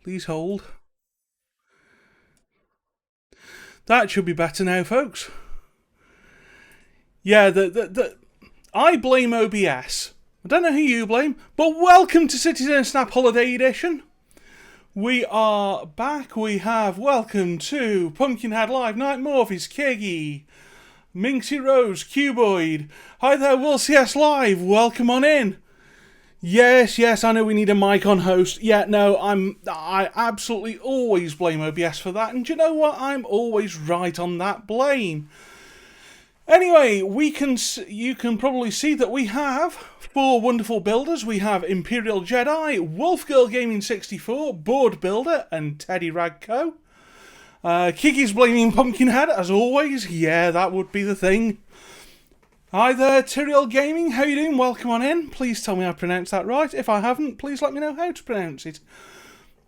Please hold. That should be better now, folks. Yeah, I blame OBS. I don't know who you blame, but welcome to Citizen Snap Holiday Edition. We are back. We have welcome to Pumpkinhead Live, Night Morpheus, Keggy, Minxie Rose, Cuboid. Hi there, Will CS Live. Welcome on in. Yes, I know we need a mic on host. Yeah, no, I absolutely always blame OBS for that. And do you know what? I'm always right on that blame. Anyway, you can probably see that we have 4 wonderful builders. We have Imperial Jedi, Wolfgirl Gaming 64, Board Builder, and Teddy Ragco. Kiki's blaming Pumpkinhead, as always. Yeah, that would be the thing. Hi there, Tyrael Gaming. How you doing? Welcome on in. Please tell me I pronounced that right. If I haven't, please let me know how to pronounce it.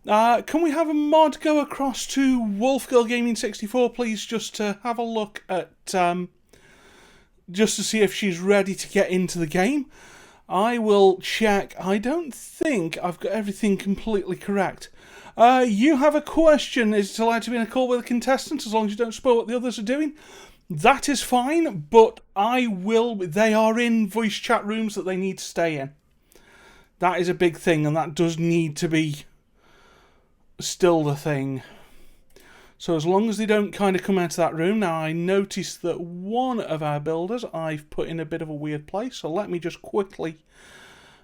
Can we have a mod go across to Wolfgirl Gaming 64, please, just to have a look at, just to see if she's ready to get into the game. I will check. I don't think I've got everything completely correct. You have a question. Is it allowed to be in a call with a contestant as long as you don't spoil what the others are doing? That is fine, but I will. They are in voice chat rooms that they need to stay in. That is a big thing, and that does need to be still the thing. So as long as they don't kind of come out of that room. Now, I noticed that one of our builders I've put in a bit of a weird place, so let me just quickly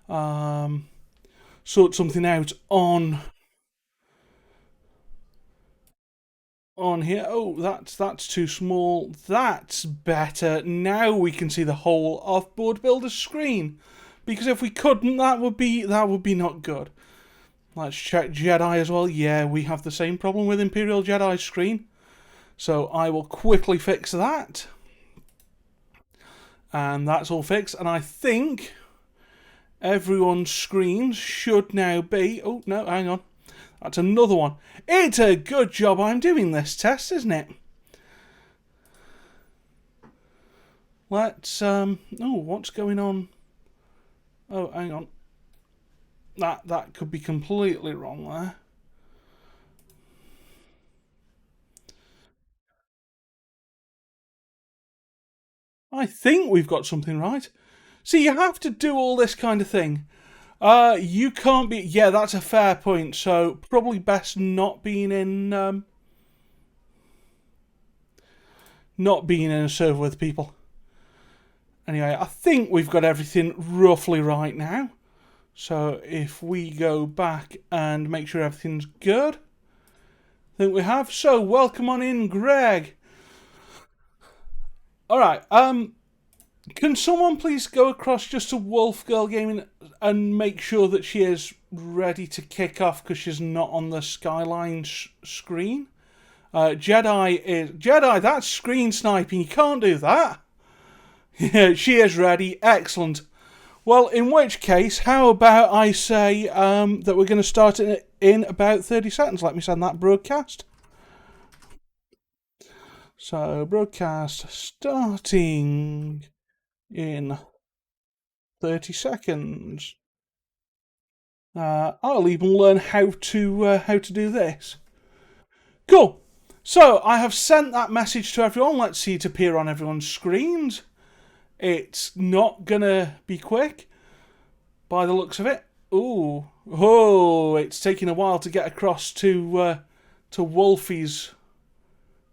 sort something out on here. Oh, that's too small. That's better. Now we can see the whole of Board Builder's screen. Because if we couldn't, that would be not good. Let's check Jedi as well. Yeah, we have the same problem with Imperial Jedi's screen. So I will quickly fix that. And that's all fixed. And I think everyone's screens should now be... Oh, no, hang on. That's another one. It's a good job I'm doing this test, isn't it? Let's, oh, what's going on? Oh, hang on. That could be completely wrong there. I think we've got something right. See, you have to do all this kind of thing. You can't be... Yeah, that's a fair point. So, probably best not being in... not being in a server with people. Anyway, I think we've got everything roughly right now. So, if we go back and make sure everything's good... I think we have. So, welcome on in, Greg. Alright, can someone please go across just to Wolfgirl Gaming and make sure that she is ready to kick off because she's not on the Skyline screen? Jedi, that's screen sniping. You can't do that. Yeah, she is ready. Excellent. Well, in which case, how about I say that we're going to start in about 30 seconds. Let me send that broadcast. So, broadcast starting in 30 seconds. I'll even learn how to do this. Cool. So I have sent that message to everyone. Let's see it appear on everyone's screens. It's not gonna be quick, by the looks of it. Ooh, oh! It's taking a while to get across to Wolfie's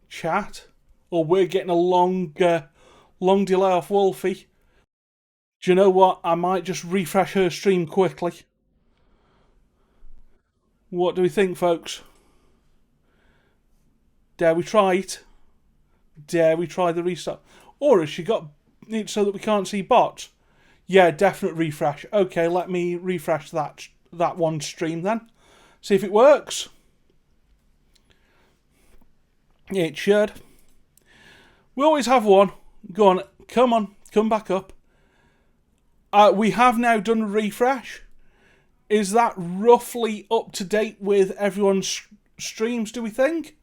chat, or we're getting a long delay off Wolfie. Do you know what? I might just refresh her stream quickly. What do we think, folks? Dare we try it? Dare we try the restart? Or has she got it so that we can't see bots? Yeah, definite refresh. Okay, let me refresh that one stream then. See if it works. It should. We always have one. Go on, come back up. We have now done a refresh. Is that roughly up to date with everyone's streams, do we think?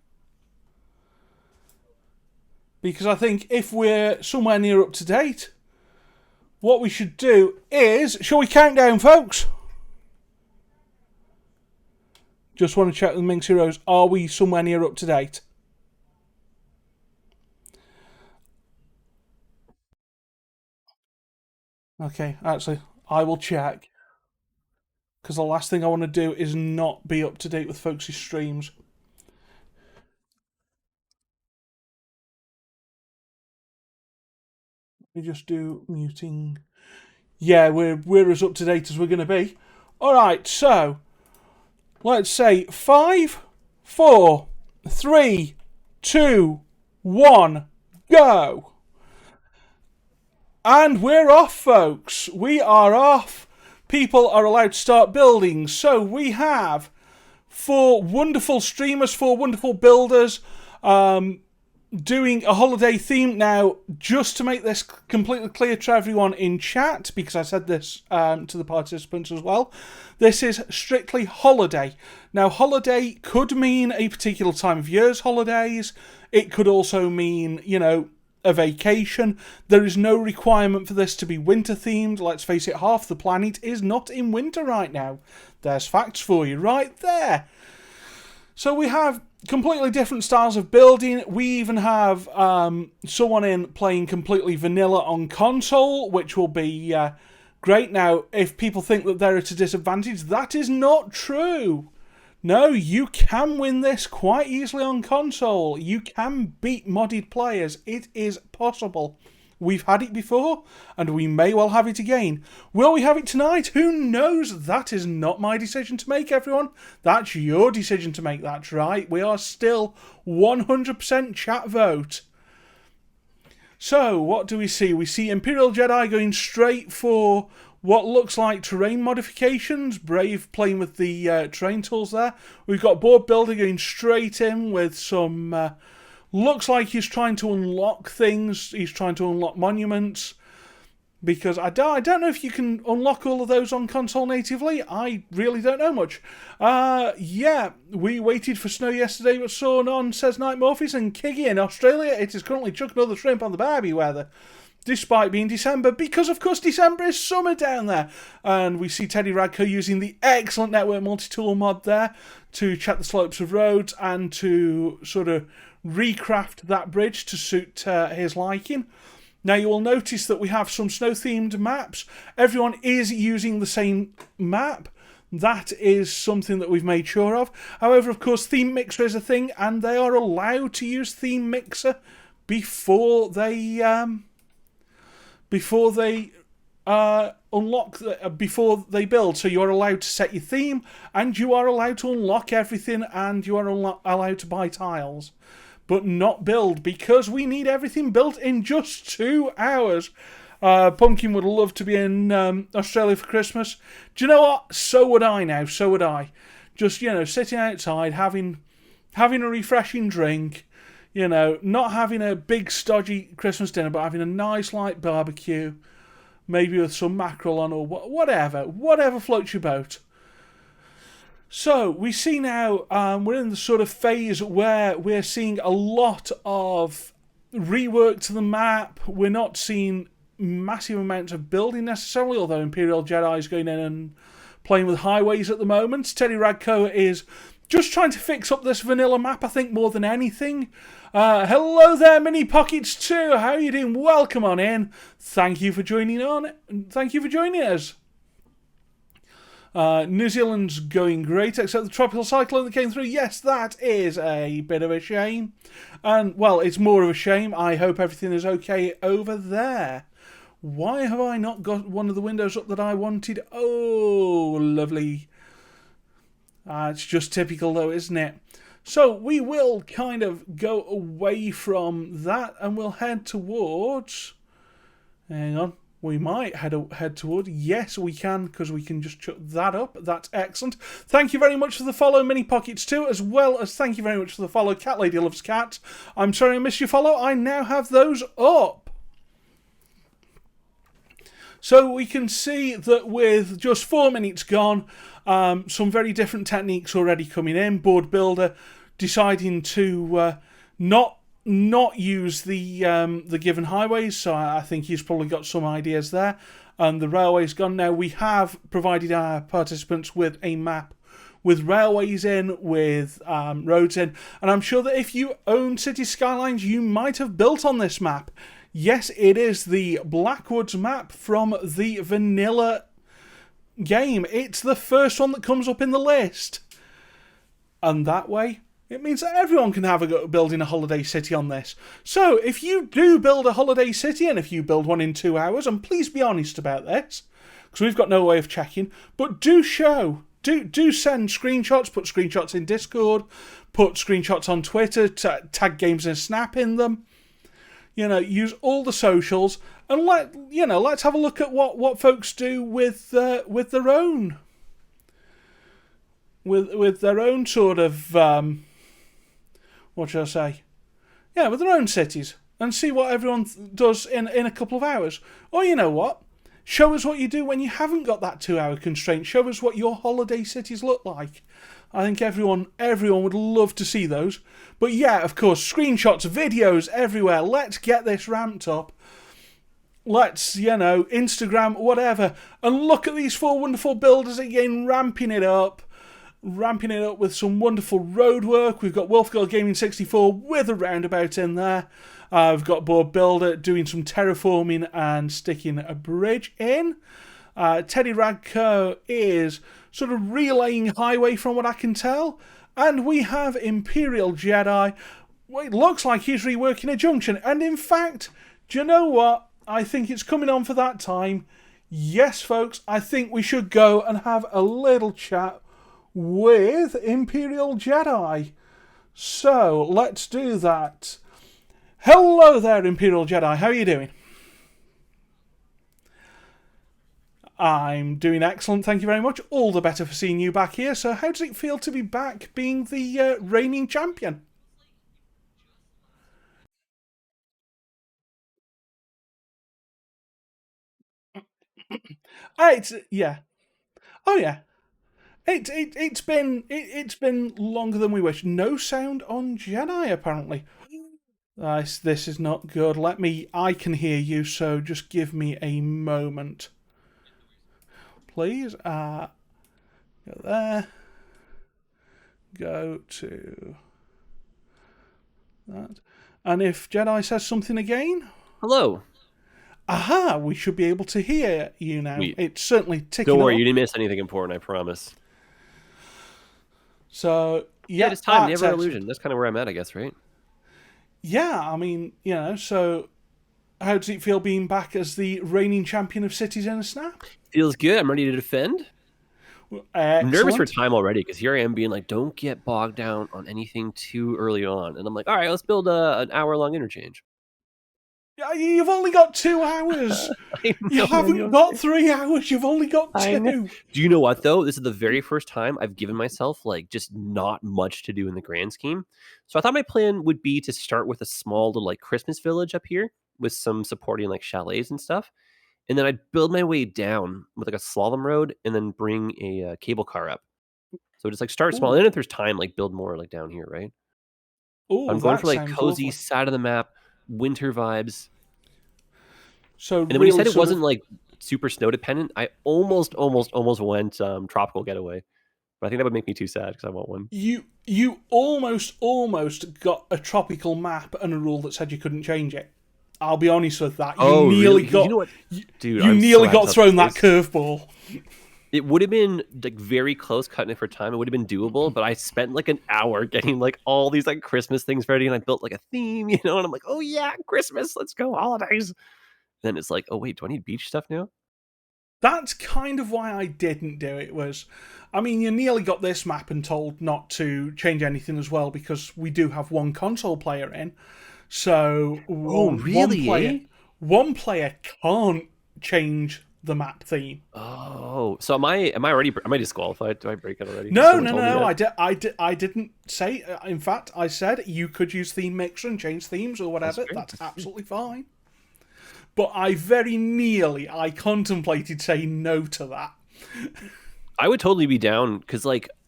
Because I think if we're somewhere near up to date, what we should do is... Shall we count down, folks? Just want to check with Minx Heroes. Are we somewhere near up to date? Okay, actually, I will check. Because the last thing I want to do is not be up to date with folks' streams. Let me just do muting. Yeah, we're as up to date as we're going to be. All right, so let's say 5, 4, 3, 2, 1, go. And we're off, folks. We are off. People are allowed to start building. So we have 4 wonderful streamers, 4 wonderful builders, doing a holiday theme. Now, just to make this completely clear to everyone in chat, because I said this to the participants as well, this is strictly holiday. Now, holiday could mean a particular time of year's holidays. It could also mean, you know, a vacation. There is no requirement for this to be winter themed. Let's face it, half the planet is not in winter right now. There's facts for you right there. So we have completely different styles of building. We even have someone in playing completely vanilla on console, which will be great. Now, if people think that they're at a disadvantage, that is not true. No, you can win this quite easily on console. You can beat modded players. It is possible. We've had it before, and we may well have it again. Will we have it tonight? Who knows? That is not my decision to make, everyone. That's your decision to make, that's right. We are still 100% chat vote. So, what do we see? We see Imperial Jedi going straight for what looks like terrain modifications. Brave playing with the terrain tools there. We've got Board Builder going straight in with some... looks like he's trying to unlock things. He's trying to unlock monuments. Because I don't know if you can unlock all of those on console natively. I really don't know much. Yeah, we waited for snow yesterday but saw none, says Night Morpheus. And Kiggy in Australia, it is currently chucking another shrimp on the Barbie weather. Despite being December, because of course December is summer down there. And we see Teddy Radko using the excellent network multi-tool mod there to check the slopes of roads and to sort of recraft that bridge to suit his liking. Now you will notice that we have some snow-themed maps. Everyone is using the same map. That is something that we've made sure of. However, of course, Theme Mixer is a thing, and they are allowed to use Theme Mixer before they unlock before they build. So you are allowed to set your theme, and you are allowed to unlock everything, and you are allowed to buy tiles, but not build, because we need everything built in just 2 hours. Pumpkin would love to be in Australia for Christmas. Do you know what? So would I now. So would I. Just, you know, sitting outside, having a refreshing drink. You know, not having a big stodgy Christmas dinner, but having a nice light barbecue, maybe with some mackerel on or whatever floats your boat. So we see now we're in the sort of phase where we're seeing a lot of rework to the map. We're not seeing massive amounts of building necessarily, although Imperial Jedi is going in and playing with highways at the moment. Teddy Radko is just trying to fix up this vanilla map, I think, more than anything. Hello there, Mini Pockets 2. How are you doing? Welcome on in. Thank you for joining on. Thank you for joining us. New Zealand's going great, except the tropical cyclone that came through. Yes, that is a bit of a shame. And, well, it's more of a shame. I hope everything is okay over there. Why have I not got one of the windows up that I wanted? Oh, lovely. It's just typical though, isn't it? So we will kind of go away from that and we'll head towards... Hang on. We might head toward... Yes, we can, because we can just chuck that up. That's excellent. Thank you very much for the follow, Mini Pockets 2, as well as thank you very much for the follow, Cat Lady Loves Cats. I'm sorry I missed your follow. I now have those up. So we can see that with just 4 minutes gone, some very different techniques already coming in. Board Builder deciding to not use the given highways, so I think he's probably got some ideas there. And the railway's gone now. We have provided our participants with a map with railways in, with roads in. And I'm sure that if you own City Skylines, you might have built on this map. Yes, it is the Blackwoods map from the vanilla game. It's the first one that comes up in the list. And that way, it means that everyone can have a go at building a holiday city on this. So, if you do build a holiday city, and if you build one in 2 hours, and please be honest about this, because we've got no way of checking, but do send screenshots, put screenshots in Discord, put screenshots on Twitter, tag Games and Snap in them. Use all the socials, and let's have a look at what folks do with their own. With their own sort of, what should I say? Yeah, with their own cities. And see what everyone does in a couple of hours. Or you know what? Show us what you do when you haven't got that 2-hour constraint. Show us what your holiday cities look like. I think everyone would love to see those. But yeah, of course, screenshots, videos everywhere. Let's get this ramped up. Let's, Instagram, whatever. And look at these 4 wonderful builders again, ramping it up with some wonderful road work. We've got Wolfgirl Gaming 64 with a roundabout in there. We've got Board Builder doing some terraforming and sticking a bridge in. Teddy Radco is sort of relaying highway from what I can tell. And we have Imperial Jedi. Well, it looks like he's reworking a junction. And in fact, do you know what? I think it's coming on for that time. Yes, folks, I think we should go and have a little chat with Imperial Jedi. So, let's do that. Hello there, Imperial Jedi. How are you doing? I'm doing excellent, thank you very much. All the better for seeing you back here. So, how does it feel to be back being the reigning champion? Yeah. Oh yeah. It's been longer than we wish. No sound on Jedi apparently. This is not good. I can hear you, so just give me a moment. Please. Go there. Go to that. And if Jedi says something again? Hello. Aha, we should be able to hear you now. It's certainly ticking. Don't worry, you didn't miss anything important, I promise. So, yeah. It's time, never illusion. That's kind of where I'm at, I guess, right? Yeah, I mean, so how does it feel being back as the reigning champion of Cities in a Snap? Feels good. I'm ready to defend. I'm nervous for time already because here I am being like, don't get bogged down on anything too early on. And I'm like, all right, let's build an hour-long interchange. Yeah, you've only got 2 hours. You haven't got 3 hours. You've only got 2. Do you know what, though? This is the very first time I've given myself, just not much to do in the grand scheme. So I thought my plan would be to start with a small little, Christmas village up here with some supporting, chalets and stuff. And then I'd build my way down with, a slalom road and then bring a cable car up. So just, start small. And then if there's time, build more, down here, right? Ooh, I'm going for, cozy side of the map, winter vibes. So and then when you said it wasn't super snow dependent, I almost went tropical getaway, but I think that would make me too sad because I want one. You almost got a tropical map and a rule that said you couldn't change it. I'll be honest with that. You nearly got, you know what? Dude, you nearly got thrown that curveball. It would have been very close cutting it for time. It would have been doable, but I spent an hour getting all these Christmas things ready, and I built a theme, and I'm like, oh yeah, Christmas, let's go, holidays. And then it's oh wait, do I need beach stuff now? That's kind of why I didn't do it. You nearly got this map and told not to change anything as well because we do have one console player in. So one player can't change the map theme. Oh, so am I disqualified? Do I break it already? No. I didn't say. In fact, I said you could use Theme Mixer and change themes or whatever. That's absolutely fine. But I contemplated saying no to that. I would totally be down because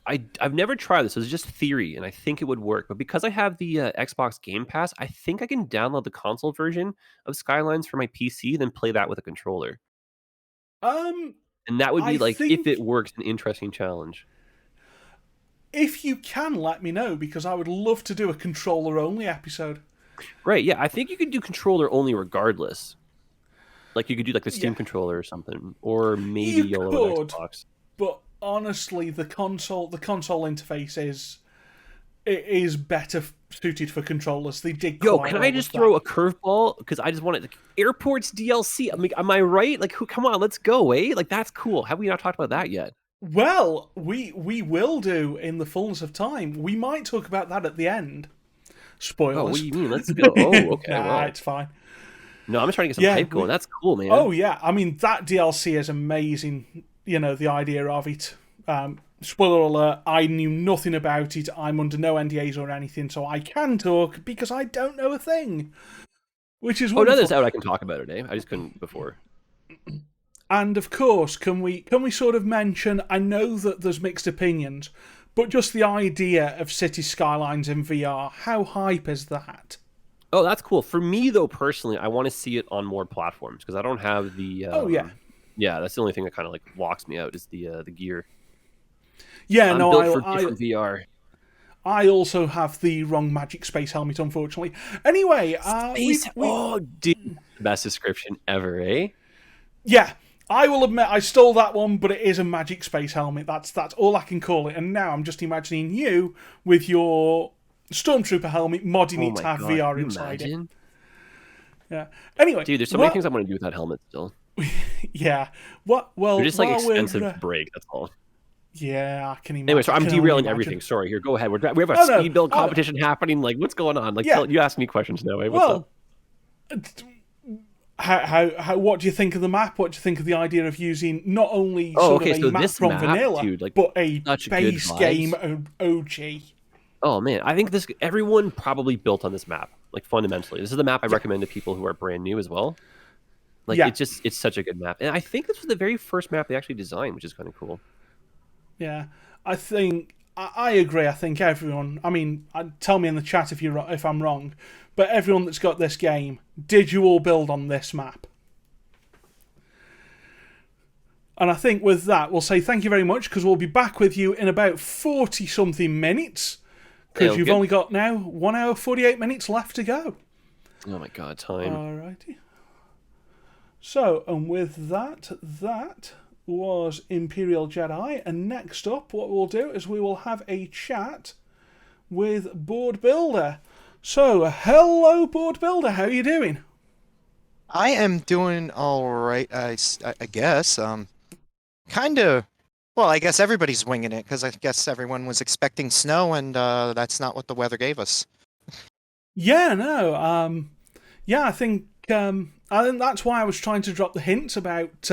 I've never tried this. It was just theory, and I think it would work. But because I have the Xbox Game Pass, I think I can download the console version of Skylines for my PC, then play that with a controller. And that would be if it works, an interesting challenge. if you can, let me know, because I would love to do a controller-only episode. Right, yeah, I think you could do controller only regardless. Like, you could do, like, the Yeah, Steam controller or something, or maybe you YOLO an could, Xbox. but honestly, the console interface is better suited for controllers. They did Yo, quite can well I with just that. throw a curveball? Because I just want it. Like, Airports DLC. I mean, am I right? Like, come on, let's go, eh? Like, that's cool. Have we not talked about that yet? Well, we will do in the fullness of time. We might talk about that at the end. Oh, what Spoilers. do you mean? Let's go. Oh, okay, Nah, well. it's fine. No, I'm just trying to get some Yeah, hype going. That's cool, oh man. yeah, I mean that DLC is amazing. You know, the idea of it. Spoiler alert: I knew nothing about it. I'm under no NDAs or anything, so I can talk because I don't know a thing, which is Oh, now that wonderful. it's out, I can talk about it, eh? I just couldn't before. And of course, can we sort of mention? I know that there's mixed opinions, but just the idea of city skylines in VR. How hype is that? Oh, that's cool. For me, though, personally, I want to see it on more platforms because I don't have the. Oh yeah, Yeah, that's the only thing that kind of like walks me out is the gear. yeah. I'm No, built for I different VR. I also have the wrong Magic Space helmet, unfortunately. Anyway, Space. Oh, dude, best description ever, eh? yeah. I will admit I stole that one, but it is a Magic Space helmet. That's all I can call it. And now I'm just imagining you with your Stormtrooper helmet, modding Oh it my to have god, VR can you inside it. imagine? Yeah. Anyway, Dude, there's so many things I want to do with that helmet still. yeah. What? They're Well, just like while expensive we're to break. That's all. yeah, I can imagine. Anyway, so I'm I can only derailing imagine. everything. Sorry, here, go ahead. We have a Oh no. speed build Oh competition happening. Like, what's going on? Like, yeah. you ask me questions now. Eh? What's up? Well, what do you think of the map? What do you think of the idea of using not only Oh, sort of okay. a So map this from map, vanilla, dude, like, but a such good base game vibes. OG? Oh man, I think everyone probably built on this map. Like fundamentally, this is the map I Yeah, recommend to people who are brand new as well. Like yeah, it's such a good map, and I think this was the very first map they actually designed, which is kind of cool. yeah. I think I agree. I think everyone. I mean, tell me in the chat if I'm wrong, but everyone that's got this game, did you all build on this map? And I think with that, we'll say thank you very much because we'll be back with you in about 40 something minutes because Sounds you've good. only got now 1 hour 48 minutes left to go. Oh my god, time. Alrighty. So, and with that, that was Imperial Jedi. And next up, what we'll do is we will have a chat with Board Builder. So, hello, Board Builder. How are you doing? I am doing all right, I guess. Kind of. Well, I guess everybody's winging it because I guess everyone was expecting snow, and that's not what the weather gave us. Yeah, no. Yeah, I think that's why I was trying to drop the hints about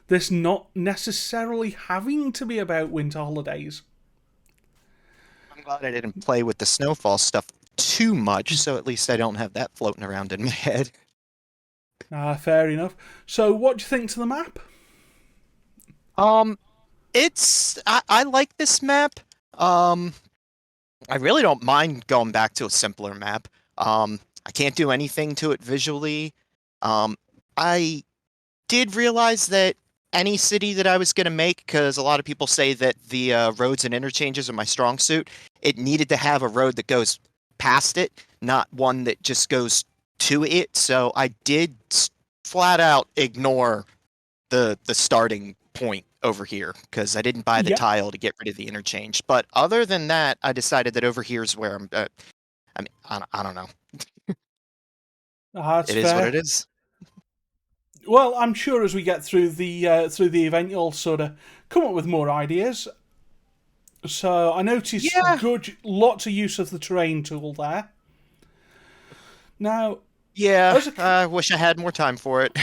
this not necessarily having to be about winter holidays. I'm glad I didn't play with the snowfall stuff too much, so at least I don't have that floating around in my head. Fair enough. So, what do you think to the map? Um, I like this map. I really don't mind going back to a simpler map. I can't do anything to it visually. I did realize that any city that I was going to make, because a lot of people say that the roads and interchanges are my strong suit, it needed to have a road that goes past it, not one that just goes to it. So I did flat out ignore the starting point over here because I didn't buy the Yeah, tile to get rid of the interchange. But other than that, I decided that over here is where I'm. I mean, I don't know. that's It is what fair. it is. Well, I'm sure as we get through the event, you'll sort of come up with more ideas. So I noticed Yeah, lots of use of the terrain tool there. Now, yeah. as a I wish I had more time for it.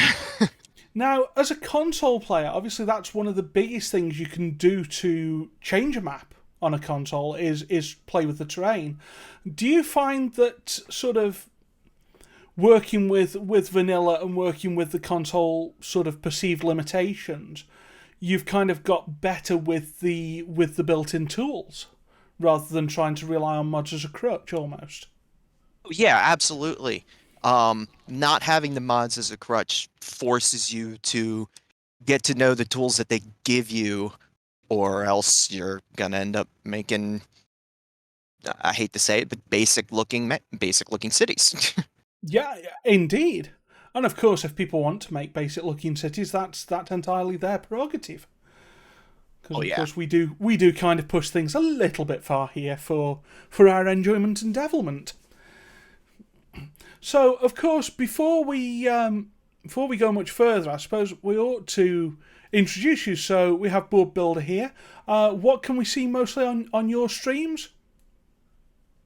now as a console player, obviously that's one of the biggest things you can do to change a map on a console is play with the terrain. Do you find that sort of working with vanilla and working with the console sort of perceived limitations, you've kind of got better with the built-in tools rather than trying to rely on mods as a crutch almost? Yeah, absolutely. Not having the mods as a crutch forces you to get to know the tools that they give you or else you're gonna end up making, I hate to say it, but basic looking cities. Yeah, indeed. And of course, if people want to make basic looking cities, that's entirely their prerogative. Because Oh of yeah. course we do kind of push things a little bit far here for our enjoyment and devilment. So of course, before we go much further, I suppose we ought to introduce you. So we have Board Builder here. What can we see mostly on your streams?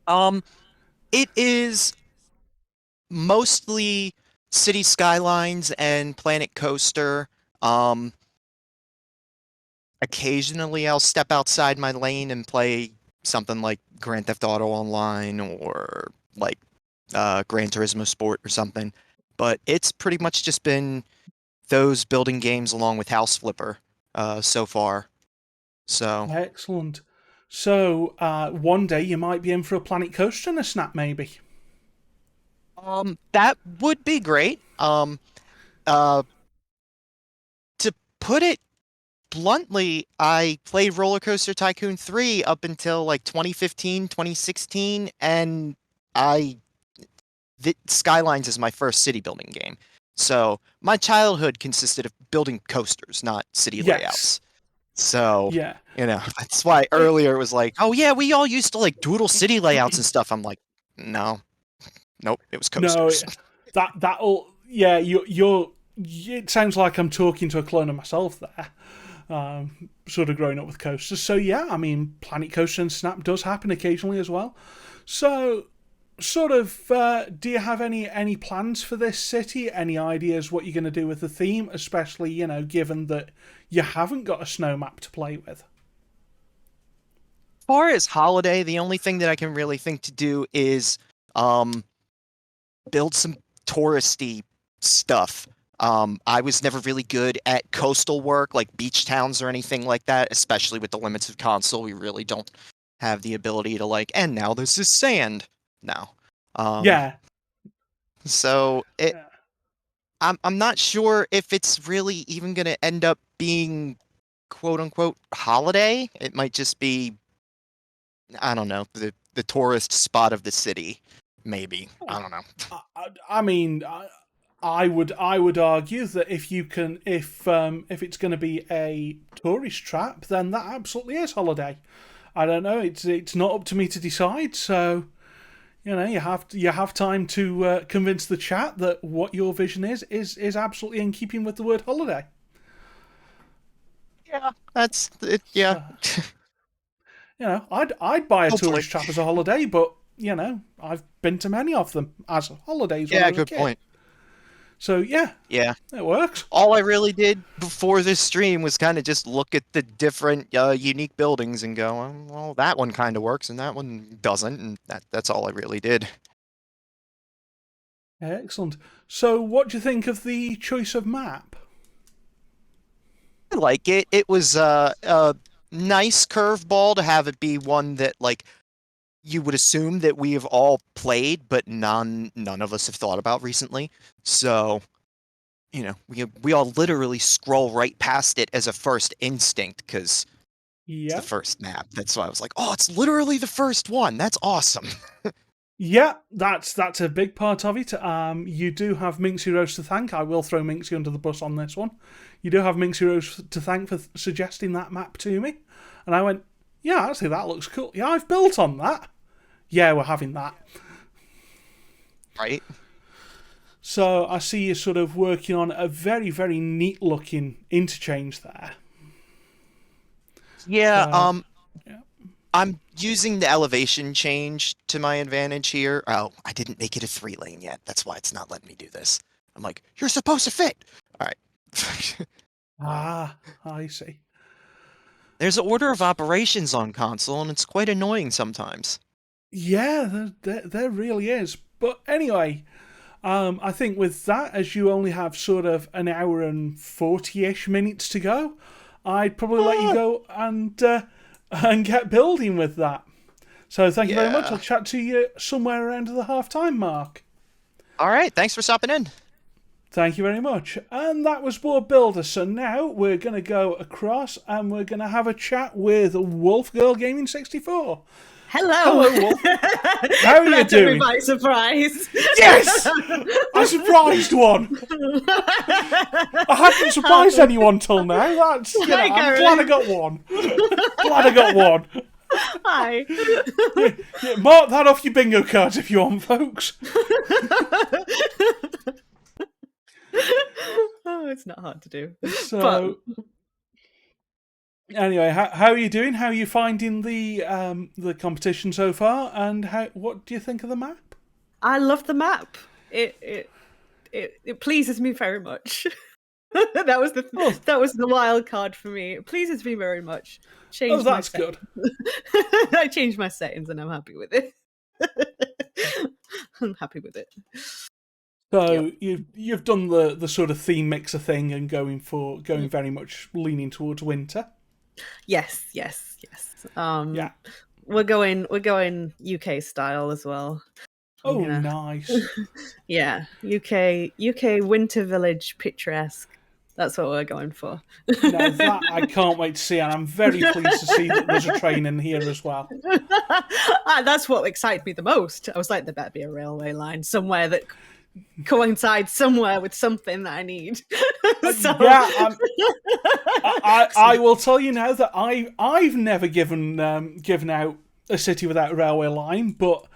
It is mostly City Skylines and Planet Coaster. Um, Occasionally I'll step outside my lane and play something like Grand Theft Auto Online or like Gran Turismo Sport or something. But it's pretty much just been those building games along with House Flipper so far. So Excellent. So one day you might be in for a Planet Coaster and a snap, maybe. that would be great. Uh, to put it bluntly, I played Roller Coaster Tycoon 3 up until like 2015, 2016, and Skylines is my first city building game. So my childhood consisted of building coasters, not city Yes. layouts. So, Yeah. that's why earlier it was like, oh yeah, we all used to like doodle city layouts and stuff. I'm like, no, nope, it was coasters. No, that'll yeah. You're. It sounds like I'm talking to a clone of myself there. Sort of growing up with coasters. So yeah, I mean, Planet Coaster and Snap does happen occasionally as well. So, sort of, do you have any plans for this city? Any ideas what you're going to do with the theme? Especially, given that you haven't got a snow map to play with. As far as holiday, the only thing that I can really think to do is build some touristy stuff. I was never really good at coastal work, like beach towns or anything like that, especially with the limits of console. We really don't have the ability to like, and now this is sand. No. Yeah. So I'm not sure if it's really even going to end up being quote unquote holiday. It might just be, I don't know, the tourist spot of the city. Maybe. I don't know. I mean, I would argue that if it's going to be a tourist trap, then that absolutely is holiday. I don't know. It's not up to me to decide. So, you have time to convince the chat that what your vision is absolutely in keeping with the word holiday. Yeah, that's it. Yeah. I'd buy a Hopefully. tourist trap as a holiday, but I've been to many of them as holidays. When I Yeah, was a good kid. point. So yeah, it works. All I really did before this stream was kind of just look at the different unique buildings and go, well, that one kind of works and that one doesn't, and that's all I really did. Excellent. So, what do you think of the choice of map? I like it. It was a nice curveball to have it be one that like you would assume that we have all played, but none of us have thought about recently. So, we all literally scroll right past it as a first instinct because it's the first map. That's why I was like, oh, it's literally the first one. That's awesome. Yeah, that's a big part of it. You do have Minxie Rose to thank. I will throw Minxie under the bus on this one. You do have Minxie Rose to thank for suggesting that map to me. And I went, yeah, actually, that looks cool. Yeah, I've built on that. Yeah, we're having that. Right. So I see you sort of working on a very, very neat looking interchange there. Yeah, yeah. I'm using the elevation change to my advantage here. Oh, I didn't make it a 3-lane yet. That's why it's not letting me do this. I'm like, you're supposed to fit. All right. I see. There's an order of operations on console, and it's quite annoying sometimes. Yeah, there really is. But anyway, I think with that, as you only have sort of an hour and 40-ish minutes to go, I'd probably let you go and get building with that. So thank you very much. I'll chat to you somewhere around the half-time mark. All right, thanks for stopping in. Thank you very much. And that was Board Builder. So now we're going to go across and we're going to have a chat with Wolf Girl Gaming 64. Hello. Hello, Wolf. How are you That took me doing? by surprise. Yes! I surprised one. I hadn't surprised anyone till now. That's, you know, Hi, I'm Gary. glad I got one. Glad I got one. Hi. Yeah, mark that off your bingo cards if you want, folks. Oh, it's not hard to do. So, anyway, how are you doing? How are you finding the competition so far? And what do you think of the map? I love the map. It pleases me very much. that was the wild card for me. It pleases me very much. Oh, that's good. I changed my settings and I'm happy with it. I'm happy with it. So you've done the sort of theme mixer thing and going very much leaning towards winter. Yes. Yeah. We're going UK style as well. Oh, nice. Yeah, UK winter village picturesque. That's what we're going for. Now that I can't wait to see, and I'm very pleased to see that there's a train in here as well. That's what excited me the most. I was like, there better be a railway line somewhere that coincides somewhere with something that I need. So... Yeah, I will tell you now that I've never given out a city without a railway line, but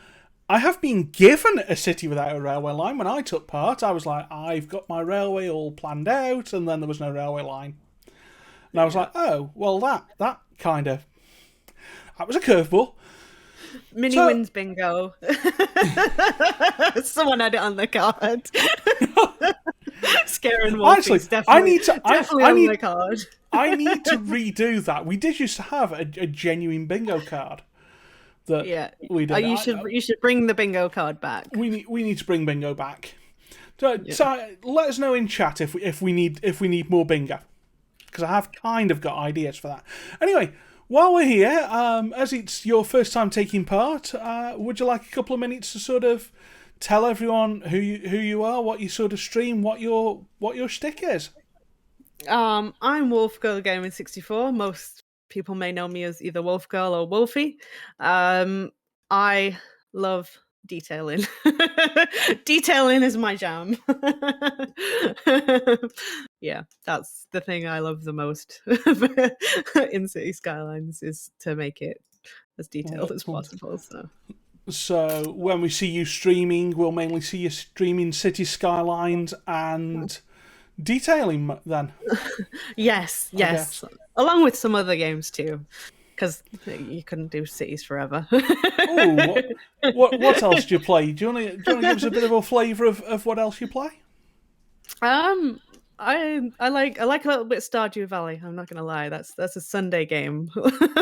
I have been given a city without a railway line. When I took part, I was like, I've got my railway all planned out, and then there was no railway line. And I was like, oh, well, that was a curveball. Mini wins bingo. Someone had it on the card. Scaring Wolfies, definitely. On the card. I need to redo that. We did used to have a genuine bingo card. We did. You should bring the bingo card back. We need to bring bingo back. So let us know in chat if we need more bingo, because I have kind of got ideas for that. Anyway, while we're here, as it's your first time taking part, would you like a couple of minutes to sort of tell everyone who you are, what you sort of stream, what your shtick is? I'm Wolf Girl Gaming 64. Most people may know me as either Wolf Girl or Wolfie. I love detailing. Detailing is my jam. Yeah, that's the thing I love the most in City Skylines, is to make it as detailed as possible. So when we see you streaming, we'll mainly see you streaming City Skylines and detailing then. Yes. Along with some other games too, because you couldn't do cities forever. Oh, what else do you play? Do you want to give us a bit of a flavour of what else you play? I like a little bit Stardew Valley. I'm not gonna lie, that's a Sunday game.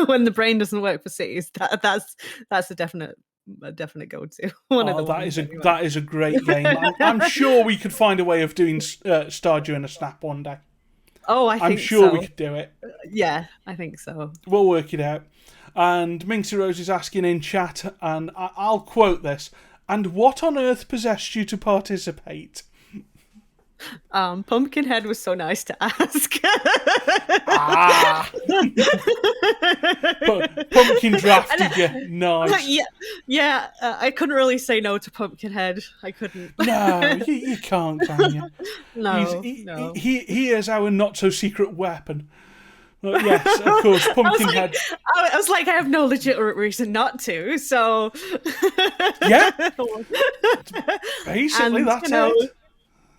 When the brain doesn't work for cities, that's a definite go-to. That is a great game. I'm sure we could find a way of doing Stardew in a Snap one day. Oh, I'm sure we could do it. Yeah, I think so. We'll work it out. And Minxie Rose is asking in chat, and I'll quote this: "And what on earth possessed you to participate?" Pumpkinhead was so nice to ask. Pumpkin drafted you. Nice. Yeah. I couldn't really say no to Pumpkinhead. I couldn't. No, you can't, can you? No, no. He is our not-so-secret weapon. But yes, of course, Pumpkinhead. I was like, I have no legitimate reason not to, so... Yeah. Basically, that's it.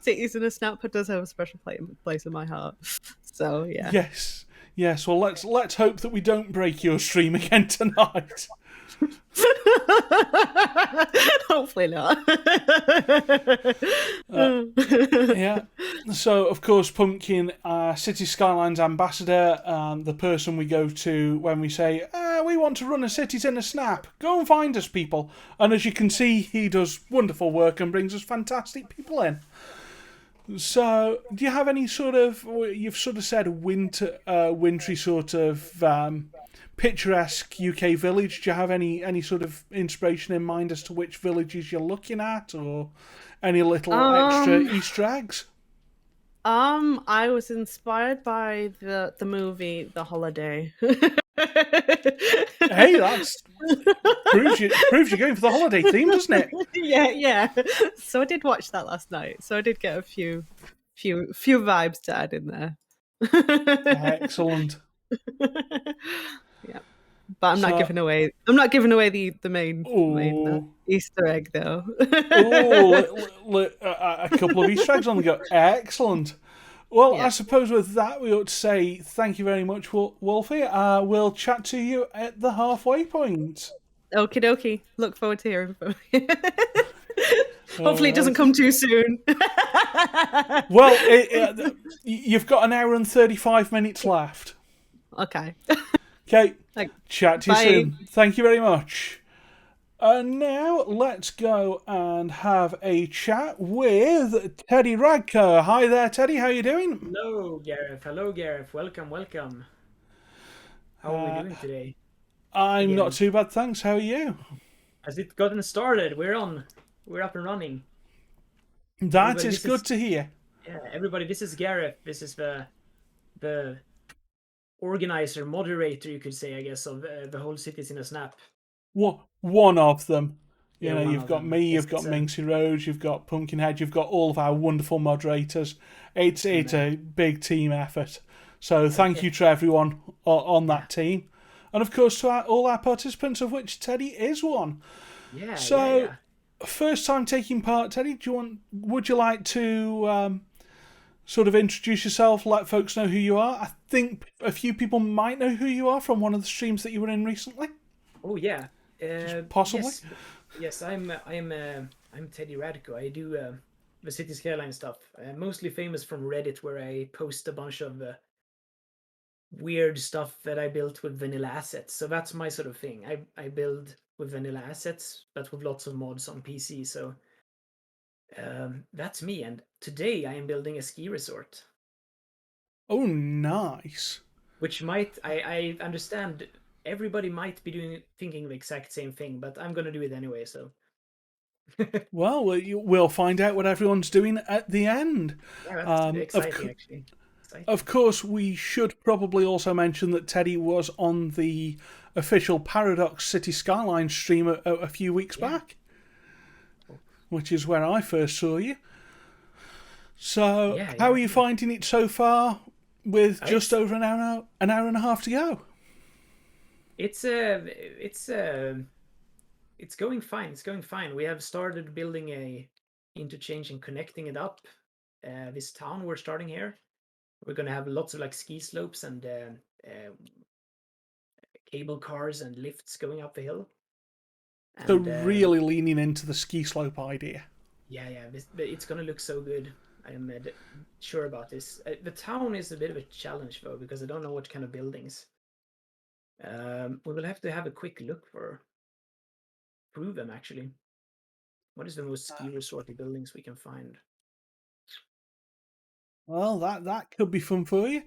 Cities in a Snap does have a special place in my heart. So, yeah. Yes. Well, let's hope that we don't break your stream again tonight. Hopefully not. Yeah. So, of course, Pumpkin, City Skylines ambassador, the person we go to when we say, we want to run a Cities in a Snap. Go and find us, people. And as you can see, he does wonderful work and brings us fantastic people in. So, do you have any sort of, you've sort of said wintry sort of picturesque UK village. Do you have any sort of inspiration in mind as to which villages you're looking at, or any little extra Easter eggs? I was inspired by the movie The Holiday. Hey, that's proves you're going for the holiday theme, doesn't it? Yeah. So I did watch that last night. So I did get a few vibes to add in there. Excellent. Yeah. But I'm not So, giving away. I'm not giving away the main Easter egg though. A couple of Easter eggs on the go. Excellent. Well, Yeah. I suppose with that we ought to say thank you very much, Wolfie. We'll chat to you at the halfway point. Okie dokie. Look forward to hearing from you. Hopefully it doesn't Alright. come too soon. Well, you've got an hour and 35 minutes left. Okay. Okay, Like, chat to you bye. soon. Thank you very much. And now let's go and have a chat with Teddy Radker. Hi there, Teddy. How you doing? Hello, Gareth. Hello, Gareth. Welcome. How are we doing today? I'm Again. not too bad, thanks. How are you? Has it gotten started? We're up and running. That Everybody, is this good is- to hear. Yeah, everybody. This is Gareth. This is the organizer, moderator, you could say, I guess, of the whole Cities in a Snap. One of them. You Yeah, know, one you've of got them. me, Yes, you've got it's Minxie Rose, you've got Pumpkinhead, you've got all of our wonderful moderators. It's a big team effort. So thank you to everyone on that team. And of course to all our participants, of which Teddy is one. Yeah. So, yeah. first time taking part, Teddy, would you like to sort of introduce yourself, let folks know who you are? I think a few people might know who you are from one of the streams that you were in recently. Oh yeah. Possibly. Yes. I'm Teddy Radko. I do the City Skyline stuff. I'm mostly famous from Reddit, where I post a bunch of weird stuff that I built with vanilla assets. So that's my sort of thing. I build with vanilla assets, but with lots of mods on PC. So that's me. And today I am building a ski resort, Oh, nice. which I understand everybody might be thinking the exact same thing, but I'm gonna do it anyway. So Well, we'll find out what everyone's doing at the end. yeah, that's exciting actually. Of course, we should probably also mention that Teddy was on the official Paradox City Skyline stream a few weeks back, which is where I first saw you. So, how are you finding it so far with just over an hour and a half to go? It's going fine. It's going fine. We have started building a interchange and connecting it up. This town we're starting here, we're gonna have lots of like ski slopes and cable cars and lifts going up the hill. So And, really leaning into the ski slope idea. yeah, it's gonna look so good. I am sure about this. The town is a bit of a challenge though, because I don't know what kind of buildings. We will have to have a quick look through them actually. What is the most ski resorty buildings we can find? Well, that could be fun for you.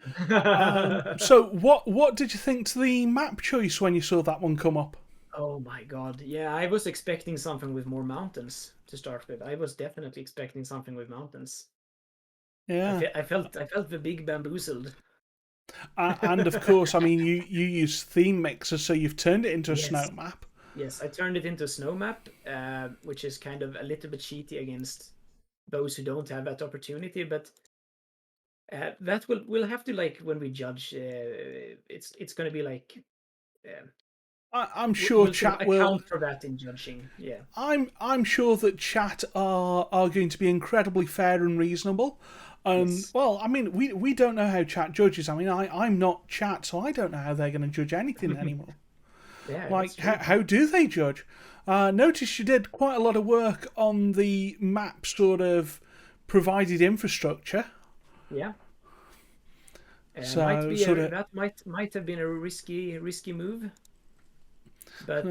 So, what did you think to the map choice when you saw that one come up? Oh my god. Yeah, I was expecting something with more mountains to start with. I was definitely expecting something with mountains. Yeah. I felt the big bamboozled. And of course, I mean, you use theme mixers, so you've turned it into a snow map. Yes, I turned it into a snow map, which is kind of a little bit cheaty against those who don't have that opportunity, but that we'll have to, like, when we judge, it's going to be like I'm sure we'll chat account will for that in judging. Yeah, I'm sure that chat are going to be incredibly fair and reasonable. And well, I mean, we don't know how chat judges. I mean, I'm not chat, so I don't know how they're going to judge anything anymore. yeah. Like, how do they judge? Notice you did quite a lot of work on the map sort of provided infrastructure. Yeah. So that might have been a risky move, but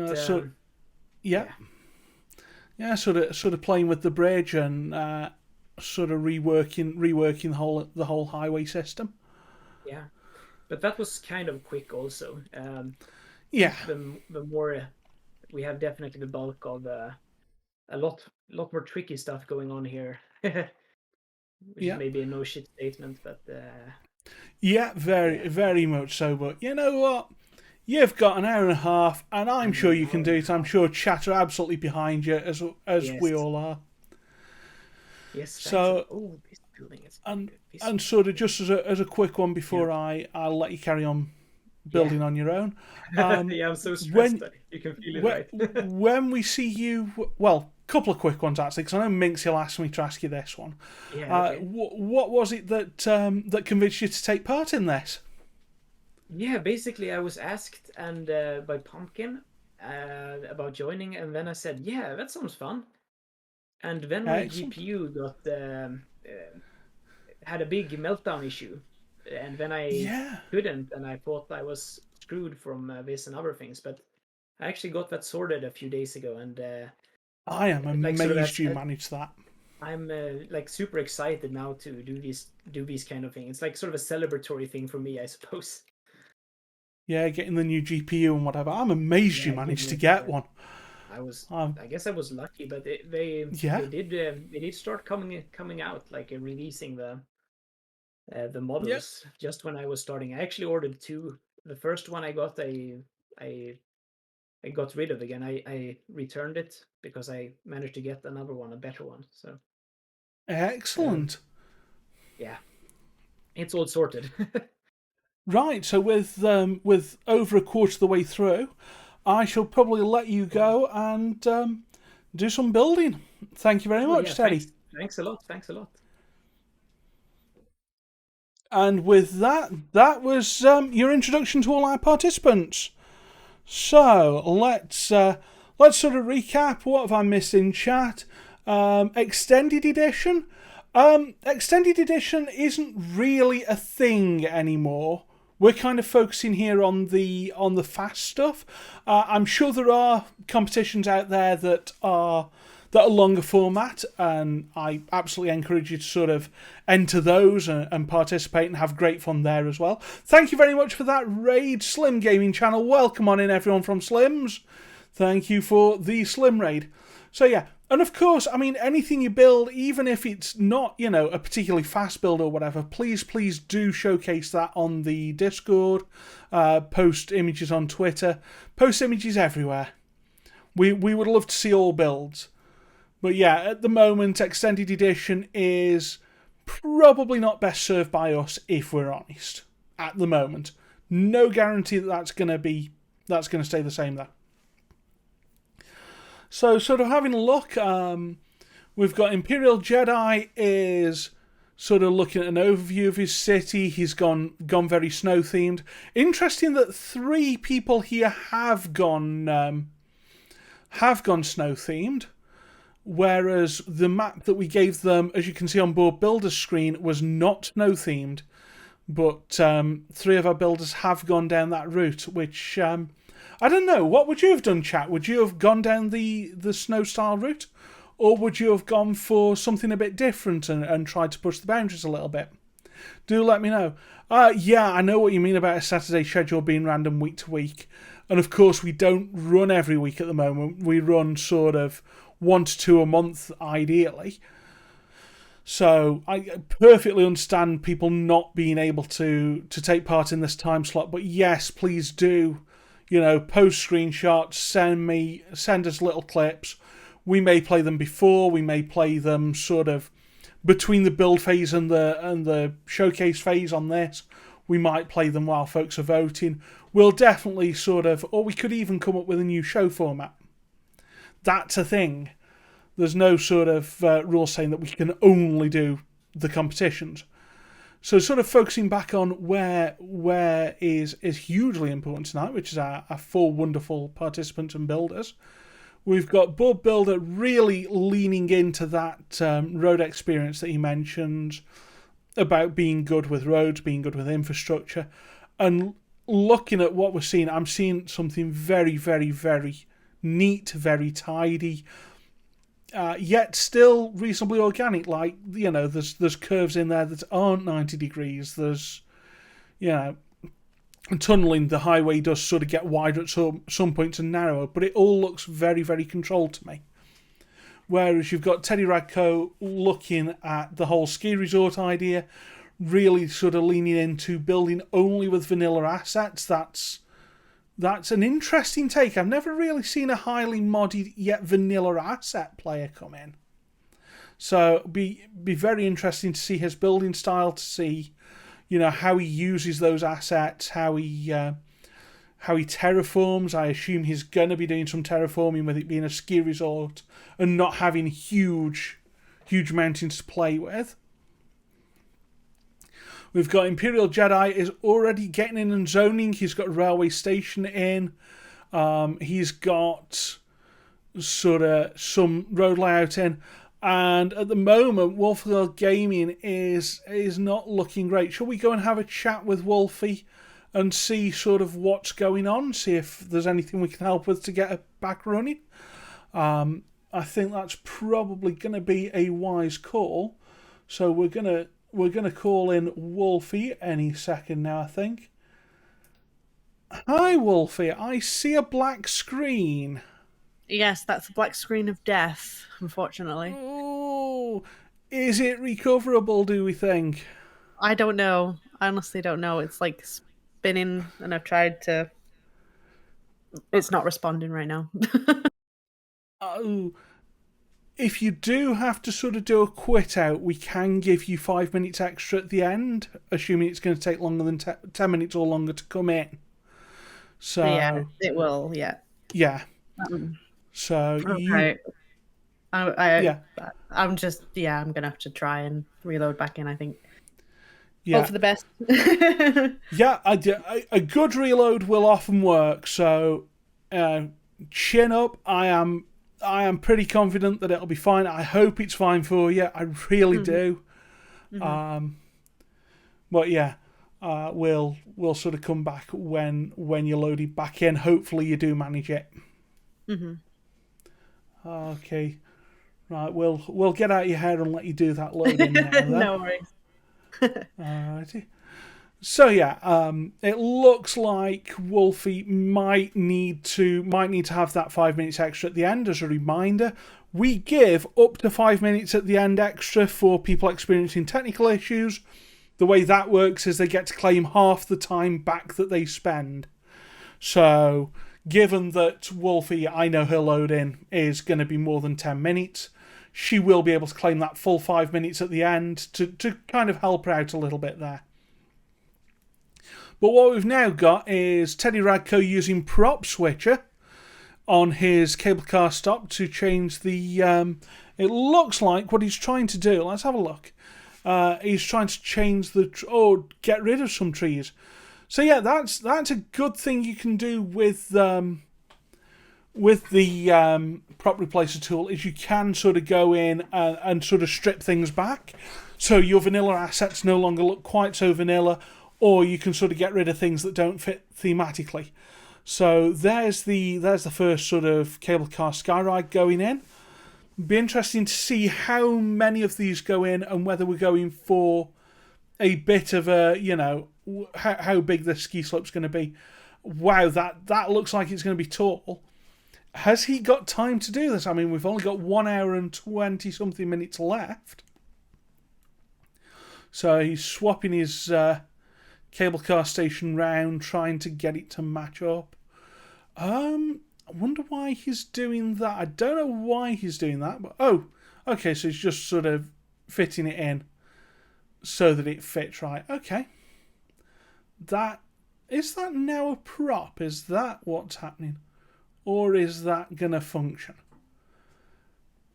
yeah, sort of playing with the bridge and sort of reworking the whole highway system. Yeah, but that was kind of quick also. Yeah, the more we have definitely the bulk of a lot more tricky stuff going on here. which is maybe a no shit statement, but yeah, very much so. But you know what? You've got an hour and a half, and I'm sure you can do it. I'm sure chat are absolutely behind you, as Yes. we all are. yes. So- oh, this building is And good. This and sort of just as a quick one before I'll let you carry on building on your own. yeah, I'm so stressed. You can feel it, right? When we see you, well, couple of quick ones actually, because I know Minx will ask me to ask you this one. Yeah. Okay. What was it that convinced you to take part in this? Yeah, basically, I was asked and by Pumpkin about joining, and then I said, "Yeah, that sounds fun." And then my Excellent. GPU got had a big meltdown issue, and then I Yeah. couldn't, and I thought I was screwed from this and other things. But I actually got that sorted a few days ago, and I am like, amazed sort of you managed that. I'm like super excited now to do these kind of things. It's like sort of a celebratory thing for me, I suppose. Yeah, getting the new GPU and whatever. I'm amazed you Yeah, managed to getting get it, one. I guess I was lucky, but they did start coming out, like releasing the models just when I was starting. I actually ordered two. The first one I got I got rid of again. I returned it because I managed to get another one, a better one. So Excellent. yeah, it's all sorted. Right, so with over a quarter of the way through, I shall probably let you go and do some building. Thank you very much, Yeah, Teddy. thanks a lot. Thanks a lot. And with that was your introduction to all our participants. So let's sort of recap. What have I missed in chat? Extended edition. Extended edition isn't really a thing anymore. We're kind of focusing here on the fast stuff. I'm sure there are competitions out there that are longer format, and I absolutely encourage you to sort of enter those and participate and have great fun there as well. Thank you very much for that raid, Slim Gaming Channel. Welcome on in, everyone from Slims. Thank you for the Slim raid. So yeah, and of course, I mean, anything you build, even if it's not, you know, a particularly fast build or whatever, please do showcase that on the Discord, post images on Twitter, post images everywhere. We would love to see all builds. But yeah, at the moment, Extended Edition is probably not best served by us, if we're honest. At the moment. No guarantee that's going to stay the same though. So, sort of having a look, we've got Imperial Jedi is sort of looking at an overview of his city. He's gone very snow themed. Interesting that 3 people here have gone snow themed, whereas the map that we gave them, as you can see on board builder's screen, was not snow themed. But 3 of our builders have gone down that route, which I don't know. What would you have done, chat? Would you have gone down the snow style route? Or would you have gone for something a bit different and tried to push the boundaries a little bit? Do let me know. Yeah, I know what you mean about a Saturday schedule being random week to week. And of course, we don't run every week at the moment. We run sort of 1 to 2 a month, ideally. So I perfectly understand people not being able to take part in this time slot. But yes, please do. You know, post screenshots, send us little clips. We may play them before, we may play them sort of between the build phase and the showcase phase on this. We might play them while folks are voting. We'll definitely sort of, or we could even come up with a new show format. That's a thing. There's no sort of rule saying that we can only do the competitions. So sort of focusing back on where is hugely important tonight, which is our 4 wonderful participants and builders. We've got Bob Builder really leaning into that road experience that he mentioned about being good with roads, being good with infrastructure. And looking at what we're seeing, I'm seeing something very, very, very neat, very tidy, yet still reasonably organic. Like, you know, there's curves in there that aren't 90 degrees. There's, you know, tunneling, the highway does sort of get wider at some points and narrower, but it all looks very, very controlled to me. Whereas you've got Teddy Radko looking at the whole ski resort idea, really sort of leaning into building only with vanilla assets. That's an interesting take. I've never really seen a highly modded yet vanilla asset player come in. So be very interesting to see his building style, to see, how he uses those assets, how he terraforms. I assume he's going to be doing some terraforming with it being a ski resort and not having huge mountains to play with. We've got Imperial Jedi is already getting in and zoning. He's got a railway station in. He's got sort of some road layout in. And at the moment, Wolfgirl Gaming is not looking great. Shall we go and have a chat with Wolfie and see sort of what's going on? See if there's anything we can help with to get it back running? I think that's probably going to be a wise call. So we're gonna call in Wolfie any second now, I think. Hi, Wolfie. I see a black screen. Yes, that's a black screen of death, unfortunately. Oh, is it recoverable, do we think? I don't know. I honestly don't know. It's like spinning, and I've tried to... It's not responding right now. Oh, if you do have to sort of do a quit out, we can give you 5 minutes extra at the end, assuming it's going to take longer than 10 minutes or longer to come in. So yeah, it will, yeah. Yeah. So okay. yeah. I'm going to have to try and reload back in, I think. Yeah. Hope for the best. Yeah, a good reload will often work. So chin up. I am pretty confident that it'll be fine. I hope it's fine for you. I really do. But yeah, we'll sort of come back when you're loaded back in. Hopefully you do manage it. Okay. Right, we'll get out your hair and let you do that loading now. No worries. Alrighty. So yeah, it looks like Wolfie might need to have that 5 minutes extra at the end. As a reminder, we give up to 5 minutes at the end extra for people experiencing technical issues. The way that works is they get to claim half the time back that they spend. So, given that Wolfie, I know her load in is going to be more than 10 minutes, she will be able to claim that full 5 minutes at the end to kind of help her out a little bit there. But what we've now got is Teddy Radko using Prop Switcher on his cable car stop to change the... it looks like what he's trying to do... Let's have a look. He's trying to change get rid of some trees. So yeah, that's a good thing you can do with the prop replacer tool, is you can sort of go in and sort of strip things back. So your vanilla assets no longer look quite so vanilla, or you can sort of get rid of things that don't fit thematically. So there's the first sort of cable car skyride going in. Be interesting to see how many of these go in and whether we're going for a bit of a, how big the ski slope's going to be. Wow, that looks like it's going to be tall. Has he got time to do this? I mean, we've only got 1 hour and 20 something minutes left. So he's swapping his cable car station round, trying to get it to match up. I wonder why he's doing that. I don't know why he's doing that, but okay, so he's just sort of fitting it in so that it fits right. Okay. Is that now a prop? Is that what's happening? Or is that gonna function?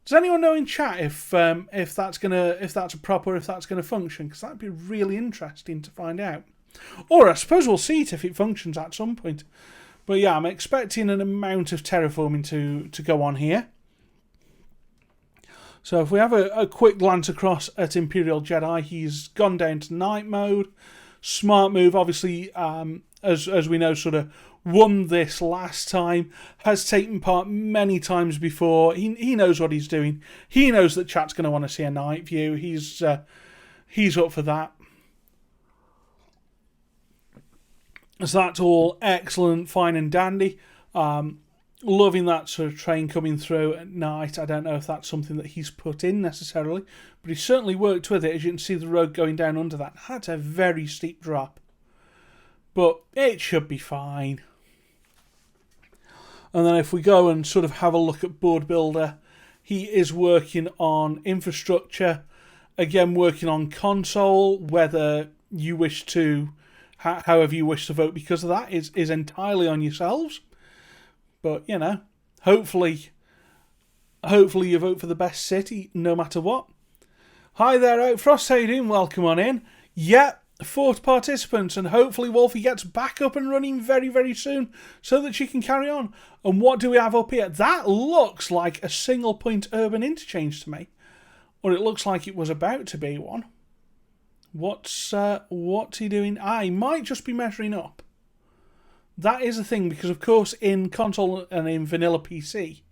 Does anyone know in chat if that's a prop or if that's gonna function? Because that'd be really interesting to find out. Or I suppose we'll see it if it functions at some point. But yeah, I'm expecting an amount of terraforming to go on here. So if we have a quick glance across at Imperial Jedi, he's gone down to night mode. Smart move, obviously, as we know, sort of won this last time, has taken part many times before. He knows what he's doing. He knows that chat's going to want to see a night view. He's up for that. So that's all excellent, fine and dandy. loving that sort of train coming through at night. I don't know if that's something that he's put in necessarily, but he certainly worked with it. As you can see the road going down under that. That's a very steep drop. But it should be fine. And then if we go and sort of have a look at Board Builder, he is working on infrastructure. Again, working on console, whether you wish to, however you wish to vote because of that is entirely on yourselves. But, you know, hopefully you vote for the best city no matter what. Hi there, Outfrost, how you doing? Welcome on in. Yeah, 4 participants, and hopefully Wolfie gets back up and running very, very soon so that she can carry on. And what do we have up here? That looks like a single point urban interchange to me. Or it looks like it was about to be one. What's he doing? He might just be measuring up. That is a thing, because of course in console and in vanilla PC,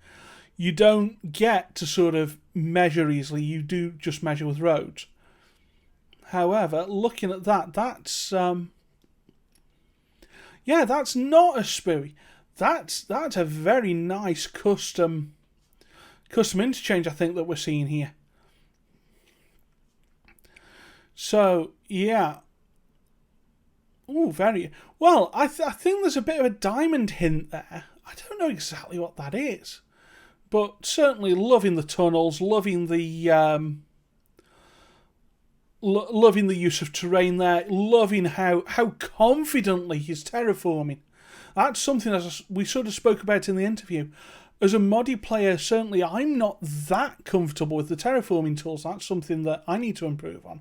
you don't get to sort of measure easily. You do just measure with roads. However, looking at that, that's that's not a spooey. That's a very nice custom interchange, I think, that we're seeing here. So yeah. Oh, very well. I think there's a bit of a diamond hint there. I don't know exactly what that is, but certainly loving the tunnels, loving the loving the use of terrain there, loving how confidently he's terraforming. That's something, as we sort of spoke about in the interview. As a moddy player, certainly I'm not that comfortable with the terraforming tools. That's something that I need to improve on.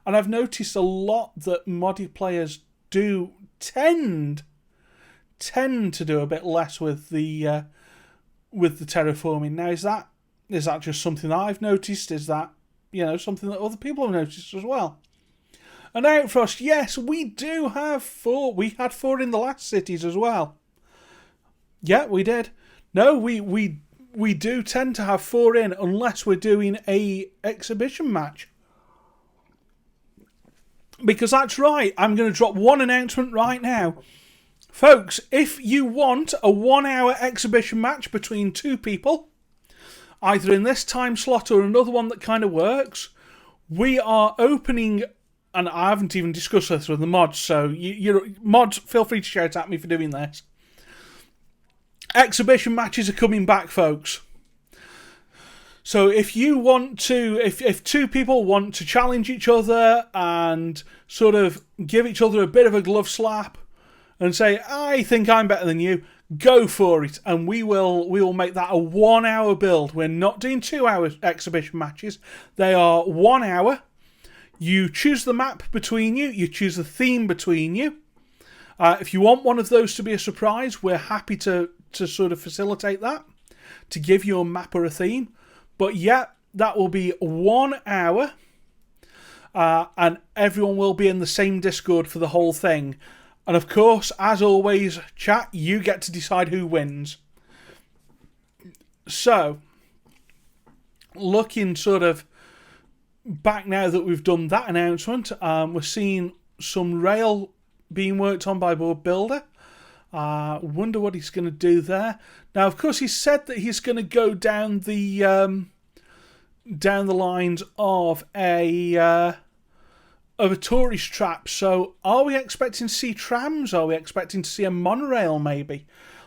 And I've noticed a lot that moddy players do tend to do a bit less with the terraforming. Now, is that just something that I've noticed? Is that, you know, something that other people have noticed as well? And Outfrost, yes, we do have 4. We had 4 in the last cities as well. Yeah, we did. No, we do tend to have 4 in unless we're doing a exhibition match. Because that's right, I'm going to drop one announcement right now. Folks, if you want a 1-hour exhibition match between 2 people, either in this time slot or another one that kind of works, we are opening, and I haven't even discussed this with the mods, so you mods, feel free to shout at me for doing this. Exhibition matches are coming back, folks. So if you want to, if 2 people want to challenge each other and sort of give each other a bit of a glove slap and say, I think I'm better than you, go for it. And we will make that a 1-hour build. We're not doing 2-hour exhibition matches. They are 1 hour. You choose the map between you. You choose the theme between you. If you want one of those to be a surprise, we're happy to sort of facilitate that, to give you a map or a theme. But yeah, that will be 1 hour, and everyone will be in the same Discord for the whole thing. And of course, as always, chat, you get to decide who wins. So, looking sort of back now that we've done that announcement, we're seeing some rail being worked on by Board Builder. Wonder what he's going to do there. Now, of course, he said that he's going to go down the lines of a tourist trap. So, are we expecting to see trams? Are we expecting to see a monorail? Maybe,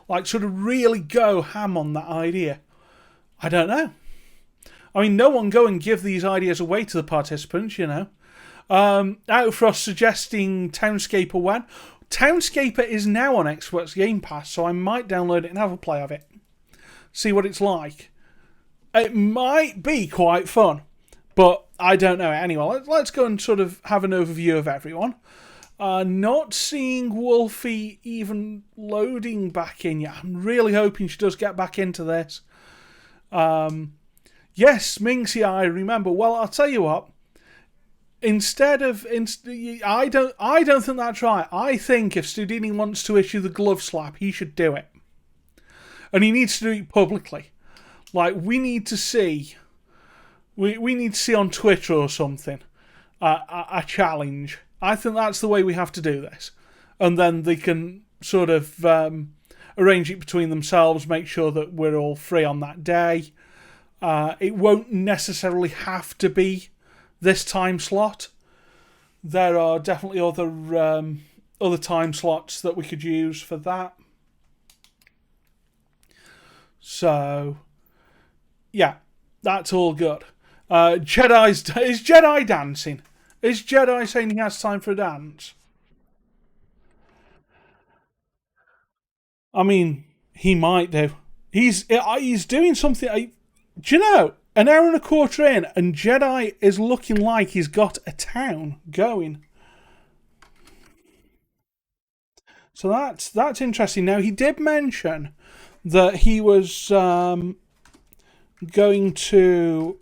like sort of really go ham on that idea. I don't know. I mean, no one go and give these ideas away to the participants, you know. Outfrost suggesting Townscaper when. Townscaper is now on Xbox Game Pass, so I might download it and have a play of it. See what it's like. It might be quite fun, but I don't know. Anyway, let's go and sort of have an overview of everyone. Not seeing Wolfie even loading back in yet. I'm really hoping she does get back into this. Yes, Minxie, I remember. Well, I'll tell you what. I don't think that's right. I think if Studini wants to issue the glove slap, he should do it. And he needs to do it publicly. Like, we need to see on Twitter or something a challenge. I think that's the way we have to do this. And then they can sort of, arrange it between themselves, make sure that we're all free on that day. It won't necessarily have to be this time slot. There are definitely other time slots that we could use for that. So, yeah, that's all good. Is Jedi dancing? Is Jedi saying he has time for a dance? I mean, he might do. He's doing something. Do you know? An hour and a quarter in, and Jedi is looking like he's got a town going. So that's interesting. Now, he did mention that he was going to...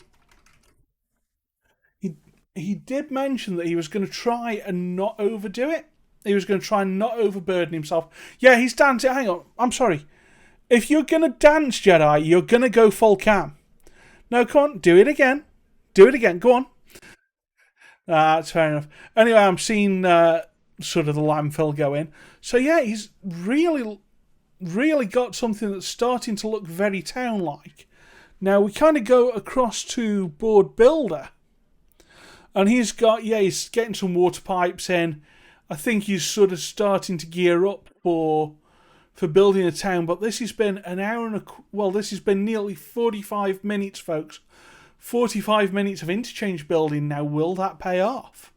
He did mention that he was going to try and not overdo it. He was going to try and not overburden himself. Yeah, he's dancing. Hang on. I'm sorry. If you're going to dance, Jedi, you're going to go full cam. No, come on. Do it again. Do it again. Go on. That's fair enough. Anyway, I'm seeing sort of the landfill go in. So, yeah, he's really got something that's starting to look very town-like. Now, we kind of go across to Board Builder. And he's getting some water pipes in. I think he's sort of starting to gear up for building a town. But this has been this has been nearly 45 minutes, folks. 45 minutes of interchange building. Now, will that pay off?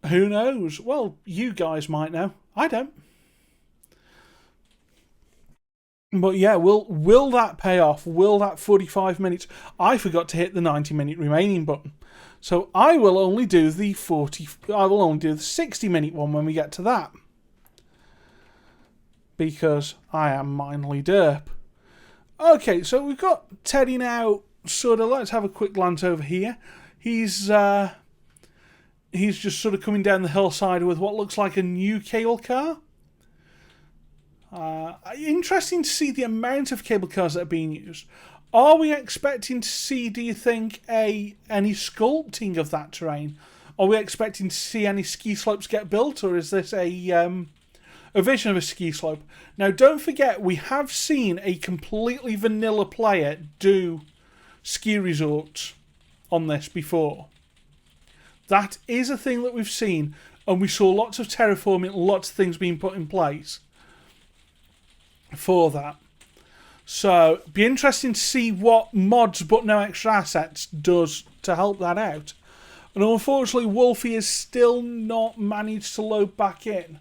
Who knows? Well, you guys might know. I don't. But yeah, will that pay off? Will that 45 minutes... I forgot to hit the 90-minute remaining button. So I will only do the 60-minute one when we get to that. Because I am mindly derp. Okay, so we've got Teddy now. Sort of, let's have a quick glance over here. He's just sort of coming down the hillside with what looks like a new cable car. Interesting to see the amount of cable cars that are being used. Are we expecting to see, do you think, any sculpting of that terrain? Are we expecting to see any ski slopes get built, or is this a vision of a ski slope? Now, don't forget, we have seen a completely vanilla player do ski resorts on this before. That is a thing that we've seen, and we saw lots of terraforming, lots of things being put in place for that. So, be interesting to see what mods but no extra assets does to help that out. And unfortunately, Wolfie has still not managed to load back in.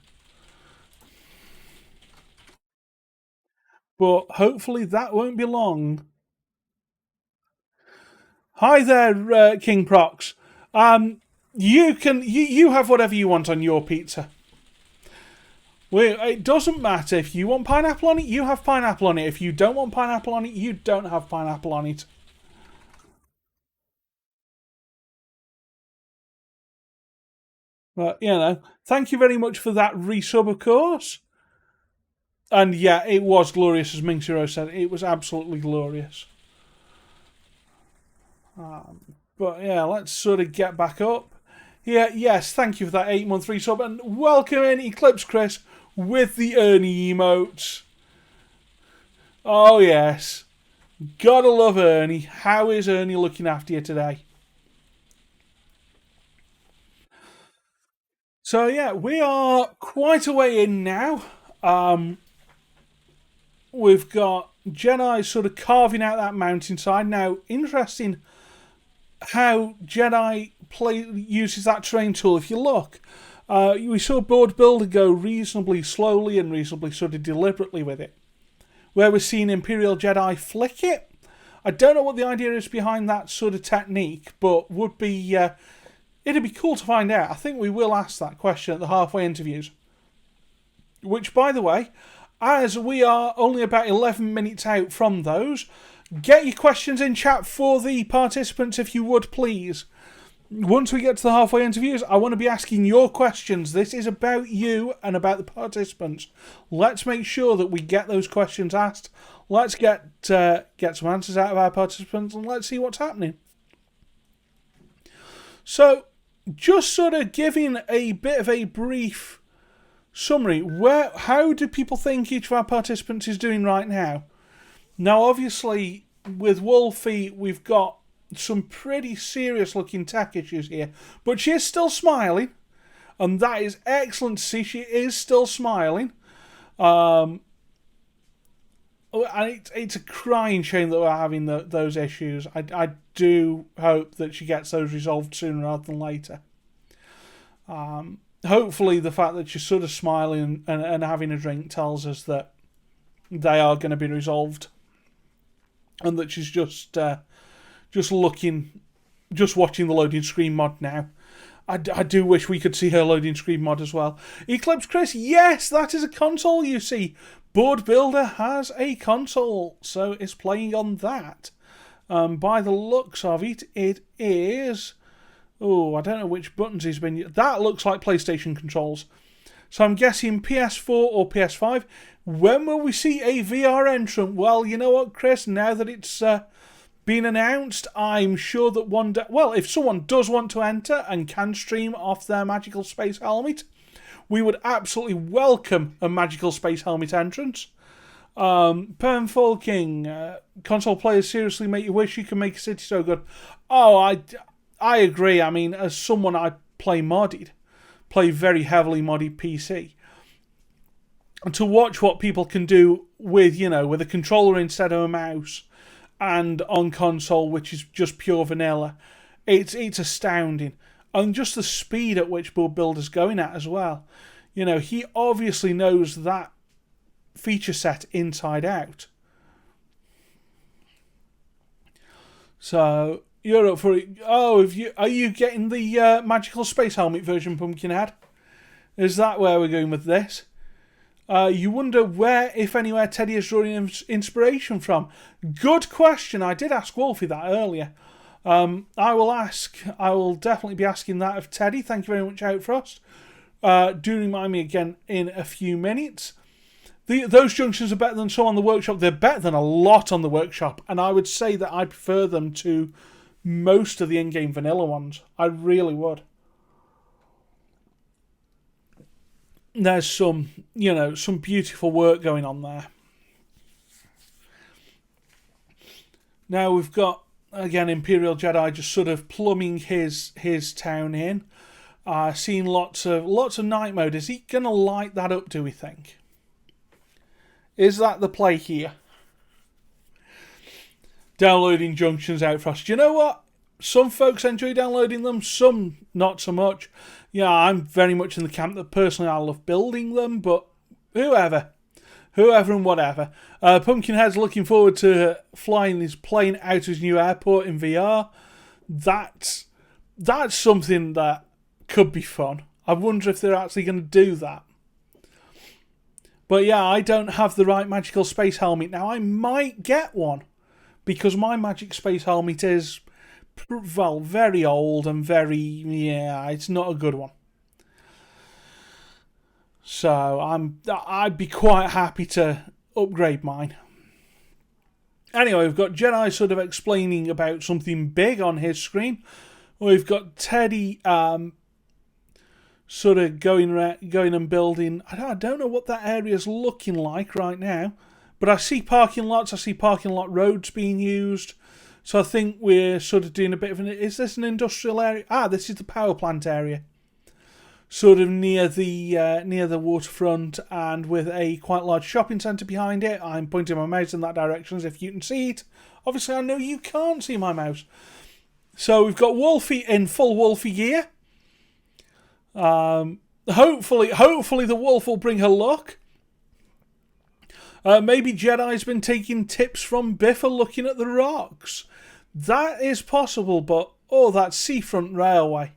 But hopefully that won't be long. Hi there, King Prox. You have whatever you want on your pizza. It doesn't matter. If you want pineapple on it, you have pineapple on it. If you don't want pineapple on it, you don't have pineapple on it. But, thank you very much for that resub, of course. And yeah, it was glorious, as Minxero said. It was absolutely glorious. But yeah, let's sort of get back up. Yeah, yes, thank you for that 8-month resub. And welcome in, Eclipse Chris, with the Ernie emotes. Oh, yes. Gotta love Ernie. How is Ernie looking after you today? So, yeah, we are quite a way in now. We've got Jedi sort of carving out that mountainside. Now, interesting how Jedi uses that terrain tool. If you look, we saw Board Builder go reasonably slowly and reasonably sort of deliberately with it. Where we're seeing Imperial Jedi flick it. I don't know what the idea is behind that sort of technique, but it'd be cool to find out. I think we will ask that question at the halfway interviews. Which, by the way, as we are only about 11 minutes out from those, get your questions in chat for the participants if you would, please. Once we get to the halfway interviews, I want to be asking your questions. This is about you and about the participants. Let's make sure that we get those questions asked. Let's get some answers out of our participants and let's see what's happening. So, just sort of giving a bit of a brief summary. How do people think each of our participants is doing right now? Now, obviously, with Wolfie, we've got some pretty serious-looking tech issues here, but she is still smiling, and that is excellent to see. She is still smiling. And it's a crying shame that we're having those issues. I do hope that she gets those resolved sooner rather than later. Hopefully the fact that she's sort of smiling and having a drink tells us that they are going to be resolved, and that she's just watching the loading screen mod now. I do wish we could see her loading screen mod as well. Eclipse Chris, yes, that is a console, you see. Board Builder has a console, so it's playing on that. By the looks of it, it is... Oh, I don't know which buttons he's been... That looks like PlayStation controls. So I'm guessing PS4 or PS5. When will we see a VR entrant? Well, you know what, Chris? Now that it's been announced, I'm sure that one day... Well, if someone does want to enter and can stream off their Magical Space Helmet, we would absolutely welcome a Magical Space Helmet entrance. Pernfall King, console players seriously make you wish you could make a city so good. Oh, I agree. I mean, as someone I play very heavily modded PC, and to watch what people can do with a controller instead of a mouse, and on console, which is just pure vanilla, it's astounding. And just the speed at which Board Builder's going at as well. He obviously knows that feature set inside out. So you're up for it. Oh, are you getting the Magical Space Helmet version, Pumpkinhead? Is that where we're going with this? You wonder where, if anywhere, Teddy is drawing inspiration from. Good question. I did ask Wolfie that earlier. I will definitely be asking that of Teddy. Thank you very much, Outfrost. Do remind me again in a few minutes. Those junctions are better than some on the workshop. They're better than a lot on the workshop, and I would say that I prefer them to most of the in-game vanilla ones. I really would. There's some beautiful work going on there. Now we've got, again, Imperial Jedi just sort of plumbing his town in. Seeing lots of night mode. Is he going to light that up, do we think? Is that the play here? Downloading junctions, Outfrost. Do you know what? Some folks enjoy downloading them, some not so much. Yeah, I'm very much in the camp that personally I love building them, but whoever and whatever. Pumpkinhead's looking forward to flying his plane out of his new airport in VR. That's something that could be fun. I wonder if they're actually going to do that. But yeah, I don't have the right Magical Space Helmet. Now, I might get one, because my Magic Space Helmet is, well, very old and it's not a good one. So I'd be quite happy to upgrade mine. Anyway, we've got Jedi sort of explaining about something big on his screen. We've got Teddy sort of going and building. I don't know what that area's looking like right now, but I see parking lots. I see parking lot roads being used. So I think we're sort of doing a bit of is this an industrial area? This is the power plant area. Sort of near the waterfront, and with a quite large shopping centre behind it. I'm pointing my mouse in that direction as if you can see it. Obviously, I know you can't see my mouse. So we've got Wolfie in full Wolfie gear. Hopefully the wolf will bring her luck. Maybe Jedi's been taking tips from Biffa looking at the rocks. That is possible, but that seafront railway.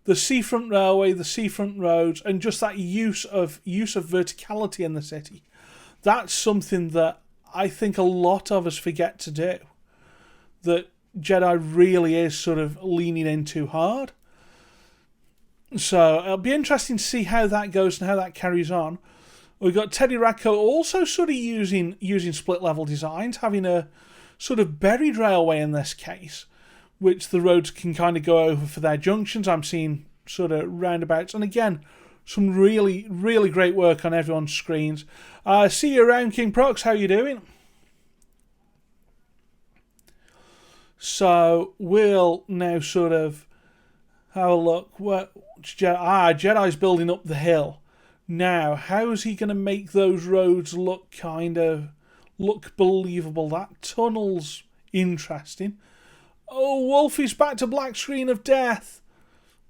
The seafront railway, the seafront roads, and just that use of verticality in the city. That's something that I think a lot of us forget to do. That Jedi really is sort of leaning in too hard. So it'll be interesting to see how that goes and how that carries on. We've got Teddy Radko also sort of using split level designs, having a sort of buried railway in this case, which the roads can kind of go over for their junctions. I'm seeing sort of roundabouts, and again, Some really, really great work on everyone's screens. See you around, King Prox. How you doing? So we'll now sort of have a look. Jedi's building up the hill. Now, how is he going to make those roads look believable? That tunnel's interesting. Oh, Wolfie's back to black screen of death.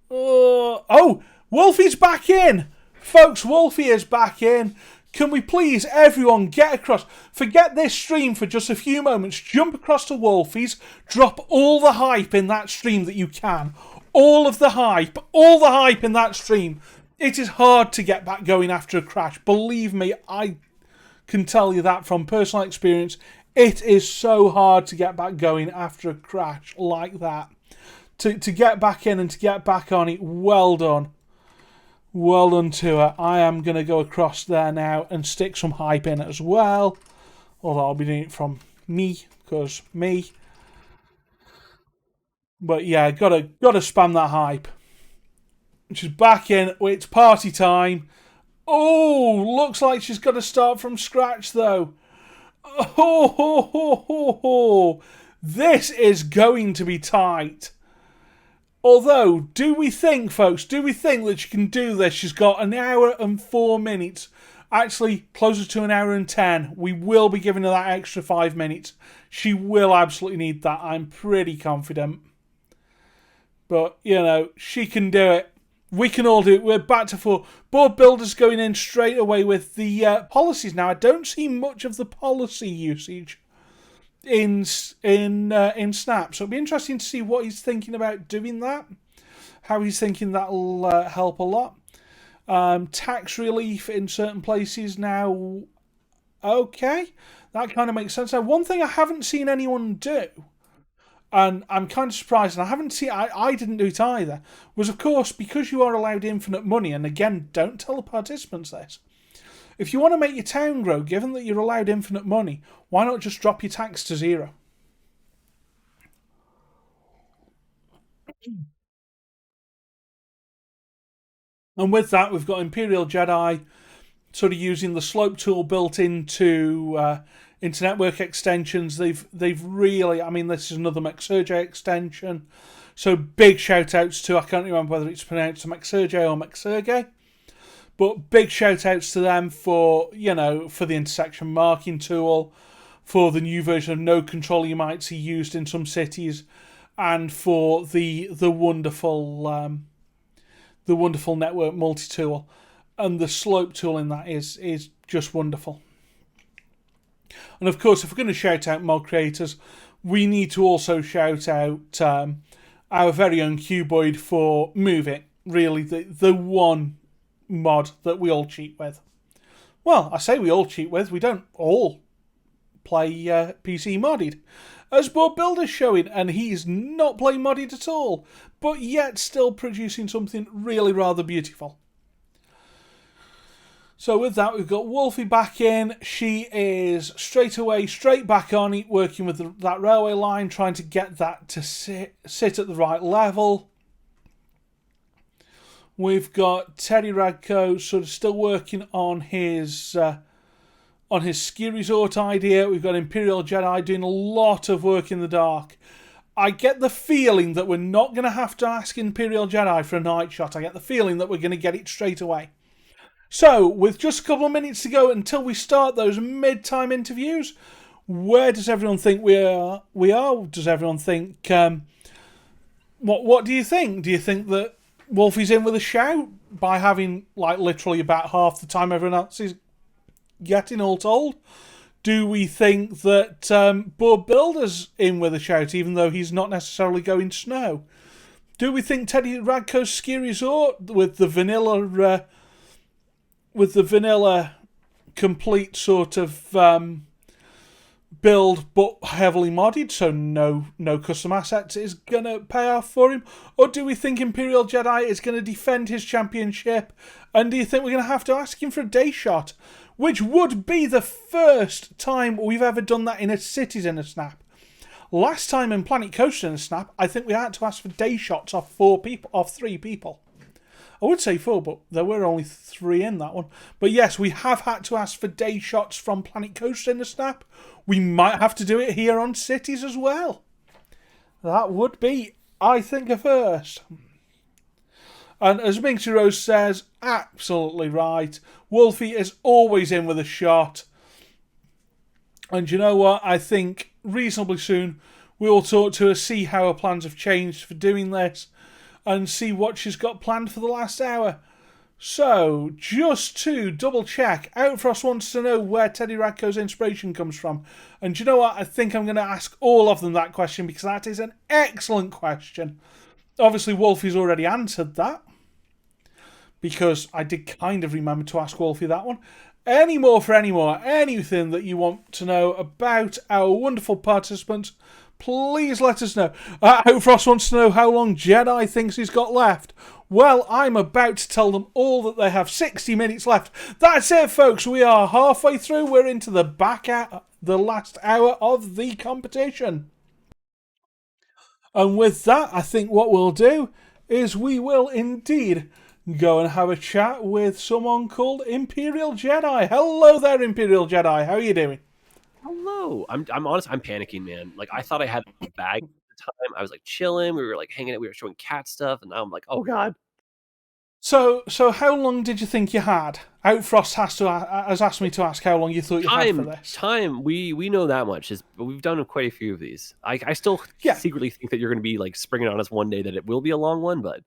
Oh, Wolfie's back in! Folks, Wolfie is back in. Can we please, everyone, get across? Forget this stream for just a few moments. Jump across to Wolfie's. Drop all the hype in that stream that you can. All the hype in that stream. It is hard to get back going after a crash. Believe me, I can tell you that from personal experience. It is so hard to get back going after a crash like that. To get back in and to get back on it, well done. Well done to her. I am going to go across there now and stick some hype in as well. Although I'll be doing it from me, because me. But yeah, gotta spam that hype. She's back in. It's party time. Oh, looks like she's got to start from scratch though. Oh, this is going to be tight. Although, do we think, folks, that she can do this? She's got an hour and 4 minutes. Actually, closer to an hour and 10. We will be giving her that extra 5 minutes. She will absolutely need that. I'm pretty confident. But, you know, she can do it. We can all do it. We're back to 4. Board builders going in straight away with the policies. Now, I don't see much of the policy usage in Snap, so it'll be interesting to see what he's thinking about doing that, how he's thinking that'll help a lot. Tax relief in certain places now. Okay, that kind of makes sense. Now, one thing I haven't seen anyone do, and I'm kind of surprised, and I didn't do it either, was of course, because you are allowed infinite money, and again, don't tell the participants this. If you want to make your town grow, given that you're allowed infinite money, why not just drop your tax to 0? And with that, we've got Imperial Jedi sort of using the slope tool built into network extensions. They've really, I mean, this is another Maxurge extension. So big shout outs to, I can't remember whether it's pronounced Maxurge or Maxurge. But big shout outs to them for, you know, for the intersection marking tool, for the new version of node control you might see used in some cities, and for the wonderful network multi-tool. And the slope tool in that is just wonderful. And of course, if we're going to shout out mod creators, we need to also shout out our very own Cuboid for Move It, really the one mod that we all cheat with. Well, I say we all cheat with, we don't all play PC modded. As Board Builder's showing, and he's not playing modded at all, but yet still producing something really rather beautiful. So with that, we've got Wolfie back in. She is straight back on it, working with that railway line, trying to get that to sit at the right level. We've got Teddy Radko sort of still working on his ski resort idea. We've got Imperial Jedi doing a lot of work in the dark. I get the feeling that we're not going to have to ask Imperial Jedi for a night shot. I get the feeling that we're going to get it straight away. So, with just a couple of minutes to go until we start those mid-time interviews, where does everyone think we are? Does everyone think... What do you think? Do you think that Wolfie's in with a shout by having, like, literally about half the time everyone else is getting all told? Do we think that Board Builder's in with a shout, even though he's not necessarily going snow? Do we think Teddy Radko's ski resort with the vanilla complete sort of build, but heavily modded, so no custom assets, is going to pay off for him? Or do we think Imperial Jedi is going to defend his championship? And do you think we're going to have to ask him for a day shot? Which would be the first time we've ever done that in a Cities in a Snap. Last time in Planet Coaster in a Snap, I think we had to ask for day shots off 3 people. I would say 4, but there were only 3 in that one. But yes, we have had to ask for day shots from Planet Coaster in the Snap. We might have to do it here on Cities as well. That would be, I think, a first. And as Minxie Rose says, absolutely right. Wolfie is always in with a shot. And you know what? I think reasonably soon we will talk to her, see how her plans have changed for doing this, and see what she's got planned for the last hour. So, just to double check, Outfrost wants to know where Teddy Radko's inspiration comes from. And you know what? I think I'm going to ask all of them that question because that is an excellent question. Obviously, Wolfie's already answered that, because I did kind of remember to ask Wolfie that one. Any more, anything that you want to know about our wonderful participants, please let us know. Outfrost wants to know how long Jedi thinks he's got left. Well, I'm about to tell them all that they have 60 minutes left. That's it, folks. We are halfway through. We're into the the last hour of the competition. And with that, I think what we'll do is we will indeed go and have a chat with someone called Imperial Jedi. Hello there, Imperial Jedi. How are you doing? Hello. I'm honest. I'm panicking, man. Like, I thought I had a bag at the time. I was like chilling. We were like hanging out. We were showing cat stuff, and now I'm like, oh god. So how long did you think you had? Outfrost has asked me to ask how long you thought you had for this. Time. We know that much. We've done quite a few of these. I still secretly think that you're going to be like springing on us one day that it will be a long one, but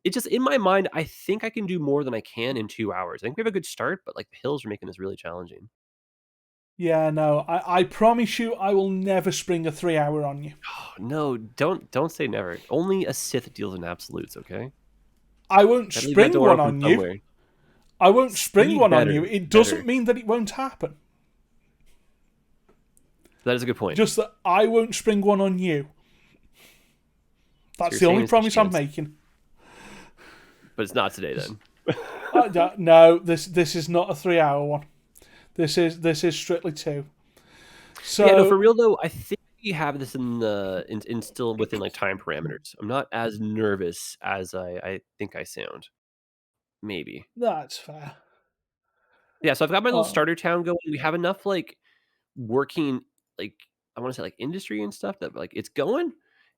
it just, in my mind, I think I can do more than I can in 2 hours. I think we have a good start, but like the hills are making this really challenging. Yeah, no, I promise you I will never spring a 3 hour on you. Oh, no, don't say never. Only a Sith deals in absolutes, okay? I won't spring one on you. I won't spring one on you. It doesn't mean that it won't happen. That is a good point. Just that I won't spring one on you. That's the only promise I'm making. But it's not today then. No, this is not a 3 hour one. This is strictly 2. So yeah, no, for real though, I think we have this in still within like time parameters. I'm not as nervous as I think I sound. Maybe. That's fair. Yeah, so I've got my little starter town going. We have enough like working, like I want to say like industry and stuff that like it's going.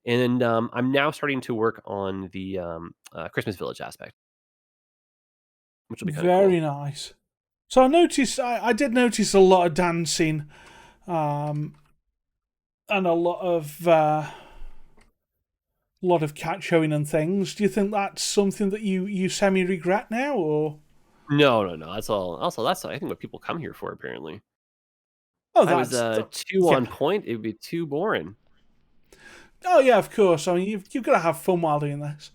And I'm now starting to work on the Christmas Village aspect, which will be kind of very nice. So I did notice a lot of dancing, and a lot of cat showing and things. Do you think that's something that you semi regret now, or? No. That's all. Also, that's I think what people come here for. Apparently. Oh, that was too on point. It would be too boring. Oh yeah, of course. I mean, you've got to have fun while doing this.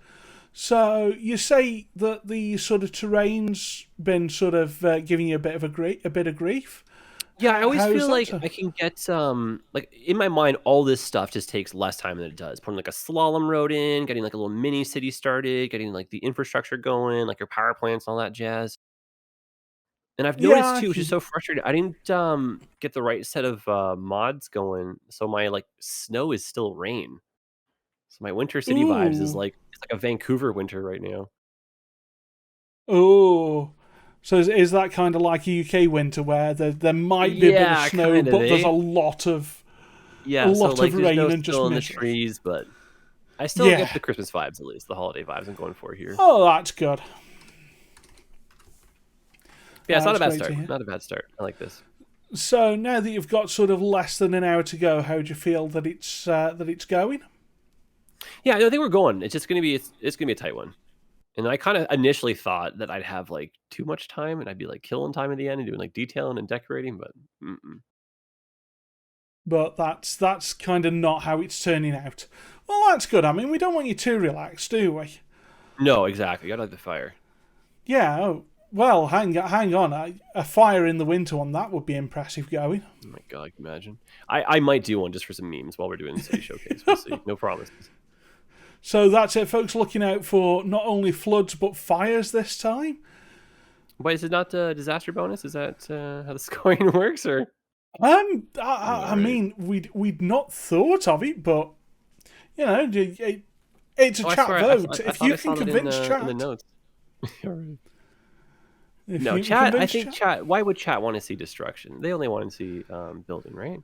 So you say that the sort of terrain's been sort of giving you a bit of grief. Yeah, I always feel like I can get like in my mind, all this stuff just takes less time than it does. Putting like a slalom road in, getting like a little mini city started, getting like the infrastructure going, like your power plants and all that jazz. And I've noticed too, which is so frustrating. I didn't get the right set of mods going, so my like snow is still rain. So my winter city vibes is like it's like a Vancouver winter right now. Oh, so is that kind of like a UK winter where there might be a bit of snow, but there's a lot of of rain no and just in the mischief. trees, but I still get the Christmas vibes, at least the holiday vibes I'm going for here. Oh, that's good. Yeah, it's not a bad start. Not a bad start. I like this. So now that you've got sort of less than an hour to go, how do you feel that it's going? Yeah, I think we're going. It's just gonna be a tight one. And I kind of initially thought that I'd have like too much time and I'd be like killing time at the end and doing like detailing and decorating, but But that's kind of not how it's turning out. Well, that's good. I mean, we don't want you too relaxed, do we? No, exactly. You gotta light the fire. Yeah. Oh, well, hang on. A fire in the winter one, that would be impressive going. Oh my god, can you imagine? I might do one just for some memes while we're doing the city showcase. We'll see. No promises. So that's it, folks. Looking out for not only floods but fires this time. Wait, is it not a disaster bonus? Is that how the scoring works, or? I mean, we'd not thought of it, but you know, it's a chat vote. If you can convince chat, in the notes. If No, you chat. I convince think chat. Why would chat want to see destruction? They only want to see building, right?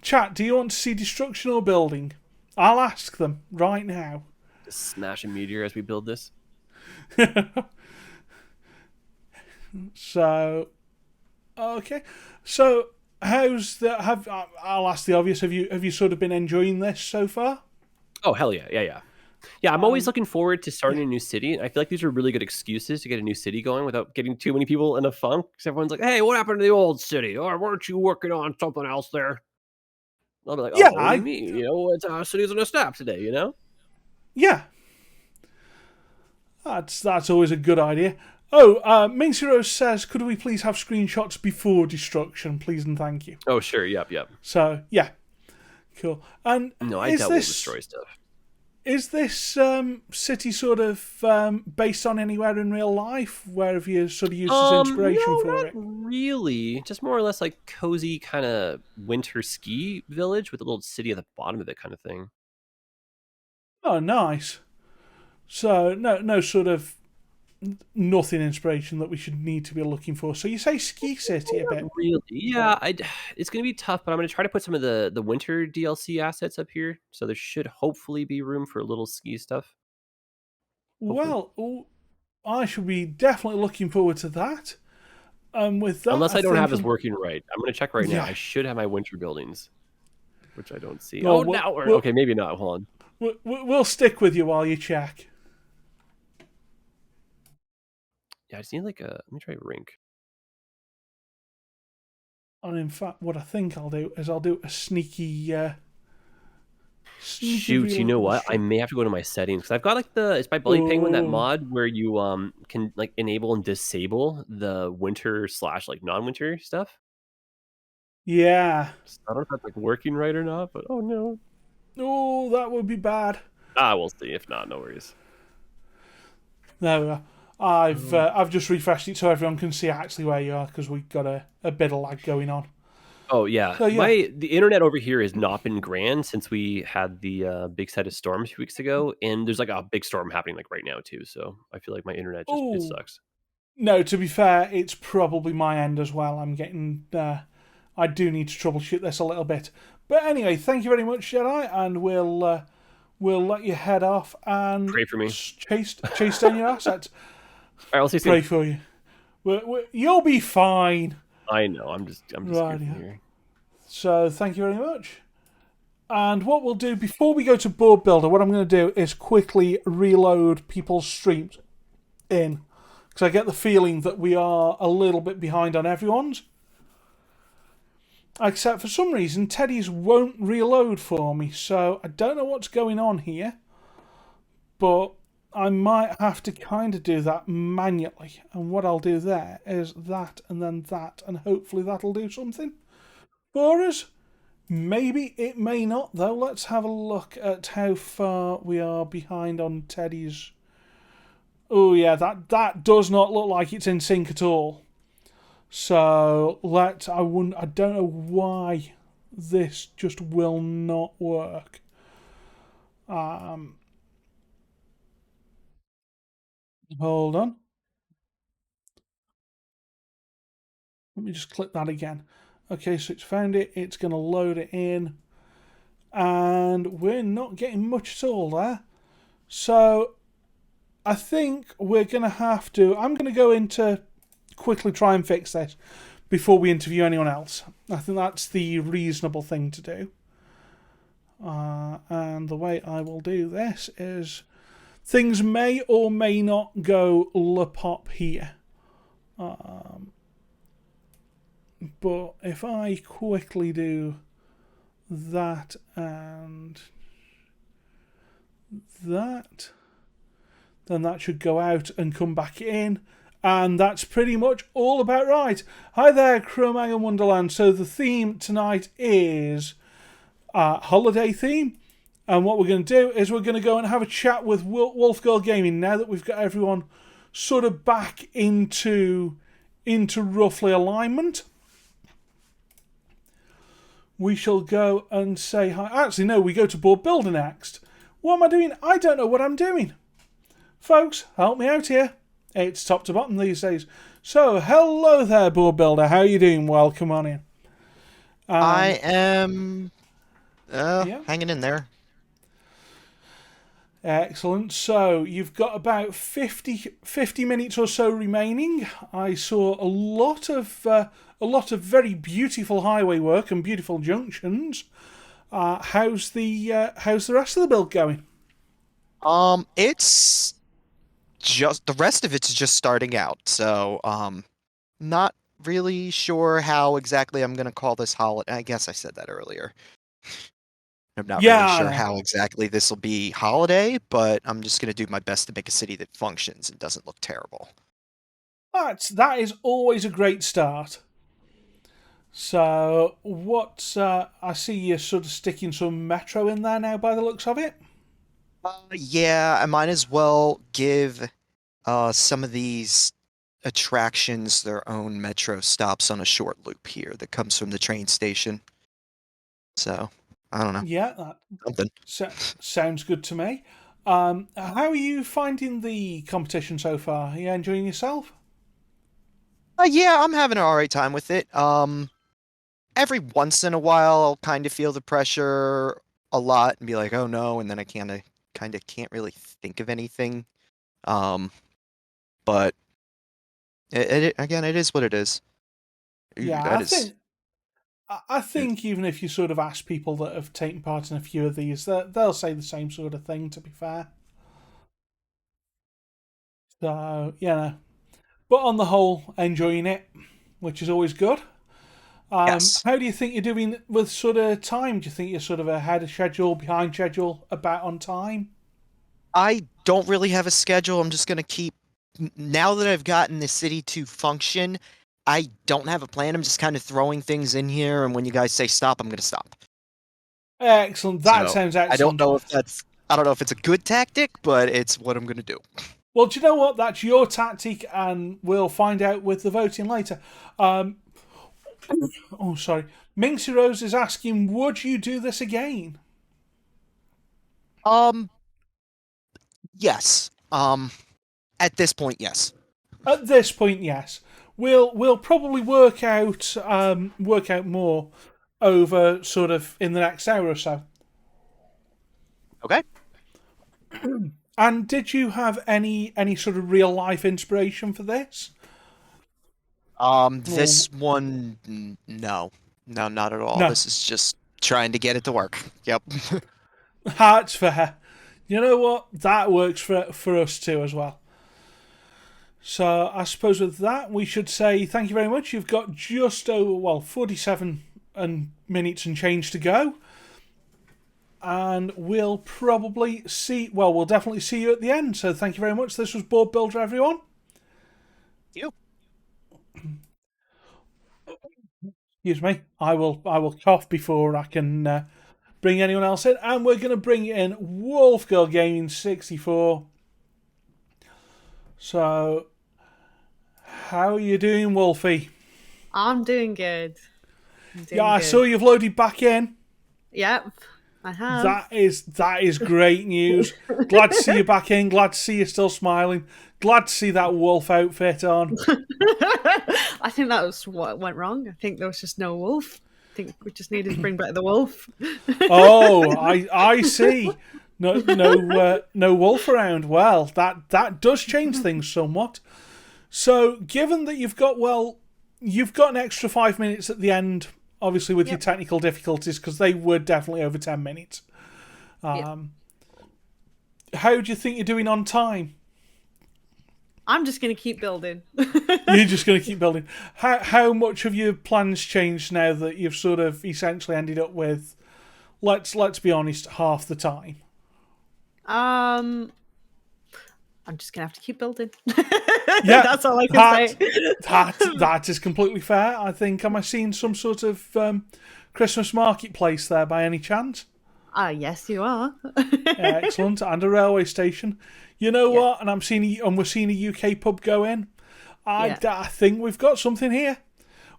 Chat, do you want to see destruction or building? I'll ask them right now. Just smash a meteor as we build this. So, okay. So, how's the? I'll ask the obvious. Have you sort of been enjoying this so far? Oh hell yeah, yeah. Yeah, I'm always looking forward to starting a new city. I feel like these are really good excuses to get a new city going without getting too many people in a funk. Because everyone's like, "Hey, what happened to the old city? Or weren't you working on something else there?" I'll be like, Yeah, "Oh, what do you mean? It's cities in a snap today, Yeah. That's always a good idea. Oh, Main Zero says, could we please have screenshots before destruction, please and thank you. Oh, sure, yep. So, yeah. Cool. And No, I doubt we'll destroy stuff. Is this city sort of based on anywhere in real life? Where have you sort of used as inspiration for not it? really. Just more or less like cozy kind of winter ski village with a little city at the bottom of it kind of thing. Oh, nice. So, no sort of nothing inspiration that we should need to be looking for. So you say ski city a bit? Really? Yeah, it's going to be tough, but I'm going to try to put some of the winter DLC assets up here. So there should hopefully be room for a little ski stuff. Hopefully. Well, I should be definitely looking forward to that. With that, Unless I don't have this working right. I'm going to check right now. Yeah. I should have my winter buildings, which I don't see. Well, okay, maybe not. Hold on. We'll stick with you while you check. Yeah, I just need like a. Let me try rink. And in fact, what I think I'll do is I'll do a sneaky. Shoot, you know what? I may have to go to my settings because I've got like it's by Bloody Penguin, that mod where you can like enable and disable the winter / like non-winter stuff. Yeah. So I don't know if that's like working right or not, but oh no. Oh, that would be bad. We'll see. If not, no worries. There we are. I've just refreshed it so everyone can see actually where you are because we've got a bit of lag going on. Oh yeah, So, yeah. the internet over here has not been grand since we had the big set of storms 2 weeks ago, and there's like a big storm happening like right now too. So I feel like my internet just it sucks. No, to be fair, it's probably my end as well. I'm getting. I do need to troubleshoot this a little bit, but anyway, thank you very much, Jedi, and we'll let you head off and pray for me. Chase down your assets. All right, I'll see you soon. Pray for you. You'll be fine. I know. I'm just Right, here. So thank you very much. And what we'll do before we go to board builder, what I'm going to do is quickly reload people's streams in, because I get the feeling that we are a little bit behind on everyone's. Except for some reason, Teddy's won't reload for me, so I don't know what's going on here. But I might have to kind of do that manually. And what I'll do there is that and then that, and hopefully that'll do something for us. Maybe it may not, though. Let's have a look at how far we are behind on Teddy's. Oh yeah, that does not look like it's in sync at all. So I don't know why this just will not work. Hold on. Let me just click that again. Okay, so it's found it. It's going to load it in. And we're not getting much at all there. So I think we're going to have to... I'm going to go into quickly try and fix this before we interview anyone else. I think that's the reasonable thing to do. And the way I will do this is... Things may or may not go la-pop here. But if I quickly do that and that, then that should go out and come back in. And that's pretty much all about right. Hi there, Chromang and Wonderland. So the theme tonight is holiday theme. And what we're going to do is we're going to go and have a chat with Wolf Girl Gaming now that we've got everyone sort of back into roughly alignment. We shall go and say hi. Actually, no, we go to board builder next. What am I doing? I don't know what I'm doing. Folks, help me out here. It's top to bottom these days. So, hello there, board builder. How you doing? Welcome on in. I am Yeah. hanging in there. Excellent. So you've got about 50 minutes or so remaining. I saw a lot of very beautiful highway work and beautiful junctions. How's the rest of the build going? It's just the rest of it's just starting out. So not really sure how exactly I'm gonna call this holiday. I guess I said that earlier. I'm not really sure how exactly this will be holiday, but I'm just going to do my best to make a city that functions and doesn't look terrible. That is always a great start. So, I see you're sort of sticking some metro in there now by the looks of it. Yeah, I might as well give some of these attractions their own metro stops on a short loop here that comes from the train station. So, I don't know. Yeah, Something. Sounds good to me. How are you finding the competition so far? Are you enjoying yourself? Yeah, I'm having an alright time with it. Every once in a while, I'll kind of feel the pressure a lot and be like, "Oh no," and then I kind of can't really think of anything. But again, it is what it is. Yeah, I think even if you sort of ask people that have taken part in a few of these, they'll say the same sort of thing, to be fair. So, but on the whole, enjoying it, which is always good. Yes. How do you think you're doing with sort of time? Do you think you're sort of ahead of schedule, behind schedule, about on time? I don't really have a schedule. I'm just going to keep. Now that I've gotten the city to function, I don't have a plan. I'm just kind of throwing things in here, and when you guys say stop, I'm going to stop. Excellent. That sounds excellent. I don't know if it's a good tactic, but it's what I'm going to do. Well, do you know what? That's your tactic, and we'll find out with the voting later. Oh, sorry. Minxie Rose is asking, would you do this again? Yes. At this point, yes. At this point, yes. We'll probably work out more over sort of in the next hour or so. Okay. And did you have any sort of real life inspiration for this? This one, no, not at all. No. This is just trying to get it to work. Yep. That's fair. You know what? That works for us too as well. So I suppose with that we should say thank you very much. You've got just over 47 minutes and change to go. And we'll probably we'll definitely see you at the end. So thank you very much. This was Board Builder, everyone. You. Excuse me. I will cough before I can bring anyone else in. And we're going to bring in Wolf Girl Gaming 64. So, how are you doing, Wolfie? I'm doing good. I saw you've loaded back in. Yep, I have. That is great news. Glad to see you back in. Glad to see you still smiling. Glad to see that wolf outfit on. I think that was what went wrong. I think there was just no wolf. I think we just needed to bring back the wolf. Oh, I see. No wolf around. Well, that does change things somewhat. So, given that you've got an extra 5 minutes at the end, obviously with your technical difficulties, because they were definitely over 10 minutes. How do you think you're doing on time? I'm just going to keep building. You're just going to keep building. How much have your plans changed now that you've sort of essentially ended up with, let's be honest, half the time? I'm just going to have to keep building. Yeah, that's all I can say. That is completely fair. I think, am I seeing some sort of Christmas marketplace there by any chance? Yes, you are. Excellent. And a railway station. You know what? And we're seeing a UK pub go in. I think we've got something here.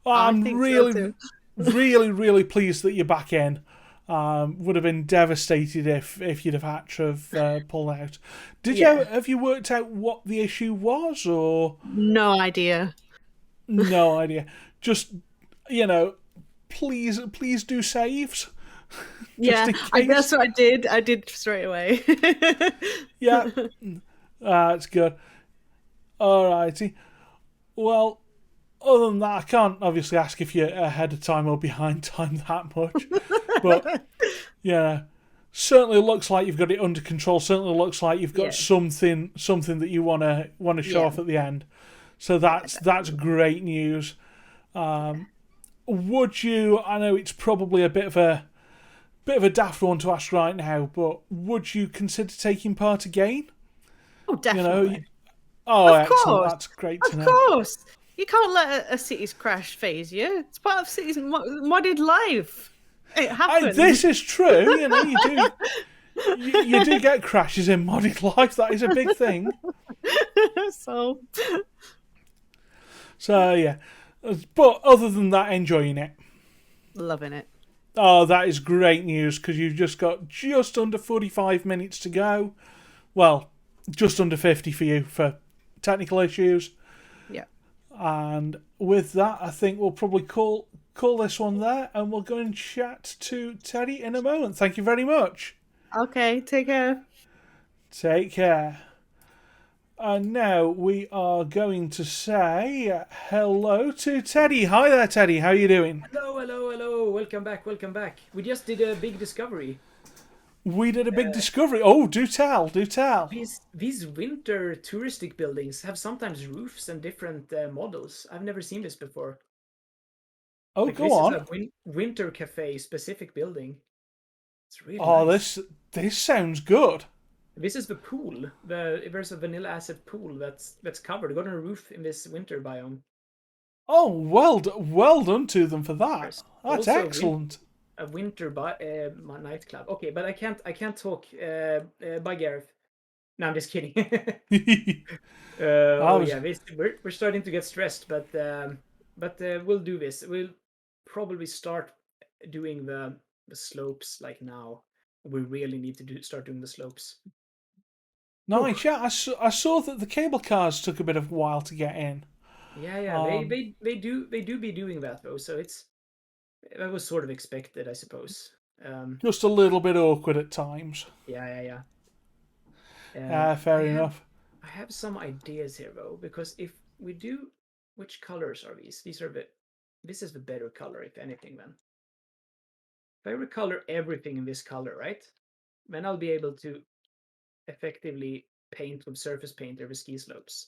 Well, I'm really, really, really pleased that you're back in. Would have been devastated if you'd have had to have pulled out. Did you Yeah. have you worked out what the issue was, or No idea. no idea? Just please do saves. Yeah, in that's case. what I did. I did straight away. Yeah, that's good. Alrighty. Well, other than that, I can't obviously ask if you're ahead of time or behind time that much. But yeah, certainly looks like you've got it under control. Certainly looks like you've got Yeah. something that you want to show Yeah. off at the end. So that's great news. Would you? I know it's probably a bit of a daft one to ask right now, but would you consider taking part again? Oh, definitely. You know, oh, Of excellent! course. That's great to Of know. course. You can't let a city's crash phase you. It's part of city's modded life. It happens. This is true. You know, you do get crashes in modded life. That is a big thing. So, So yeah, but other than that, enjoying it. loving it. Oh, that is great news because you've just got just under 45 minutes to go. Well, just under 50 for you for technical issues. Yeah. And with that, I think we'll probably call this one there, and we'll go and chat to Teddy in a moment. Thank you very much. Okay, take care. Take care. And now we are going to say hello to Teddy. Hi there, Teddy. How are you doing? Hello, hello, hello. Welcome back, welcome back. We just did a big discovery. We did a big discovery. Oh, do tell, do tell. These winter touristic buildings have sometimes roofs and different models. I've never seen this before. Oh, Like, go on. This is a winter cafe specific building. It's really Oh, nice. this sounds good. This is the pool. There's a vanilla asset pool that's covered. Got a roof in this winter biome. Oh, well done to them for that. There's That's also excellent. A winter nightclub. Okay, but I can't talk. Bye, Gareth. No, I'm just kidding. We're starting to get stressed, but we'll do this. We'll probably start doing the slopes like now. We really need to start doing the slopes. Nice, yeah. I saw that the cable cars took a bit of a while to get in. Yeah. They do be doing that though. So that was sort of expected, I suppose. Just a little bit awkward at times. Yeah. Fair enough. I have some ideas here though, because if we do, which colors are these? This is the better color, if anything. Then if I recolor everything in this color, right? Then I'll be able to effectively paint with surface painter the ski slopes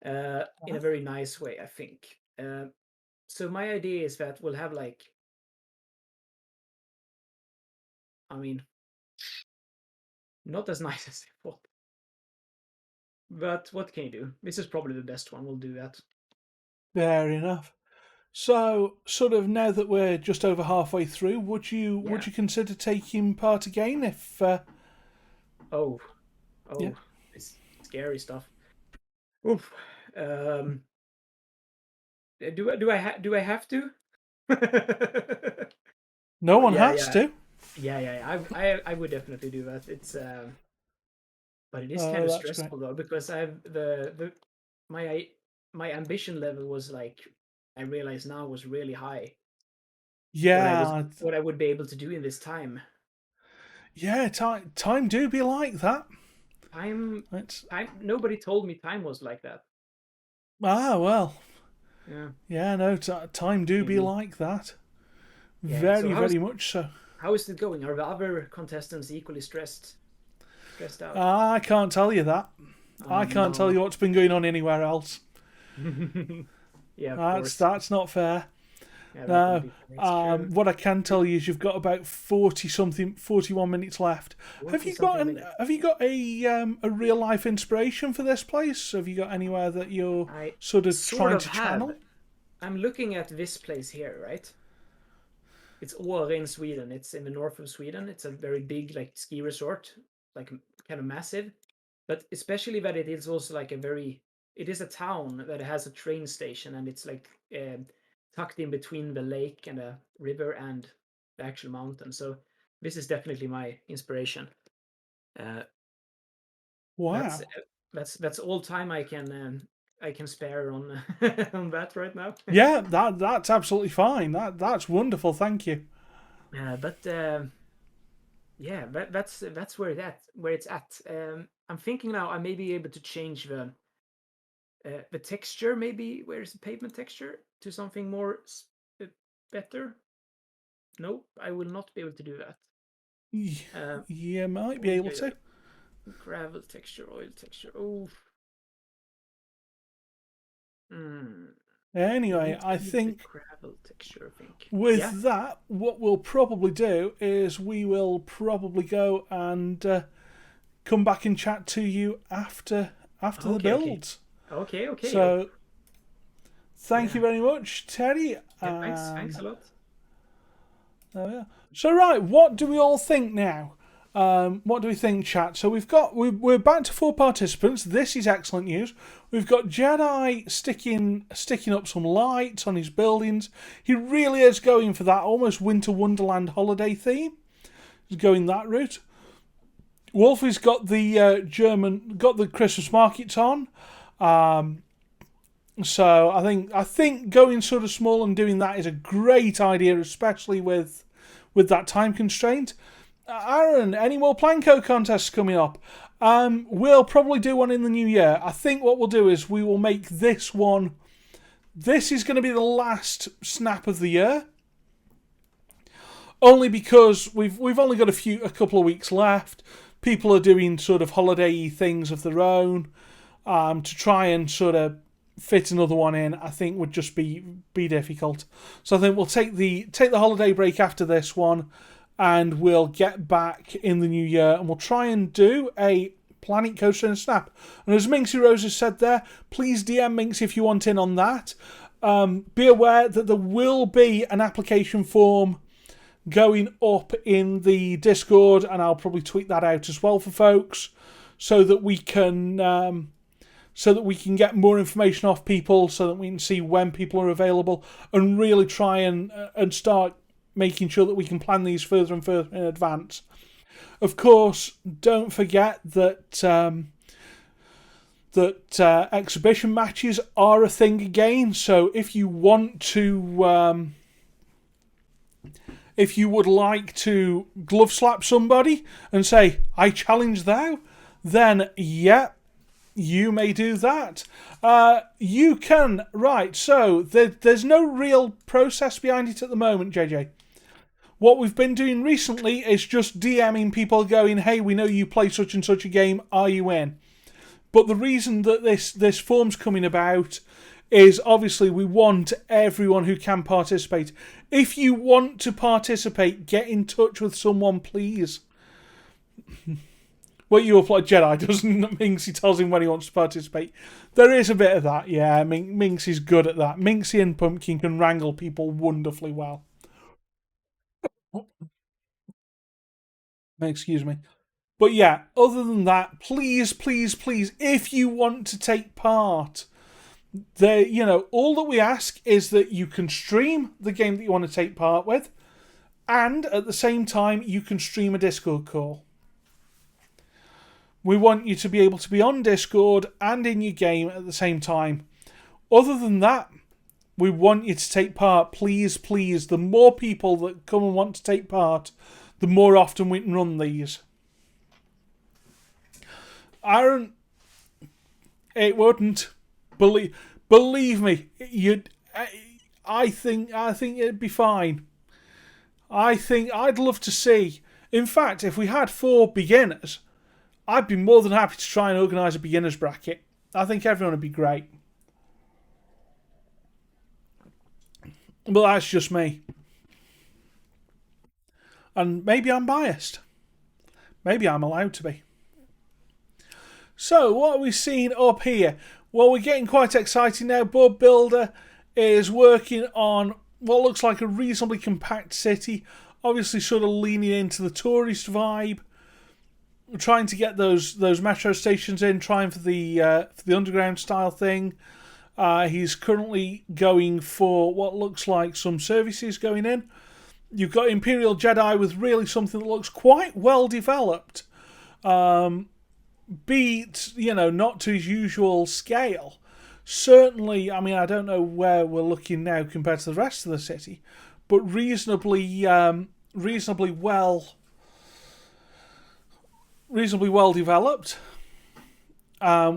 in a very nice way, I think. So my idea is that we'll have not as nice as I thought. But what can you do? This is probably the best one. We'll do that. Fair enough. So, sort of now that we're just over halfway through, would you consider taking part again if? Oh, yeah. It's scary stuff. Oof. Do I have to? No one has to. Yeah. I would definitely do that. It's but it is kind of stressful though, because I have my ambition level was I realize now was really high. Yeah. What I would be able to do in this time. Yeah, time do be like that. Time. Nobody told me time was like that. Ah, well. Yeah. Yeah, no, time do be like that. Yeah, very much so. How is it going? Are the other contestants equally stressed out? I can't tell you that. I can't tell you what's been going on anywhere else. Yeah, of course. That's not fair. Yeah, what I can tell you is you've got about 41 minutes left. Have you got a real life inspiration for this place? Have you got anywhere that you're trying to channel? I'm looking at this place here, right? It's Åre in Sweden. It's in the north of Sweden. It's a very big ski resort, kind of massive, but especially that it is also it is a town that has a train station, and it's tucked in between the lake and a river and the actual mountain. So this is definitely my inspiration. Wow. That's all time I can spare on on that right now. Yeah, that's absolutely fine. That's wonderful. Thank you. But yeah, that's where it's at. I'm thinking now I may be able to change the texture, maybe where's the pavement texture, to something more better. Nope, I will not be able to do that. You might be able to. Gravel texture, oil texture. Oh. Anyway, I think gravel texture. I think with that, what we'll probably do is we will probably go and come back and chat to you after the builds. Okay. So, thank you very much, Terry. Yeah, thanks a lot. Oh yeah. So right, what do we all think now? What do we think, chat? So we're back to 4 participants. This is excellent news. We've got Jedi sticking up some lights on his buildings. He really is going for that almost Winter Wonderland holiday theme. He's going that route. Wolfie's got the Christmas markets on. So I think going sort of small and doing that is a great idea, especially with that time constraint. Aaron, any more Planko contests coming up? We'll probably do one in the new year. I think what we'll do is we will make this one. This is going to be the last snap of the year, only because we've only got a couple of weeks left. People are doing sort of holiday things of their own. To try and sort of fit another one in, I think would just be difficult. So I think we'll take the holiday break after this one, and we'll get back in the new year, and we'll try and do a Planet Coaster and Snap. And as Minxie Rose has said there, please DM Minxie if you want in on that. Be aware that there will be an application form going up in the Discord, and I'll probably tweet that out as well for folks, so that we can get more information off people, so that we can see when people are available, and really try and start making sure that we can plan these further and further in advance. Of course, don't forget that exhibition matches are a thing again. So if you want to, if you would like to glove slap somebody and say, "I challenge thou," then yeah, you may do that. You can, right, so there's no real process behind it at the moment, JJ. What we've been doing recently is just DMing people going, "Hey, we know you play such and such a game, are you in?" But the reason that this form's coming about is obviously we want everyone who can participate. If you want to participate, get in touch with someone, please. Well, you apply Jedi, doesn't Minxie tells him when he wants to participate. There is a bit of that, yeah. Minxie's good at that. Minxie and Pumpkin can wrangle people wonderfully well. Excuse me. But yeah, other than that, please, if you want to take part, all that we ask is that you can stream the game that you want to take part with, and at the same time, you can stream a Discord call. We want you to be able to be on Discord and in your game at the same time. Other than that, we want you to take part. Please. The more people that come and want to take part, the more often we can run these. Aaron, it wouldn't. Believe me, I think it'd be fine. I think I'd love to see. In fact, if we had 4 beginners, I'd be more than happy to try and organise a beginner's bracket. I think everyone would be great. But that's just me. And maybe I'm biased. Maybe I'm allowed to be. So, what are we seeing up here? Well, we're getting quite exciting now. Bob Builder is working on what looks like a reasonably compact city. Obviously sort of leaning into the tourist vibe. Trying to get those metro stations in, trying for the underground style thing. He's currently going for what looks like some services going in. You've got Imperial Jedi with really something that looks quite well developed. Beat, not to his usual scale. Certainly, I mean, I don't know where we're looking now compared to the rest of the city, but reasonably well developed.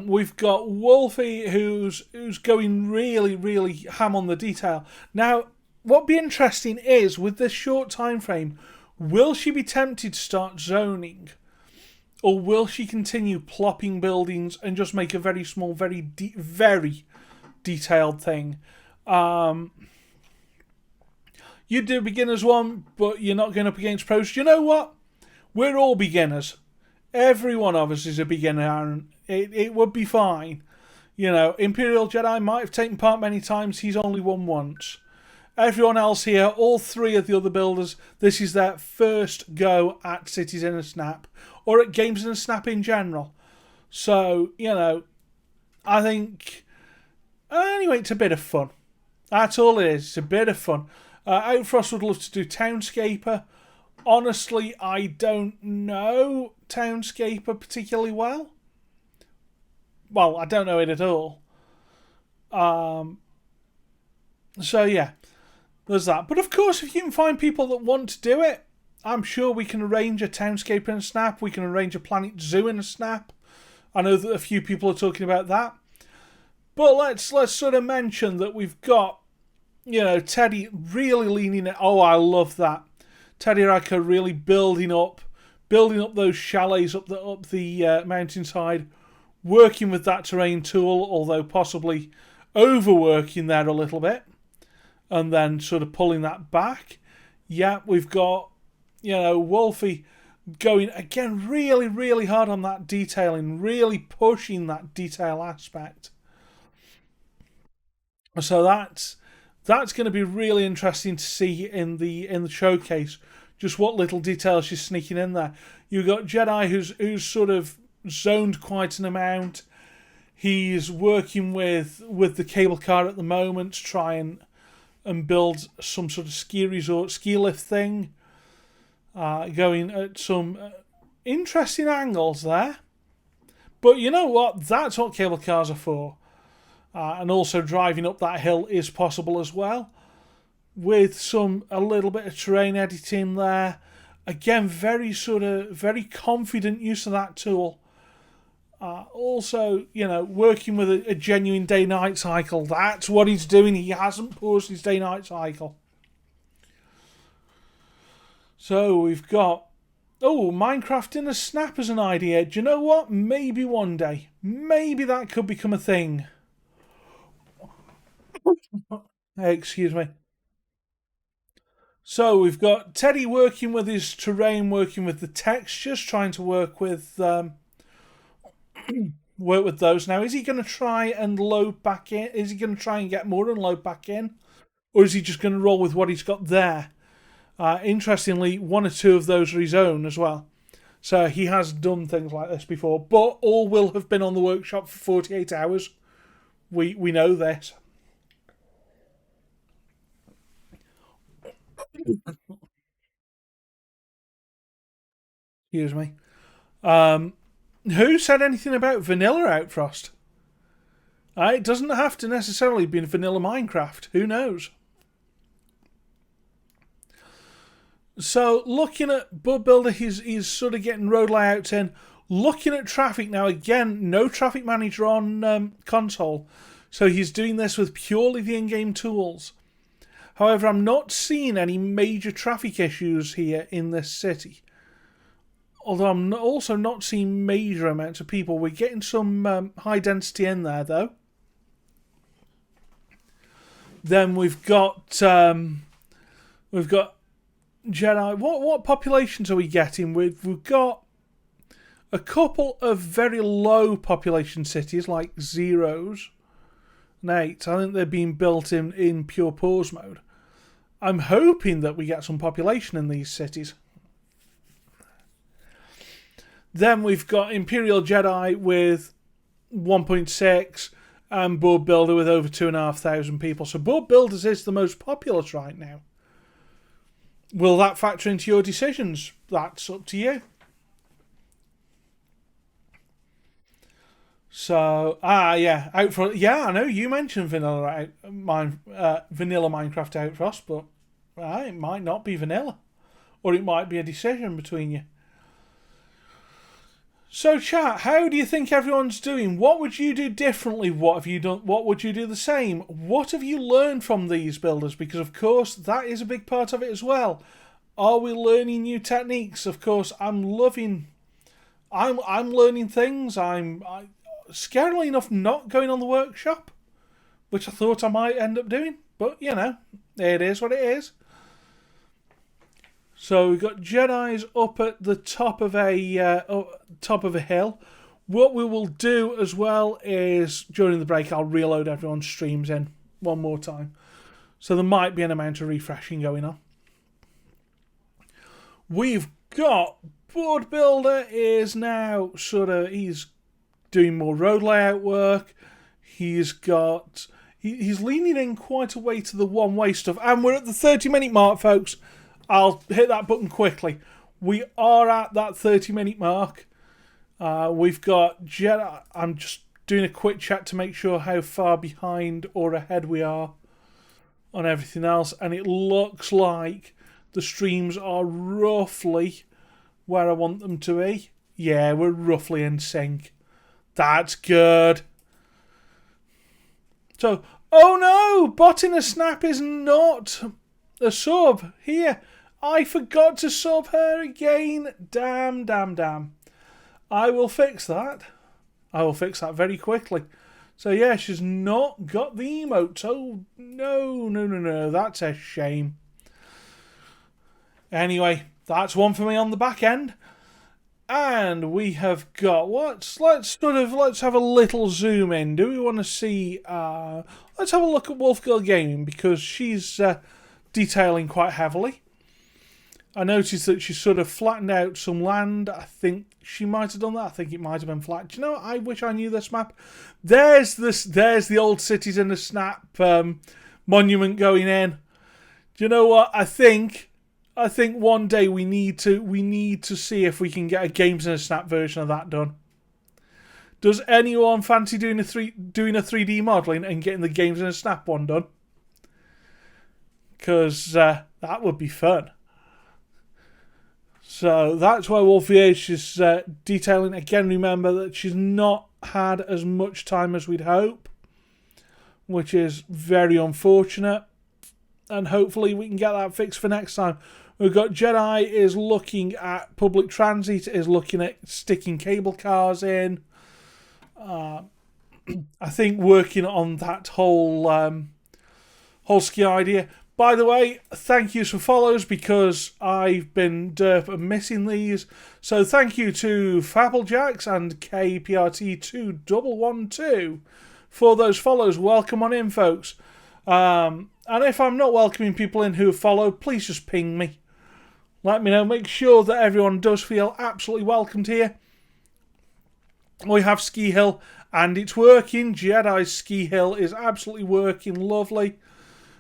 We've got Wolfie, who's going really, really ham on the detail. Now, what'd be interesting is, with this short time frame, will she be tempted to start zoning? Or will she continue plopping buildings and just make a very small, very detailed thing? You do beginners one, but you're not going up against pros. Do you know what? We're all beginners. Every one of us is a beginner, Aaron. It would be fine. Imperial Jedi might have taken part many times. He's only won once. Everyone else here, all three of the other builders, this is their first go at Cities in a Snap, or at games in a Snap in general. So, I think, anyway, it's a bit of fun. That's all it is. It's a bit of fun. Outfrost would love to do Townscaper. Honestly, I don't know Townscaper particularly well. Well, I don't know it at all. So, yeah. There's that. But of course, if you can find people that want to do it, I'm sure we can arrange a Townscape in a Snap. We can arrange a Planet Zoo in a Snap. I know that a few people are talking about that. But let's sort of mention that we've got, Teddy really leaning it. Oh, I love that. Teddy Racker really building up those chalets up the mountainside, working with that terrain tool, although possibly overworking there a little bit. And then sort of pulling that back. Yeah, we've got, Wolfie going, again, really, really hard on that detailing, really pushing that detail aspect. So that's going to be really interesting to see in the showcase, just what little details she's sneaking in there. You've got Jedi who's sort of zoned quite an amount. He's working with the cable car at the moment to try and build some sort of ski resort, ski lift thing. Going at some interesting angles there. But you know what? That's what cable cars are for. And also driving up that hill is possible as well. With a little bit of terrain editing there. Again, very confident use of that tool. Also, working with a genuine day-night cycle. That's what he's doing. He hasn't paused his day-night cycle. So we've got, Minecraft in a Snap as an idea. Do you know what? Maybe one day. Maybe that could become a thing. Excuse me. So we've got Teddy working with his terrain, working with the textures, trying to work with those. Now, is he going to try and load back in? Is he going to try and get more and load back in? Or is he just going to roll with what he's got there? Interestingly, one or two of those are his own as well. So he has done things like this before. But all will have been on the workshop for 48 hours. We know this. Excuse me. Who said anything about vanilla Outfrost? It doesn't have to necessarily be vanilla Minecraft. Who knows? So, looking at Bud Builder, he's sort of getting road layouts in. Looking at traffic now, again, no traffic manager on console. So he's doing this with purely the in-game tools. However, I'm not seeing any major traffic issues here in this city. Although I'm also not seeing major amounts of people. We're getting some high density in there, though. Then we've got Jedi. What populations are we getting? We've got a couple of very low population cities like zeros and 8s. I think they're being built in pure pause mode. I'm hoping that we get some population in these cities. Then we've got Imperial Jedi with 1.6 and Board Builder with over 2,500 people. So Board Builders is the most populous right now. will that factor into your decisions? That's up to you. So, yeah, Outfrost. Yeah, I know you mentioned vanilla Minecraft Outfrost, but it might not be vanilla, or it might be a decision between you. So, chat, how do you think everyone's doing? What would you do differently? What have you done? What would you do the same? What have you learned from these builders? Because, of course, that is a big part of it as well. Are we learning new techniques? Of course, I'm learning things. I'm scarily enough not going on the workshop, which I thought I might end up doing. But, it is what it is. So we've got Jedis up at the top of a hill. What we will do as well is during the break I'll reload everyone's streams in one more time. So there might be an amount of refreshing going on. We've got Board Builder is now he's doing more road layout work. He's leaning in quite a way to the one-way stuff. And we're at the 30-minute mark, folks. I'll hit that button quickly. We are at that 30-minute mark. We've got Jedi. I'm just doing a quick check to make sure how far behind or ahead we are on everything else. And it looks like the streams are roughly where I want them to be. Yeah, we're roughly in sync. That's good. So, oh no! Bot in a Snap is not a sub. Here, I forgot to sub her again. Damn. I will fix that. I will fix that very quickly. So yeah, she's not got the emotes. Oh, no. That's a shame. Anyway, that's one for me on the back end. And we have got let's have a little zoom in. Do we want to see let's have a look at Wolfgirl Gaming because she's detailing quite heavily. I noticed that she sort of flattened out some land. I think she might have done that. I think it might have been flat. Do you know what? I wish I knew this map. There's the old Cities in the Snap monument going in. Do you know what? I think one day we need to see if we can get a Games in a Snap version of that done. Does anyone fancy doing a 3D modelling and getting the Games in a Snap one done? Because that would be fun. So that's why Wolfie is detailing. Again, remember that she's not had as much time as we'd hope, which is very unfortunate. And hopefully we can get that fixed for next time. We've got Jedi is looking at public transit, is looking at sticking cable cars in. I think working on that whole ski idea. By the way, thank you for follows because I've been derp and missing these. So thank you to Fabblejacks and KPRT2112 for those follows. Welcome on in, folks. And if I'm not welcoming people in who have followed, please just ping me. Let me know. Make sure that everyone does feel absolutely welcomed here. We have Ski Hill and it's working. Jedi's Ski Hill is absolutely working. Lovely.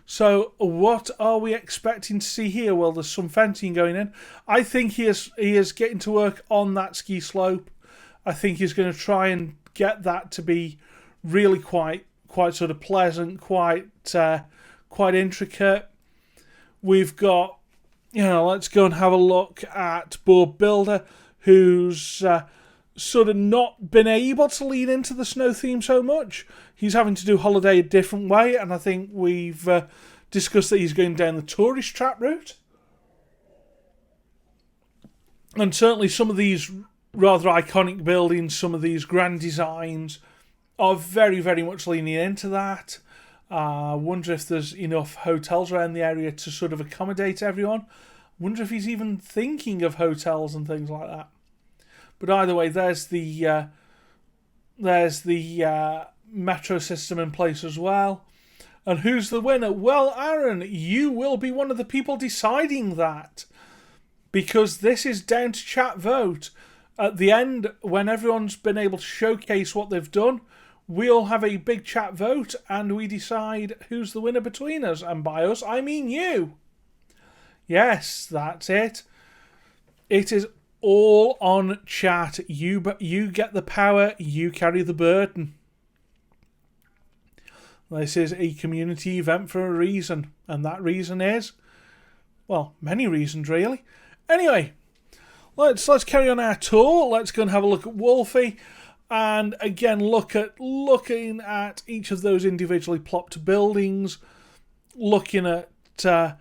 So what are we expecting to see here? Well, there's some fencing going in. I think he is getting to work on that ski slope. I think he's going to try and get that to be really quite sort of pleasant, quite intricate. We've got, let's go and have a look at Board Builder, who's sort of not been able to lean into the snow theme so much. He's having to do Holiday a different way, and I think we've discussed that he's going down the tourist trap route. And certainly some of these rather iconic buildings, some of these grand designs are very, very much leaning into that. I wonder if there's enough hotels around the area to sort of accommodate everyone. I wonder if he's even thinking of hotels and things like that. But either way, there's the metro system in place as well. And who's the winner? Well, Aaron, you will be one of the people deciding that. Because this is down to chat vote. At the end, when everyone's been able to showcase what they've done, we'll have a big chat vote and we decide who's the winner between us. And by us, I mean you. Yes, that's it. It is all on chat. You get the power, you carry the burden. This is a community event for a reason, and that reason is, well, many reasons really. Anyway, let's carry on our tour. Let's go and have a look at Wolfie, and again looking at each of those individually plopped buildings, looking at the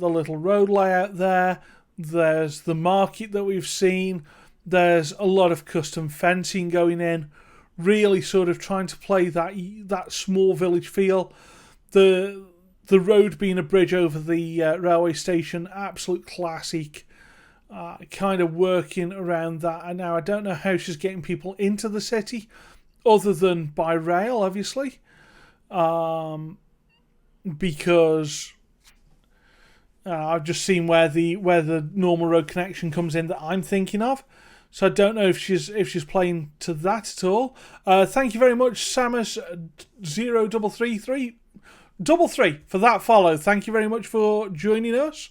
little road layout there. There's the market that we've seen. There's a lot of custom fencing going in, really sort of trying to play that small village feel. The road being a bridge over the railway station, absolute classic. Kind of working around that. And now I don't know how she's getting people into the city, other than by rail, obviously, because I've just seen where the normal road connection comes in that I'm thinking of. So I don't know if she's playing to that at all. Thank you very much, Samus0333 for that follow. Thank you very much for joining us.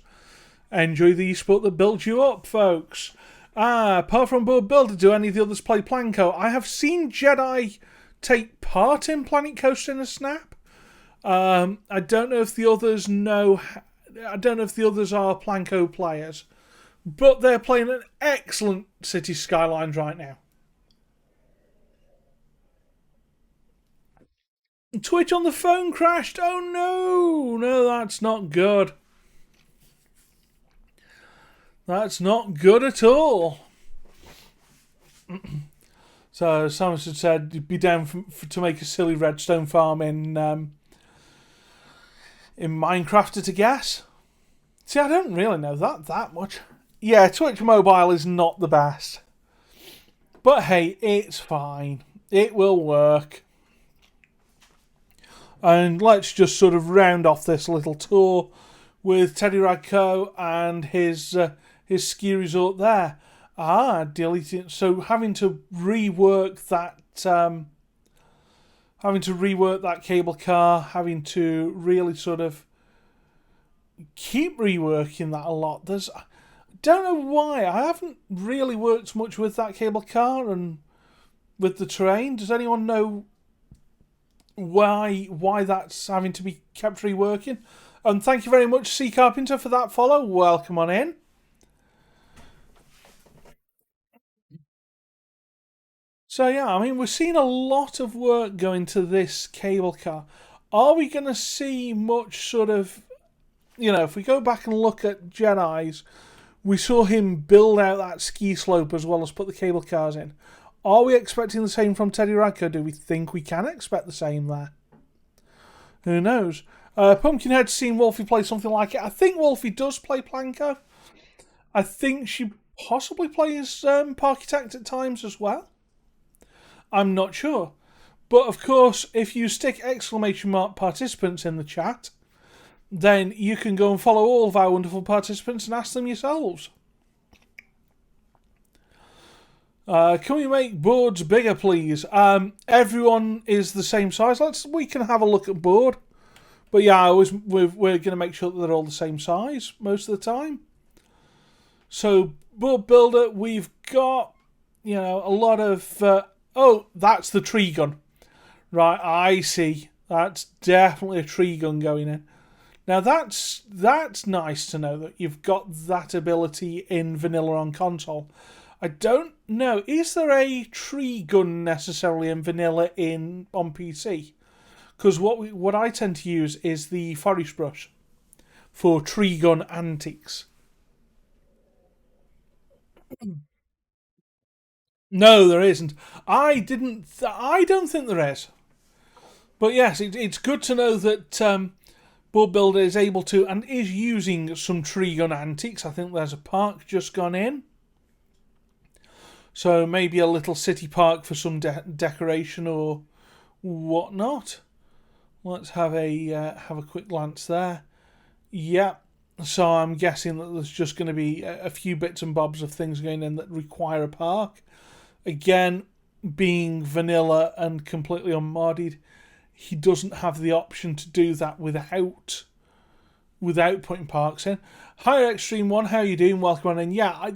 Enjoy the esport that builds you up, folks. Apart from Board Builder, do any of the others play Planco? I have seen Jedi take part in Planet Coaster in a Snap. I don't know if the others know. I don't know if the others are Planco players, but they're playing an excellent City Skylines right now. Twitch on the phone crashed. Oh no, that's not good. That's not good at all. So Samus had said you'd be down to make a silly redstone farm in Minecraft, to guess. See, I don't really know that much. Yeah, Twitch Mobile is not the best. But hey, it's fine. It will work. And let's just sort of round off this little tour with Teddy Radko and his ski resort there. Deleting. So having to rework that cable car, having to really sort of keep reworking that a lot. I don't know why. I haven't really worked much with that cable car and with the terrain. Does anyone know why that's having to be kept reworking? And thank you very much, C Carpenter, for that follow. Welcome on in. So yeah, I mean, we're seeing a lot of work go into this cable car. Are we going to see much sort of, if we go back and look at Jedi's, we saw him build out that ski slope as well as put the cable cars in. Are we expecting the same from Teddy Radko? Do we think we can expect the same there? Who knows? Pumpkinhead's seen Wolfie play something like it. I think Wolfie does play Planco. I think she possibly plays Parkitect at times as well. I'm not sure. But of course, if you stick exclamation mark participants in the chat, then you can go and follow all of our wonderful participants and ask them yourselves. Can we make boards bigger, please? Everyone is the same size. We can have a look at board. But yeah, we're going to make sure that they're all the same size most of the time. So, board builder, we've got, a lot of... that's the tree gun. Right, I see. That's definitely a tree gun going in. Now, that's nice to know that you've got that ability in vanilla on console. I don't know. Is there a tree gun necessarily in vanilla on PC? Because what I tend to use is the forest brush for tree gun antics. No, there isn't. I don't think there is. But yes, it's good to know that Board Builder is able to and is using some tree gun antiques. I think there's a park just gone in. So maybe a little city park for some decoration or whatnot. Let's have a quick glance there. Yeah, so I'm guessing that there's just going to be a few bits and bobs of things going in that require a park. Again, being vanilla and completely unmodded, he doesn't have the option to do that without without putting parks in. Hi Extreme One, how you doing? Welcome on in. Yeah,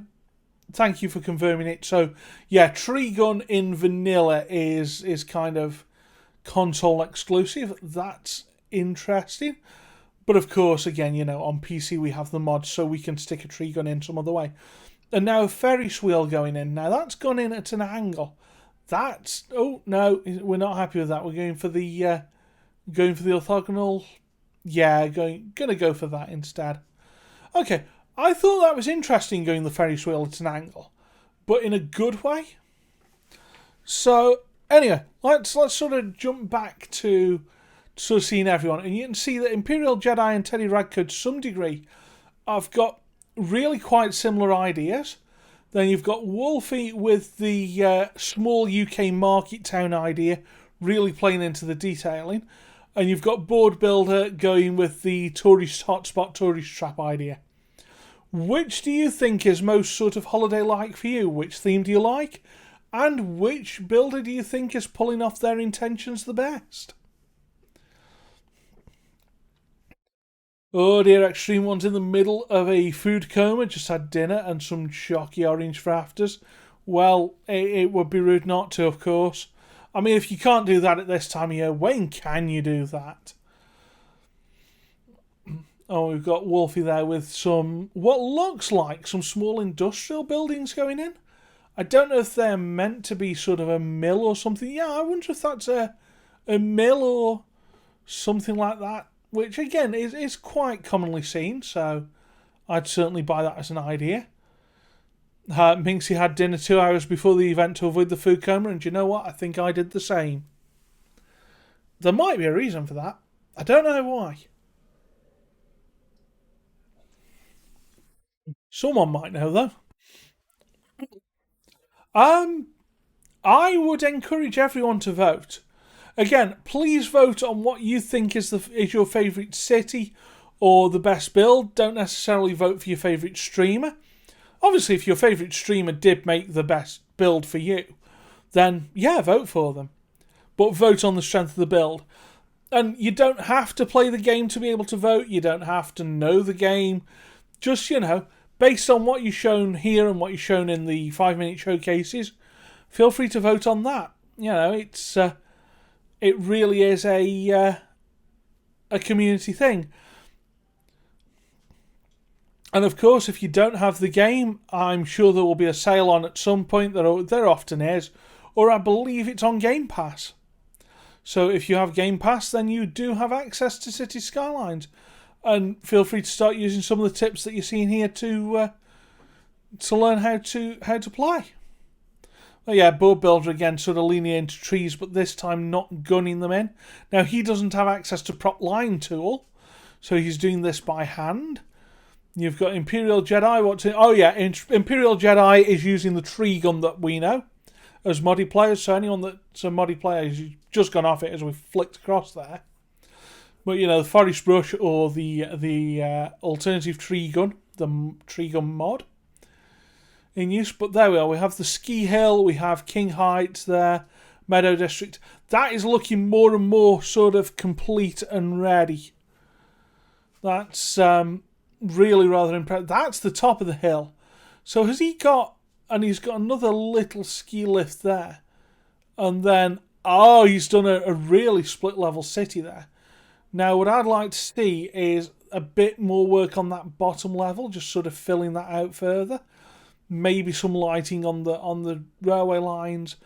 thank you for confirming it. So yeah, Tree Gun in vanilla is kind of console exclusive. That's interesting. But of course, again, on PC we have the mods, so we can stick a tree gun in some other way. And now a Ferris wheel going in. Now that's gone in at an angle. Oh no, we're not happy with that. We're going for the orthogonal. Yeah, gonna go for that instead. Okay, I thought that was interesting going the Ferris wheel at an angle, but in a good way. So anyway, let's sort of jump back to sort of seeing everyone, and you can see that Imperial Jedi and Teddy Radko to some degree have got really quite similar ideas. Then you've got Wolfie with the small UK market town idea, really playing into the detailing. And you've got Board Builder going with the tourist hotspot, tourist trap idea. Which do you think is most sort of holiday-like for you? Which theme do you like? And which builder do you think is pulling off their intentions the best? Oh dear, Extreme One's in the middle of a food coma, just had dinner and some chalky orange for afters. Well, it would be rude not to, of course. I mean, if you can't do that at this time of year, when can you do that? Oh, we've got Wolfie there with some, what looks like some small industrial buildings going in. I don't know if they're meant to be sort of a mill or something. Yeah, I wonder if that's a mill or something like that. Which, again, is quite commonly seen, so I'd certainly buy that as an idea. Minxie had dinner 2 hours before the event to avoid the food coma, and you know what? I think I did the same. There might be a reason for that. I don't know why. Someone might know, though. I would encourage everyone to vote. Again, please vote on what you think is your favourite city or the best build. Don't necessarily vote for your favourite streamer. Obviously, if your favourite streamer did make the best build for you, then yeah, vote for them. But vote on the strength of the build. And you don't have to play the game to be able to vote. You don't have to know the game. Just, based on what you've shown here and what you've shown in the 5-minute showcases, feel free to vote on that. It really is a community thing. And of course, if you don't have the game, I'm sure there will be a sale on at some point. There often is. Or I believe it's on Game Pass. So if you have Game Pass, then you do have access to City Skylines. And feel free to start using some of the tips that you're seeing here to learn how to play. Oh yeah, Board Builder again sort of leaning into trees, but this time not gunning them in. Now he doesn't have access to prop line tool, so he's doing this by hand. You've got Imperial Jedi. Imperial Jedi is using the tree gun that we know as moddy players. So anyone that's a moddy player has just gone off it as we've flicked across there. But the Forest Brush or the alternative tree gun, the tree gun mod in use. But there we are. We have the Ski Hill. We have King Heights there. Meadow District. That is looking more and more sort of complete and ready. That's really rather impressive. That's the top of the hill. So has he got... And he's got another little ski lift there. And then... Oh, he's done a really split-level city there. Now, what I'd like to see is a bit more work on that bottom level. Just sort of filling that out further. Maybe some lighting on the railway lines.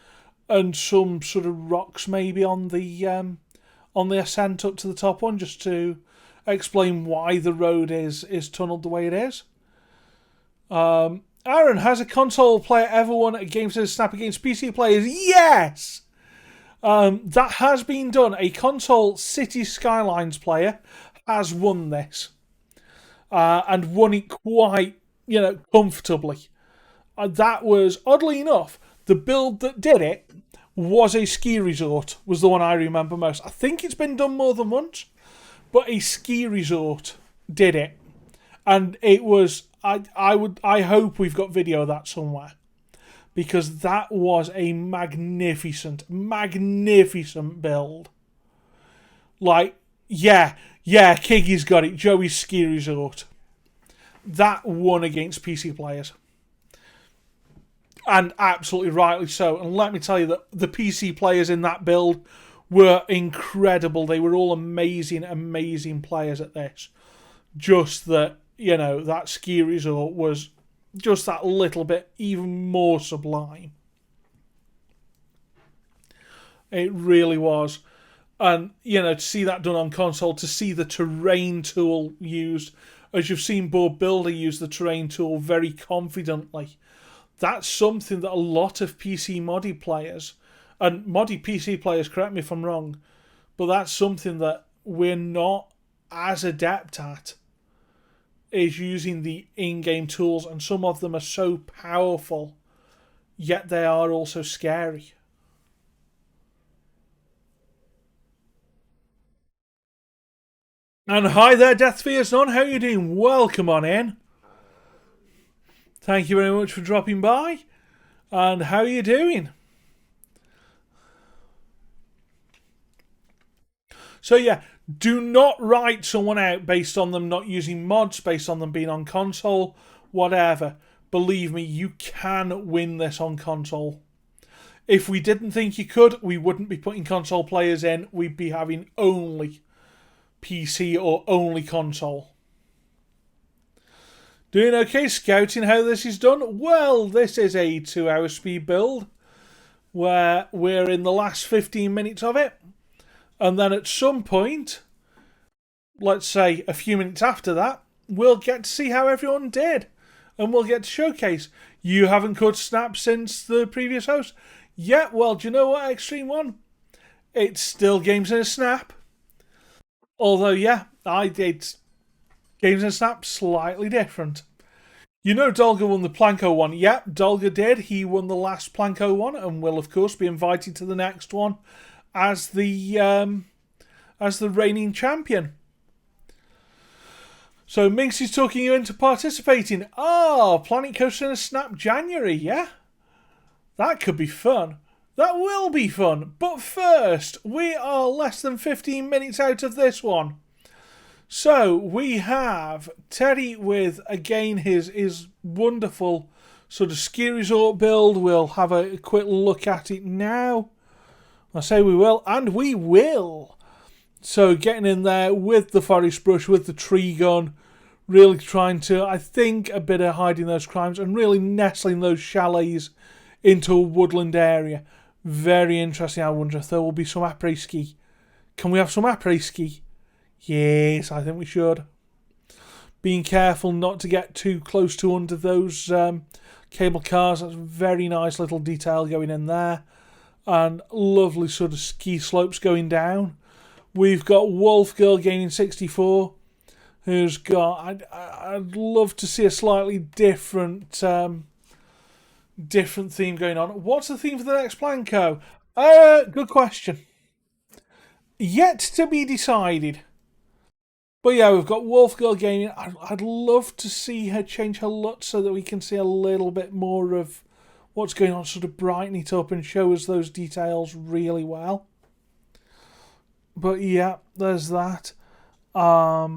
And some sort of rocks maybe on the ascent up to the top one. Just to explain why the road is tunnelled the way it is. Aaron, has a console player ever won a game to snap against PC players? Yes! That has been done. A console City Skylines player has won this. And won it quite, comfortably. That was, oddly enough, the build that did it was a ski resort, was the one I remember most. I think it's been done more than once, but a ski resort did it. And it was, I hope we've got video of that somewhere. Because that was a magnificent, magnificent build. Like, yeah, Yeah, Kiggy's got it. Joey's Ski Resort. That won against PC players. And absolutely rightly so. And let me tell you that the PC players in that build were incredible. They were all amazing, amazing players at this. Just that, that Ski Resort was just that little bit even more sublime. It really was. And, to see that done on console, to see the terrain tool used, as you've seen Board Builder use the terrain tool very confidently, that's something that a lot of PC moddy players, and moddy PC players, correct me if I'm wrong, but that's something that we're not as adept at, is using the in-game tools, and some of them are so powerful, yet they are also scary. And hi there, Death Fears None. How are you doing? Welcome on in. Thank you very much for dropping by. And how are you doing? So yeah, do not write someone out based on them not using mods, based on them being on console, whatever. Believe me, you can win this on console. If we didn't think you could, we wouldn't be putting console players in. We'd be having only PC or only console. Doing okay scouting how this is done? Well, this is a 2-hour speed build where we're in the last 15 minutes of it. And then at some point, let's say a few minutes after that, we'll get to see how everyone did. And we'll get to showcase. You haven't cut Snap since the previous host? Yeah, well, do you know what, Extreme One? It's still Games in a Snap. Although, yeah, I did Games in a Snap slightly different. Dolga won the Planko one. Yep, Dolga did. He won the last Planko one and will, of course, be invited to the next one as the reigning champion. So Minx is talking you into participating. Planet Coaster in a Snap January, yeah? That could be fun. That will be fun. But first, we are less than 15 minutes out of this one. So we have Teddy with, again, his wonderful sort of ski resort build. We'll have a quick look at it now. I say we will, and we will. So getting in there with the forest brush, with the tree gun, really trying to, I think, a bit of hiding those crimes and really nestling those chalets into a woodland area. Very interesting. I wonder if there will be some après-ski. Can we have some après-ski? Yes, I think we should. Being careful not to get too close to under those cable cars. That's a very nice little detail going in there. And lovely sort of ski slopes going down. We've got Wolf Girl Gaming 64, who's got... I'd love to see a slightly different theme going on. What's the theme for the next Planko? Good question. Yet to be decided. But yeah, we've got Wolf Girl Gaming. I'd love to see her change her LUT so that we can see a little bit more of what's going on, sort of brighten it up and show us those details really well. But yeah, there's that. I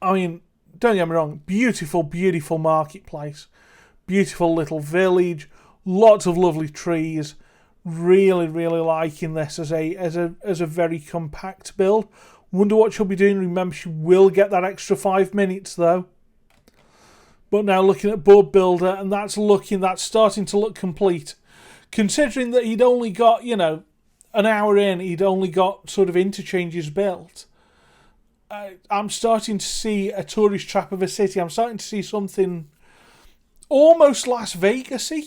mean, don't get me wrong, beautiful, beautiful marketplace. Beautiful little village, lots of lovely trees. Really, really liking this as a very compact build. Wonder what she'll be doing. Remember, she will get that extra 5 minutes though. But now looking at Board Builder, and that's starting to look complete. Considering that he'd only got, an hour in, he'd only got sort of interchanges built. I'm starting to see a tourist trap of a city. I'm starting to see something almost Las Vegas-y,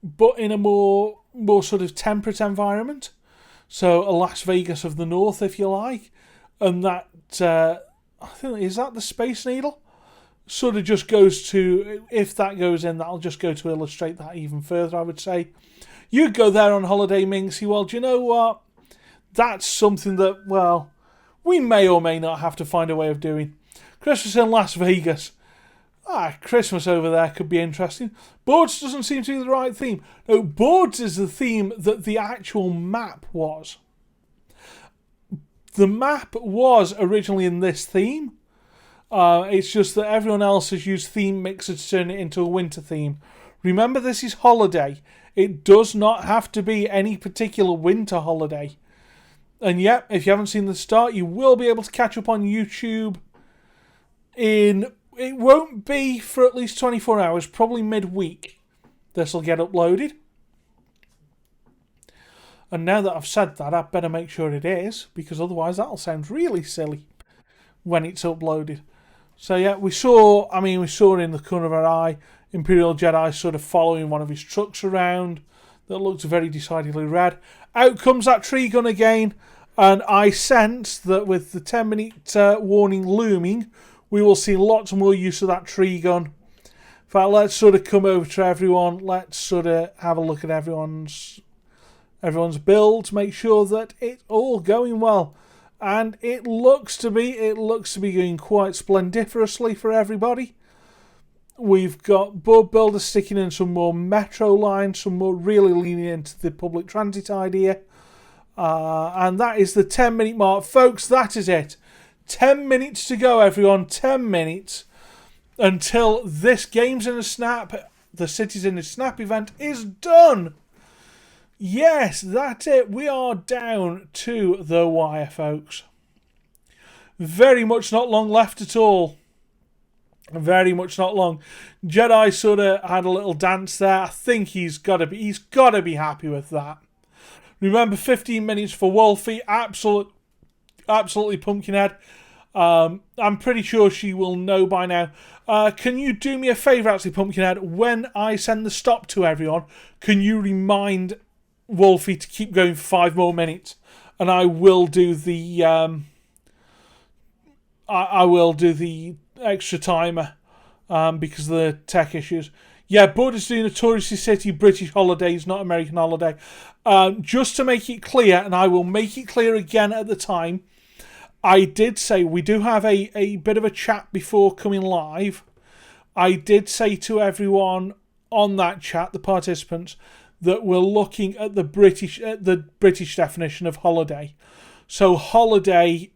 but in a more sort of temperate environment. So a Las Vegas of the North, if you like. And that, I think, is that the Space Needle? Sort of just goes to, if that goes in, that'll just go to illustrate that even further, I would say. You go there on holiday, Minxie. Well, do you know what? That's something that, well, we may or may not have to find a way of doing. Christmas in Las Vegas. Christmas over there could be interesting. Boards doesn't seem to be the right theme. No, Boards is the theme that the actual map was. The map was originally in this theme. It's just that everyone else has used Theme Mixer to turn it into a winter theme. Remember, this is holiday. It does not have to be any particular winter holiday. And yep, if you haven't seen the start, you will be able to catch up on YouTube it won't be for at least 24 hours, probably midweek. This will get uploaded. And now that I've said that, I'd better make sure it is, because otherwise that'll sound really silly when it's uploaded. So yeah, we saw in the corner of our eye, Imperial Jedi sort of following one of his trucks around that looks very decidedly red. Out comes that tree gun again, and I sense that with the 10-minute warning looming, we will see lots more use of that tree gun. In fact, let's sort of come over to everyone. Let's sort of have a look at everyone's builds, make sure that it's all going well. And it looks to be going quite splendiferously for everybody. We've got Board Builder sticking in some more metro lines, some more really leaning into the public transit idea. And that is the 10-minute mark. Folks, that is it. 10 minutes to go, everyone. 10 minutes until this Games in a Snap, the Cities in a Snap event is done. Yes, that's it. We are down to the wire, folks. Very much not long left at all. Very much not long. Jedi sort of had a little dance there. I think he's got to be happy with that. Remember, 15 minutes for Wolfie. Absolutely Pumpkinhead. I'm pretty sure she will know by now. Can you do me a favour, actually, Pumpkinhead? When I send the stop to everyone, can you remind Wolfie to keep going for 5 more minutes? And I will do the I will do the extra timer because of the tech issues. Yeah, Border's doing a touristy city, British holidays, not American holiday. Just to make it clear, and I will make it clear again at the time, I did say we do have a bit of a chat before coming live. I did say to everyone on that chat, the participants, that we're looking at the British definition of holiday. So holiday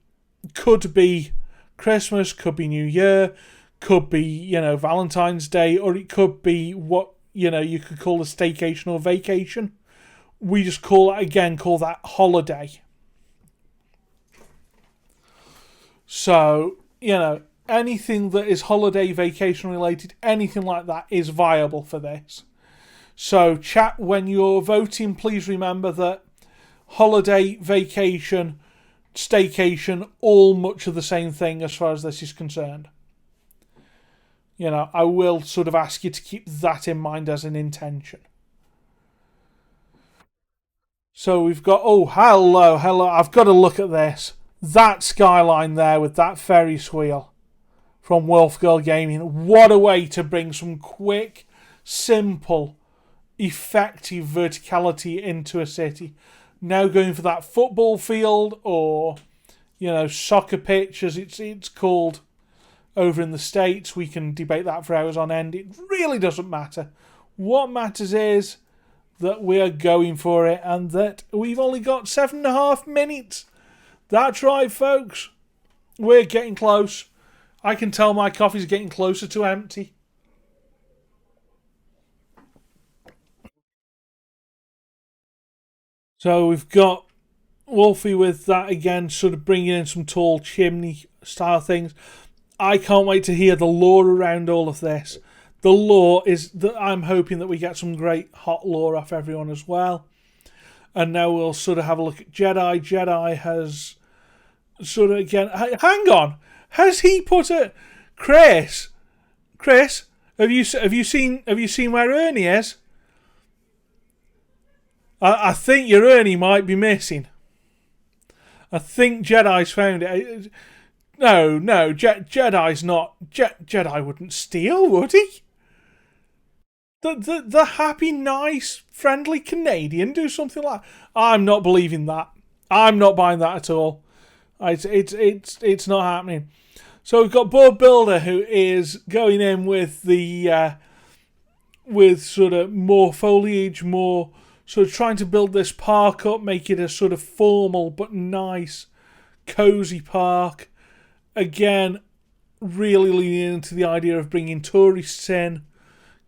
could be Christmas, could be New Year, could be, Valentine's Day, or it could be what, you could call a staycation or vacation. We just call that holiday. So, anything that is holiday, vacation related, anything like that is viable for this. So, chat, when you're voting, please remember that holiday, vacation, staycation, all much of the same thing as far as this is concerned. I will sort of ask you to keep that in mind as an intention. So we've got, hello, I've got to look at this. That skyline there with that Ferris Wheel from Wolfgirl Gaming. What a way to bring some quick, simple, effective verticality into a city. Now going for that football field or, soccer pitch as it's called over in the States. We can debate that for hours on end. It really doesn't matter. What matters is that we are going for it and that we've only got 7.5 minutes. That's right, folks. We're getting close. I can tell my coffee's getting closer to empty. So we've got Wolfie with that again, sort of bringing in some tall chimney style things. I can't wait to hear the lore around all of this. The lore is that I'm hoping that we get some great hot lore off everyone as well. And now we'll sort of have a look at Jedi. Jedi has sort of again. Hang on, has he put a Chris? Have you seen where Ernie is? I think your Ernie might be missing. I think Jedi's found it. No, Jedi's not. Jedi wouldn't steal, would he? The happy, nice, friendly Canadian do something like that? I'm not believing that. I'm not buying that at all. It's not happening. So we've got Board Builder who is going in with the with sort of more foliage, sort of trying to build this park up, make it a sort of formal but nice cosy park. Again, really leaning into the idea of bringing tourists in,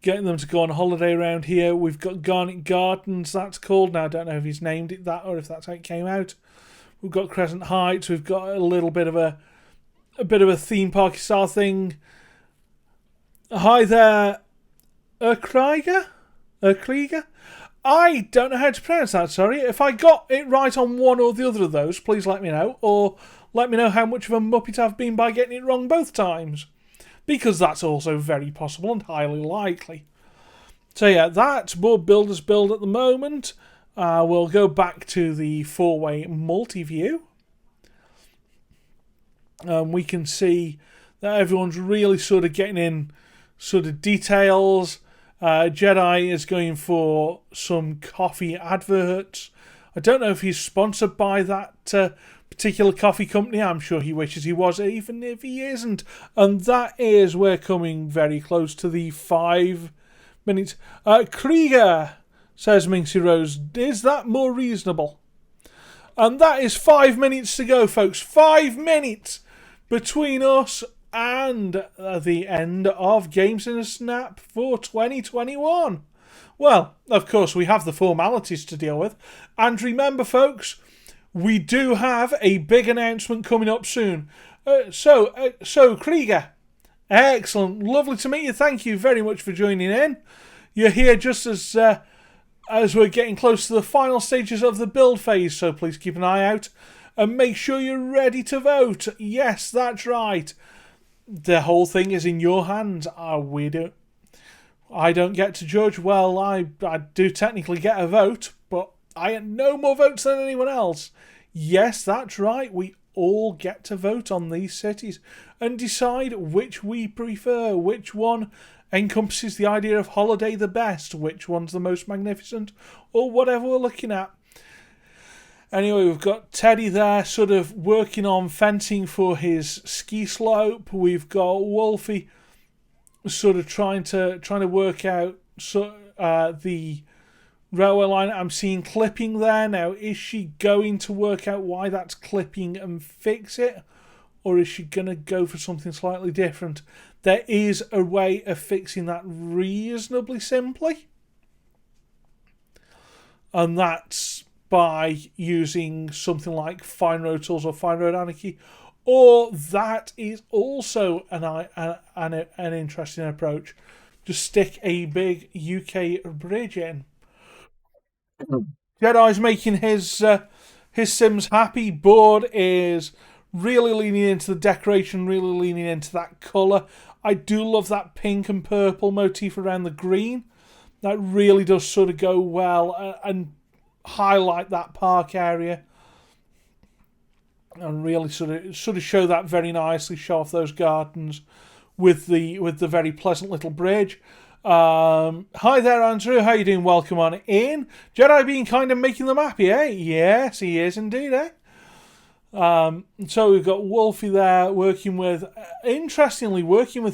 getting them to go on holiday around here. We've got Garnet Gardens, that's called. Now, I don't know if he's named it that or if that's how it came out. We've got Crescent Heights. We've got a little bit of a theme park style thing. Hi there, Krieger? I don't know how to pronounce that, sorry. If I got it right on one or the other of those, please let me know. Or let me know how much of a muppet I've been by getting it wrong both times. Because that's also very possible and highly likely. So yeah, that's Board Builders Build at the moment. We'll go back to the 4-way multi-view. We can see that everyone's really sort of getting in sort of details. Jedi is going for some coffee adverts. I don't know if he's sponsored by that particular coffee company. I'm sure he wishes he was, even if he isn't. And that is, we're coming very close to the 5 minutes. Krieger, says Minxie Rose, is that more reasonable? And that is 5 minutes to go, folks. 5 minutes between us and the end of Games in a Snap for 2021. Well, of course, we have the formalities to deal with. And remember, folks, we do have a big announcement coming up soon. So Krieger, excellent. Lovely to meet you. Thank you very much for joining in. You're here just as we're getting close to the final stages of the build phase, so please keep an eye out and make sure you're ready to vote. Yes, that's right. The whole thing is in your hands. I don't get to judge. Well, I do technically get a vote, but I get no more votes than anyone else. Yes, that's right. We all get to vote on these cities and decide which we prefer, which one encompasses the idea of holiday the best, which one's the most magnificent, or whatever we're looking at. Anyway, we've got Teddy there sort of working on fencing for his ski slope. We've got Wolfie sort of trying to work out the railway line. I'm seeing clipping there. Now, is she going to work out why that's clipping and fix it? Or is she going to go for something slightly different? There is a way of fixing that reasonably simply. And that's by using something like Fine Road Tools or Fine Road Anarchy. Or that is also an interesting approach. Just stick a big UK bridge in. Jedi's making his Sims happy. Board is really leaning into the decoration, really leaning into that colour. I do love that pink and purple motif around the green. That really does sort of go well and highlight that park area. And really sort of show that very nicely, show off those gardens with the very pleasant little bridge. Hi there, Andrew. How you doing? Welcome on in. Jedi being kind and making them happy, eh? Yes, he is indeed, eh? So we've got Wolfie there working with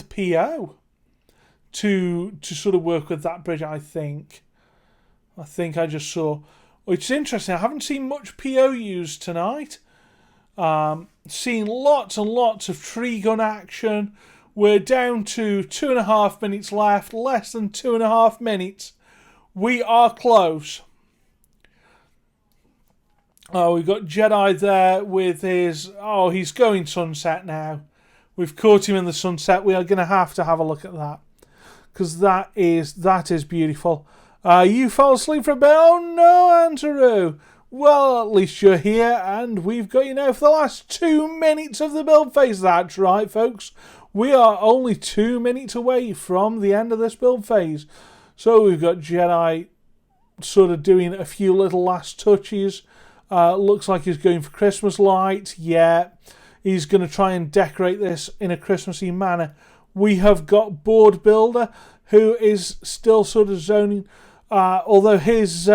PO to sort of work with that bridge. I think I just saw. Which is interesting. I haven't seen much PO used tonight. Seen lots and lots of tree gun action. We're down to 2.5 minutes left. Less than 2.5 minutes. We are close. Oh, we've got Jedi there with his... Oh, he's going sunset now. We've caught him in the sunset. We are going to have a look at that. Because that is beautiful. You fell asleep for a bit? Oh no, Andrew. Well, at least you're here, and we've got you now for the last 2 minutes of the build phase. That's right, folks. We are only 2 minutes away from the end of this build phase. So we've got Jedi sort of doing a few little last touches. Looks like he's going for Christmas lights. Yeah, he's going to try and decorate this in a Christmassy manner. We have got Board Builder, who is still sort of zoning. Although his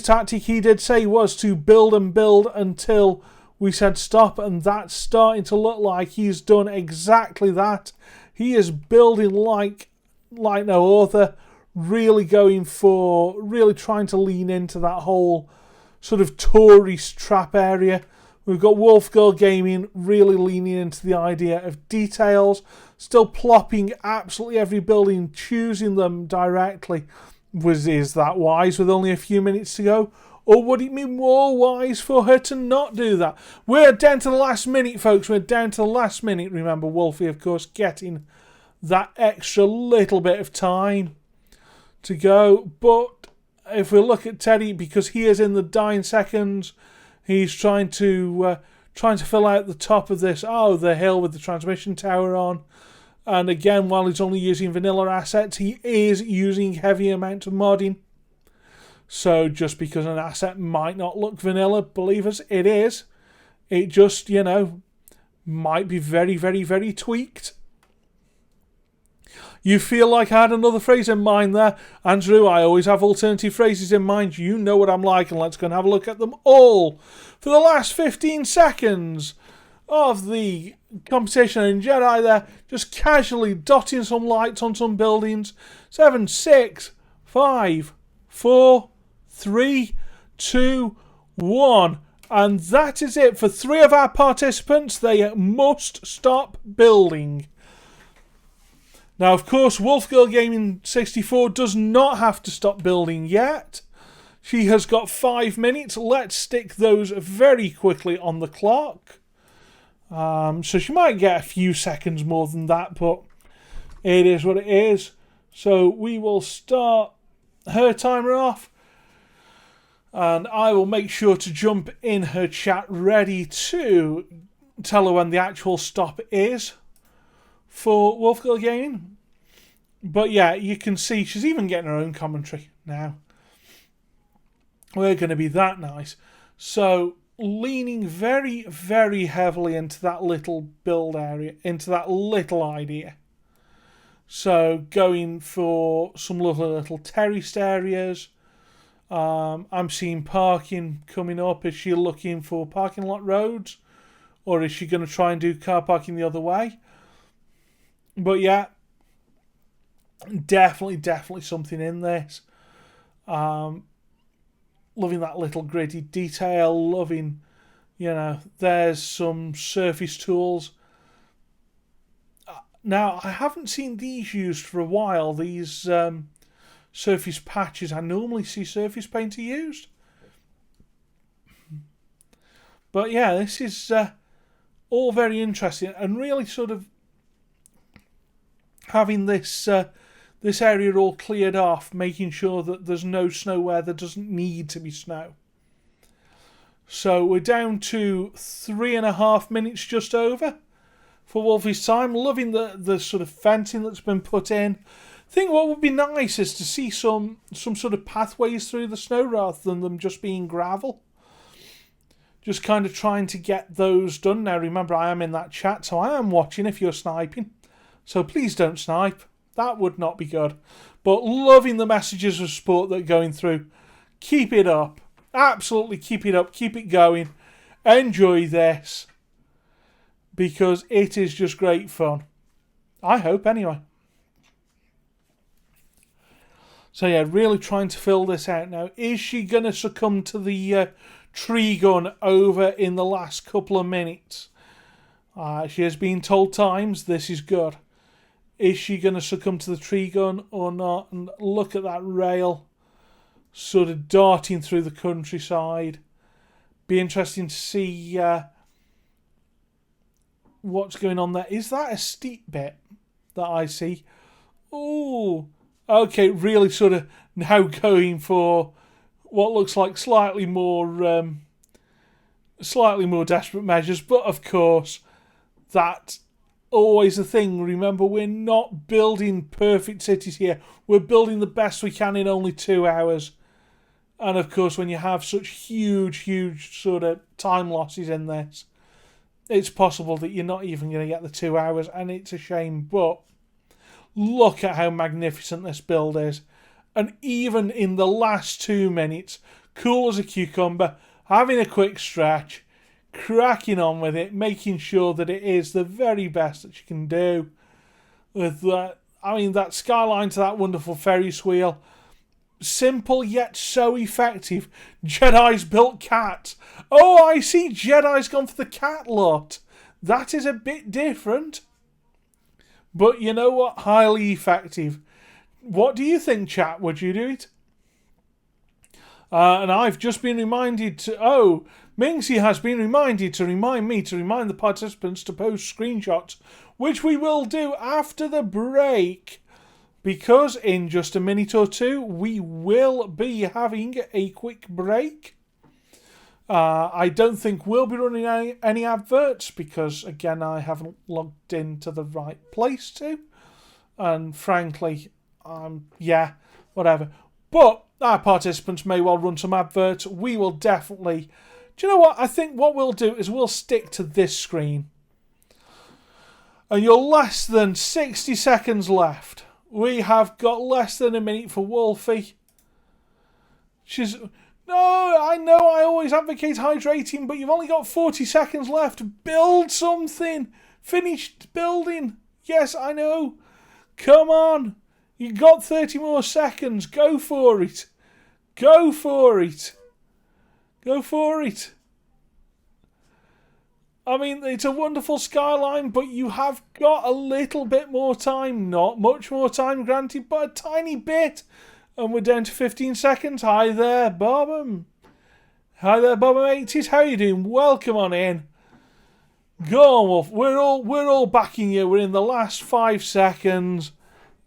tactic, he did say, was to build and build until we said stop, and that's starting to look like he's done exactly that. He is building like no other, really trying to lean into that whole sort of tourist trap area. We've got Wolf Girl Gaming really leaning into the idea of details, still plopping absolutely every building, choosing them directly. Is that wise with only a few minutes to go? Or would it be more wise for her to not do that? We're down to the last minute, folks. We're down to the last minute. Remember, Wolfie, of course, getting that extra little bit of time to go. But if we look at Teddy, because he is in the dying seconds, he's trying to fill out the top of this. Oh, the hill with the transmission tower on. And again, while he's only using vanilla assets, he is using heavy amount of modding. So just because an asset might not look vanilla, believe us, it is. It just, might be very, very, very tweaked. You feel like I had another phrase in mind there. Andrew, I always have alternative phrases in mind. You know what I'm like, and let's go and have a look at them all. For the last 15 seconds of the competition, and Jedi there just casually dotting some lights on some buildings. 7, 6, 5, 4, 3, 2, 1. And that is it for 3 of our participants. They must stop building. Now, of course, Wolf Girl Gaming 64 does not have to stop building yet. She has got 5 minutes. Let's stick those very quickly on the clock. So she might get a few seconds more than that, but it is what it is. So we will start her timer off. And I will make sure to jump in her chat ready to tell her when the actual stop is for Wolf Girl Gaming. But yeah, you can see she's even getting her own commentary now. We're going to be that nice. So leaning very, very heavily into that little build area, into that little idea. So going for some little terraced areas. I'm seeing parking coming up. Is she looking for parking lot roads? Or is she going to try and do car parking the other way? But yeah, definitely something in this. Loving that little gritty detail. Loving, there's some surface tools. Now, I haven't seen these used for a while. These surface patches. I normally see surface painter used. But yeah, this is all very interesting and really sort of having this this area all cleared off, making sure that there's no snow where there doesn't need to be snow. So we're down to 3.5 minutes just over for Wolfie's time. Loving the sort of fencing that's been put in. I think what would be nice is to see some sort of pathways through the snow rather than them just being gravel. Just kind of trying to get those done. Now remember, I am in that chat, so I am watching if you're sniping. So please don't snipe. That would not be good. But loving the messages of support that are going through. Keep it up. Absolutely keep it up. Keep it going. Enjoy this. Because it is just great fun. I hope anyway. So yeah, really trying to fill this out now. Is she going to succumb to the tree gun over in the last couple of minutes? She has been told times this is good. Is she going to succumb to the tree gun or not? And look at that rail sort of darting through the countryside. Be interesting to see what's going on there. Is that a steep bit that I see? Oh, okay, really sort of now going for what looks like slightly more desperate measures. But of course, that's always a thing. Remember, we're not building perfect cities here. We're building the best we can in only 2 hours. And of course, when you have such huge sort of time losses in this, it's possible that you're not even going to get the 2 hours, and it's a shame. But look at how magnificent this build is. And even in the last 2 minutes, cool as a cucumber, having a quick stretch, cracking on with it, making sure that it is the very best that you can do. With that, that skyline to that wonderful Ferris wheel, simple yet so effective. Jedi's built cat. Oh, I see Jedi's gone for the cat lot. That is a bit different. But you know what? Highly effective. What do you think, chat? Would you do it? And I've just been reminded to... Oh, Minxie has been reminded to remind me to remind the participants to post screenshots, which we will do after the break. Because in just a minute or two, we will be having a quick break. I don't think we'll be running any adverts because, again, I haven't logged into the right place to. And frankly, yeah, whatever. But our participants may well run some adverts. We will definitely... Do you know what? I think what we'll do is we'll stick to this screen. And you're less than 60 seconds left. We have got less than a minute for Wolfie. She's... No, I know I always advocate hydrating, but you've only got 40 seconds left. Build something. Finished building. Yes, I know. Come on. You got 30 more seconds. Go for it. Go for it. Go for it. I mean, it's a wonderful skyline, but you have got a little bit more time. Not much more time, granted, but a tiny bit. And we're down to 15 seconds. Hi there, Bobbum. Hi there, Bobbum80s. How you doing? Welcome on in. Go on, Wolf. We're all backing you. We're in the last 5 seconds.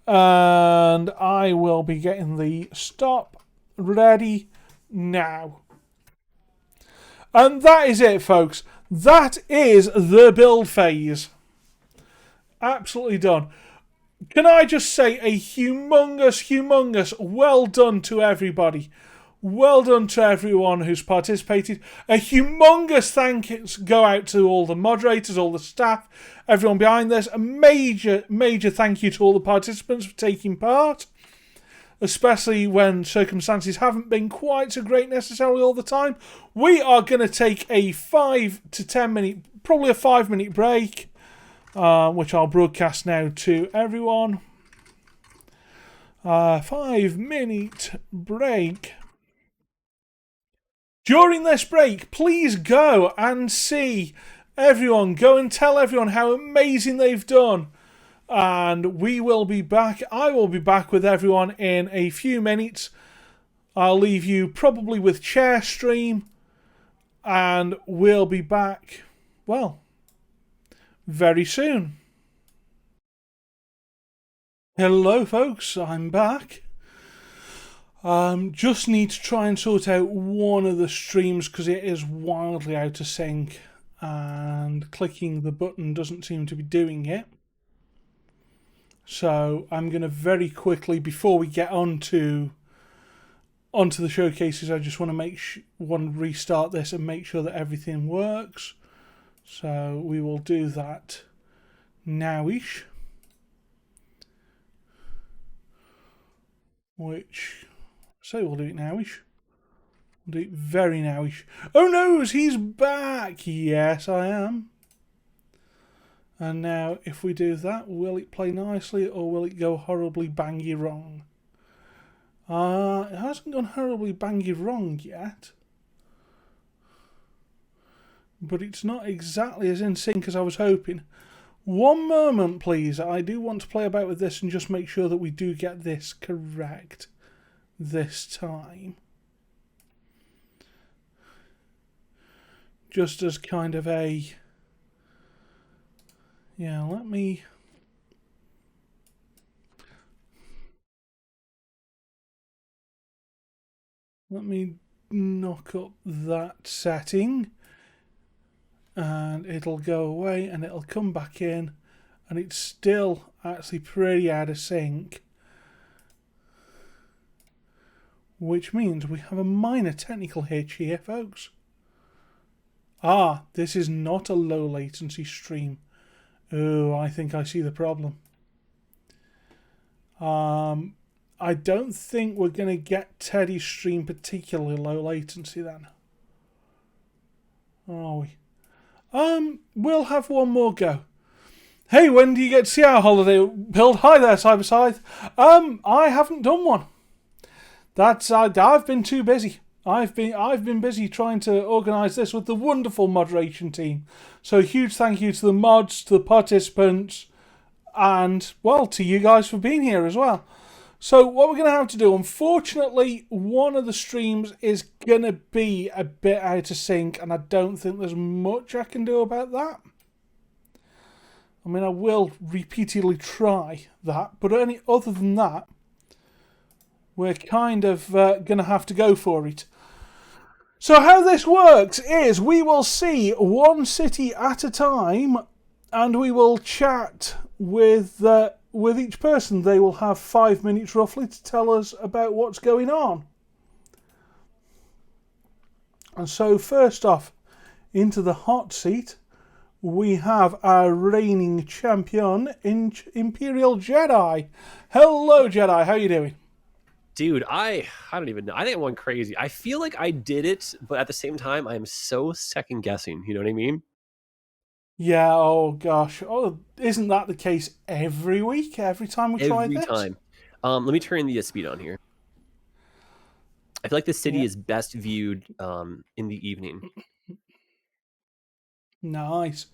And I will be getting the stop ready now. And that is it, folks. That is the build phase. Absolutely done. Can I just say a humongous well done to everybody. Well done to everyone who's participated. A humongous thanks go out to all the moderators, all the staff, everyone behind this. A major thank you to all the participants for taking part. Especially when circumstances haven't been quite so great necessarily all the time. We are going to take a 5 to 10 minute, probably a 5 minute break, which I'll broadcast now to everyone. 5 minute break. During this break, please go and see everyone. Go and tell everyone how amazing they've done. And we will be back. I will be back with everyone in a few minutes. I'll leave you probably with Chair Stream. And we'll be back, well, very soon. Hello, folks. I'm back. Just need to try and sort out one of the streams because it is wildly out of sync. And clicking the button doesn't seem to be doing it. So I'm going to very quickly, before we get onto the showcases, I just want to restart this and make sure that everything works. So we will do that nowish. We'll do it nowish. We'll do it very nowish. Oh no, he's back! Yes, I am. And now, if we do that, will it play nicely or will it go horribly bangy wrong? It hasn't gone horribly bangy wrong yet. But it's not exactly as in sync as I was hoping. One moment, please. I do want to play about with this and just make sure that we do get this correct this time. Just as kind of a... Yeah, let me knock up that setting and it'll go away and it'll come back in and it's still actually pretty out of sync, which means we have a minor technical hitch here, folks. This is not a low latency stream. Oh, I think I see the problem. I don't think we're going to get Teddy's stream particularly low latency then. Are we? We'll have one more go. Hey, when do you get to see our holiday build? Hi there, Cyberscythe. I haven't done one. I've been too busy. I've been busy trying to organise this with the wonderful moderation team. So huge thank you to the mods, to the participants, and well, to you guys for being here as well. So what we're going to have to do, unfortunately, one of the streams is going to be a bit out of sync, and I don't think there's much I can do about that. I mean, I will repeatedly try that, but any other than that, we're kind of going to have to go for it. So how this works is we will see one city at a time, and we will chat with each person. They will have 5 minutes roughly to tell us about what's going on. And so first off, into the hot seat, we have our reigning champion, Imperial Jedi. Hello, Jedi. How are you doing? Dude, I don't even know. I think I went crazy. I feel like I did it, but at the same time, I am so second guessing. You know what I mean? Yeah, oh gosh. Oh, isn't that the case every week? Every time we try this? Every time. Let me turn the speed on here. I feel like the city is best viewed in the evening. Nice.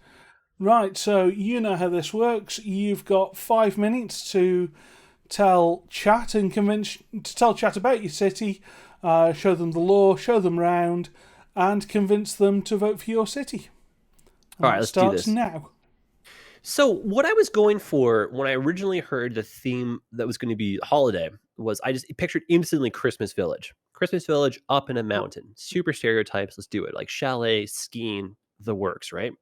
Right, so you know how this works. You've got 5 minutes to tell chat about your city, show them the lore, show them round, and convince them to vote for your city. And all right, let's do this now. So what I was going for when I originally heard the theme that was going to be holiday was I just pictured instantly Christmas Village. Christmas Village up in a mountain. Super stereotypes. Let's do it. Like chalet, skiing, the works, right?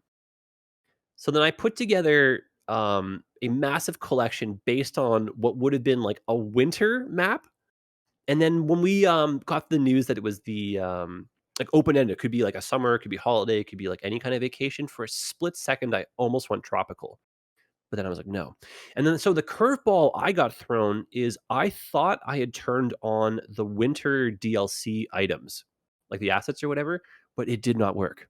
So then I put together a massive collection based on what would have been like a winter map. And then when we got the news that it was the like open-ended, it could be like a summer, it could be holiday, it could be like any kind of vacation, for a split second I almost went tropical. But then I was like, no. And then so the curveball I got thrown is I thought I had turned on the winter DLC items, like the assets or whatever, but it did not work.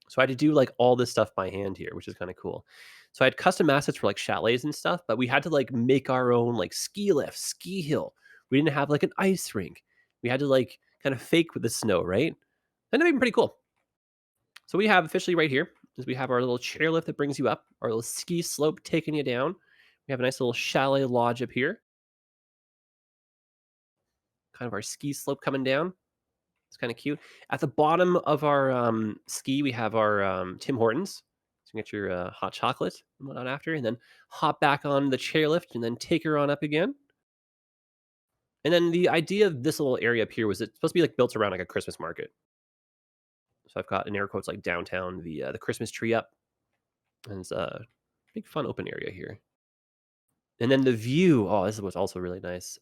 So I had to do like all this stuff by hand here, which is kind of cool. So I had custom assets for like chalets and stuff, but we had to like make our own like ski lift, ski hill. We didn't have like an ice rink. We had to like kind of fake with the snow, right? Ended up being pretty cool. So we have officially right here is we have our little chairlift that brings you up, our little ski slope taking you down. We have a nice little chalet lodge up here. Kind of our ski slope coming down. It's kind of cute. At the bottom of our ski, we have our Tim Hortons. So you get your hot chocolate and whatnot after, and then hop back on the chairlift and then take her on up again. And then the idea of this little area up here was it's supposed to be like built around like a Christmas market. So I've got in air quotes like downtown, the Christmas tree up, and it's a big fun open area here. And then the view. Oh, this was also really nice.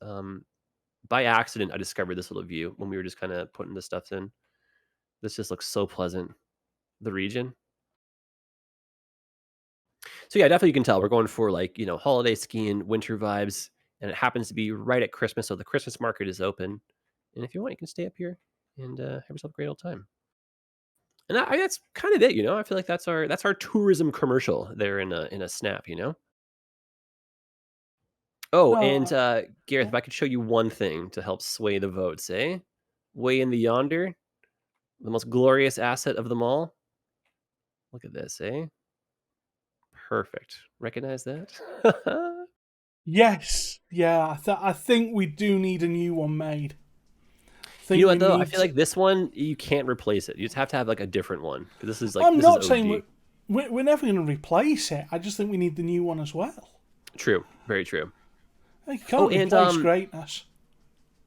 By accident, I discovered this little view when we were just kind of putting the stuff in. This just looks so pleasant. The region. So yeah, definitely you can tell we're going for like, holiday skiing, winter vibes, and it happens to be right at Christmas, so the Christmas market is open. And if you want, you can stay up here and have yourself a great old time. And that's kind of it, I feel like that's our tourism commercial there in a snap, Oh, and Gareth, if I could show you one thing to help sway the votes, eh? Way in the yonder, the most glorious asset of them all. Look at this, eh? Perfect. Recognize that? Yes. Yeah, I think we do need a new one made. You know what, though? I feel like this one, you can't replace it. You just have to have like a different one. This is like I'm this not is saying OG. we're never going to replace it. I just think we need the new one as well. True. Very true. You can't replace greatness.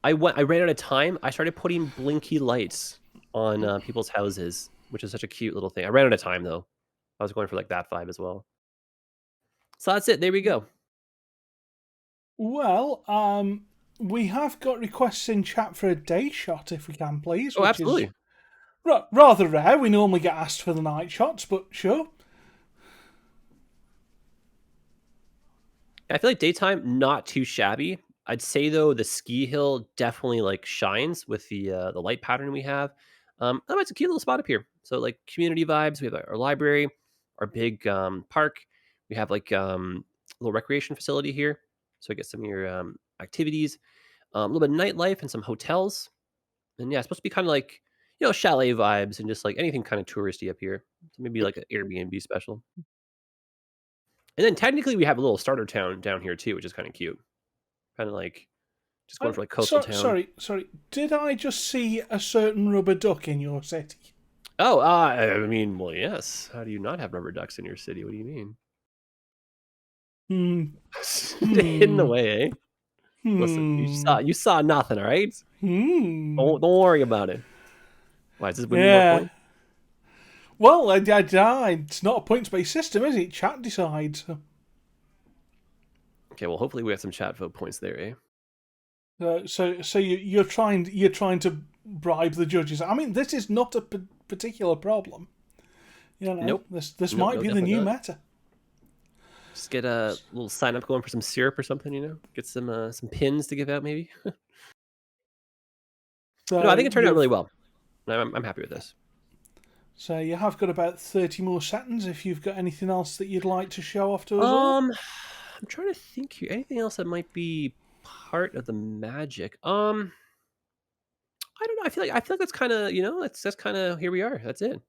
I ran out of time. I started putting blinky lights on people's houses, which is such a cute little thing. I ran out of time, though. I was going for like that vibe as well. So that's it. There we go. Well, we have got requests in chat for a day shot, if we can, please. Oh, absolutely. Rather rare. We normally get asked for the night shots, but sure. I feel like daytime, not too shabby. I'd say though the ski hill definitely like shines with the light pattern we have. It's a cute little spot up here. So like community vibes. We have our library, our big park. We have like a little recreation facility here. So I get some of your activities. A little bit of nightlife and some hotels. And yeah, it's supposed to be kind of like, chalet vibes and just like anything kind of touristy up here. So maybe like an Airbnb special. And then technically we have a little starter town down here too, which is kind of cute. Kind of like just going for like coastal town. Sorry. Did I just see a certain rubber duck in your city? Oh, I mean, well, yes. How do you not have rubber ducks in your city? What do you mean? Hidden away, eh? Listen, you saw nothing, all right? Don't worry about it. Why is this winning more points? Well, it's not a points-based system, is it? Chat decides. Okay, well, hopefully we have some chat vote points there, eh? So you're trying to bribe the judges. I mean, this is not a particular problem. Nope. This might be the new meta. Just get a little sign up going for some syrup or something, Get some pins to give out, maybe. No, I think it turned out really well. I'm happy with this. So you have got about 30 more seconds if you've got anything else that you'd like to show off to us all. I'm trying to think here. Anything else that might be part of the magic? I don't know. I feel like that's kind of, that's kind of, here we are. That's it.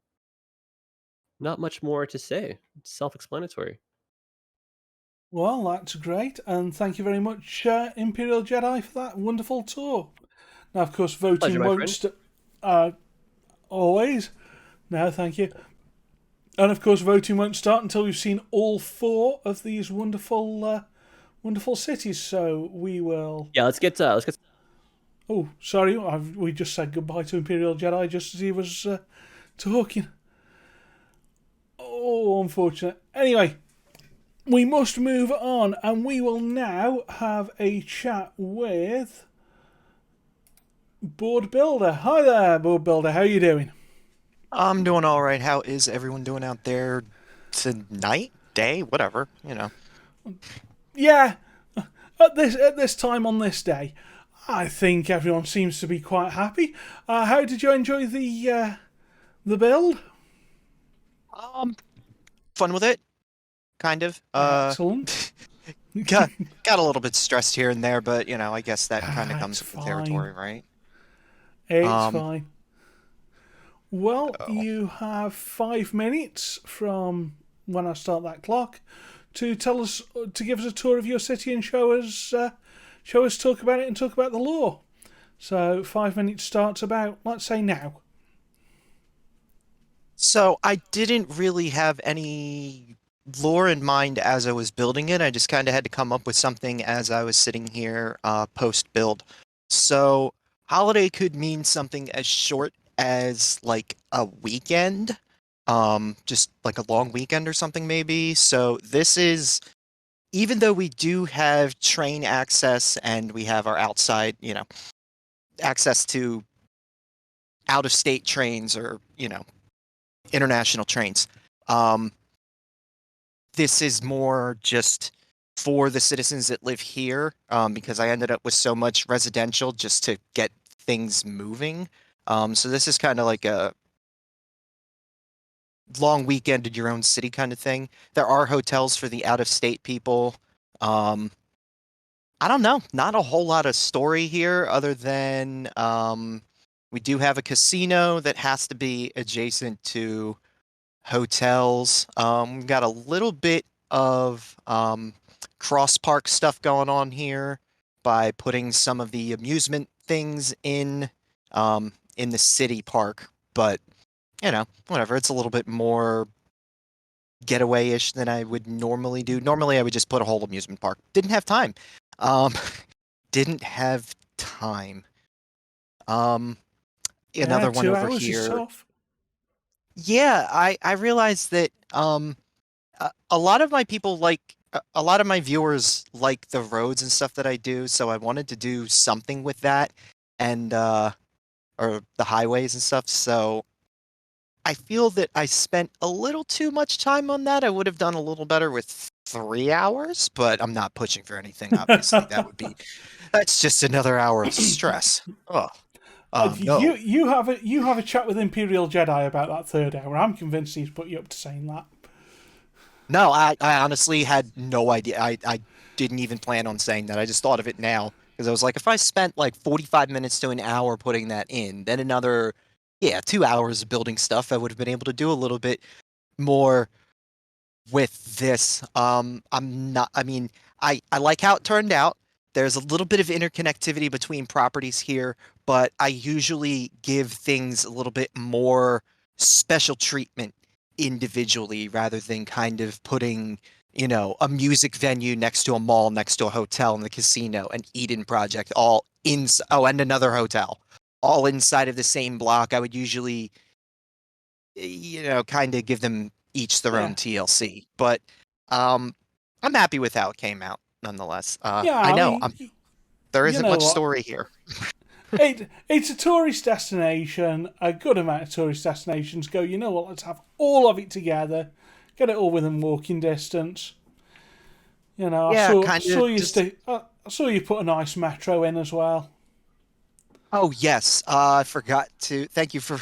Not much more to say. It's self-explanatory. Well, that's great, and thank you very much, Imperial Jedi, for that wonderful tour. Now, of course, voting won't always. No, thank you. And of course, voting won't start until we've seen all 4 of these wonderful cities. So we will. Yeah, let's get. Oh, sorry, we just said goodbye to Imperial Jedi just as he was talking. Oh, unfortunate. Anyway, we must move on, and we will now have a chat with Board Builder. Hi there, Board Builder. How are you doing? I'm doing all right. How is everyone doing out there tonight, day, whatever, Yeah, at this time on this day, I think everyone seems to be quite happy. How did you enjoy the build? Fun with it, kind of. Excellent. got a little bit stressed here and there, but I guess that kind of comes with the territory, right? It's fine. Well, you have 5 minutes from when I start that clock to give us a tour of your city and show us, talk about it and talk about the lore. So 5 minutes starts about, let's say, now. So I didn't really have any lore in mind as I was building it. I just kind of had to come up with something as I was sitting here post-build. So holiday could mean something as short as like a weekend, just like a long weekend or something maybe. So this is, even though we do have train access and we have our outside, access to out-of-state trains or, international trains, this is more just for the citizens that live here, because I ended up with so much residential just to get things moving. So this is kind of like a long weekend in your own city kind of thing. There are hotels for the out-of-state people. I don't know, not a whole lot of story here other than we do have a casino that has to be adjacent to hotels. We've got a little bit of cross-park stuff going on here by putting some of the amusement things in the city park, but whatever. It's a little bit more getaway-ish than I would normally do. Normally, I would just put a whole amusement park. Didn't have time. Another one over here. Yeah, I realized that a lot of my people a lot of my viewers like the roads and stuff that I do, so I wanted to do something with that and or the highways and stuff. So I feel that I spent a little too much time on that. I would have done a little better with 3 hours, but I'm not pushing for anything, obviously. That's just another hour of stress. Oh. No. You have a chat with Imperial Jedi about that 3rd hour. I'm convinced he's put you up to saying that. No, I honestly had no idea. I didn't even plan on saying that. I just thought of it now Because I was like, if I spent like 45 minutes to an hour putting that in, then another, 2 hours of building stuff, I would have been able to do a little bit more with this. I'm not, I mean, I like how it turned out. There's a little bit of interconnectivity between properties here, but I usually give things a little bit more special treatment individually rather than kind of putting, a music venue next to a mall, next to a hotel and the casino, an Eden project all in, and another hotel, all inside of the same block. I would usually, kind of give them each their Yeah. own TLC. But I'm happy with how it came out nonetheless. Yeah, I I know mean, there you isn't know much what? story here. It's a tourist destination. A good amount of tourist destinations go, you know what, let's have all of it together. Get it all within walking distance. You know, Yeah, I kind saw of you just. I saw you put a nice metro in as well. Oh yes, I forgot to. Thank you for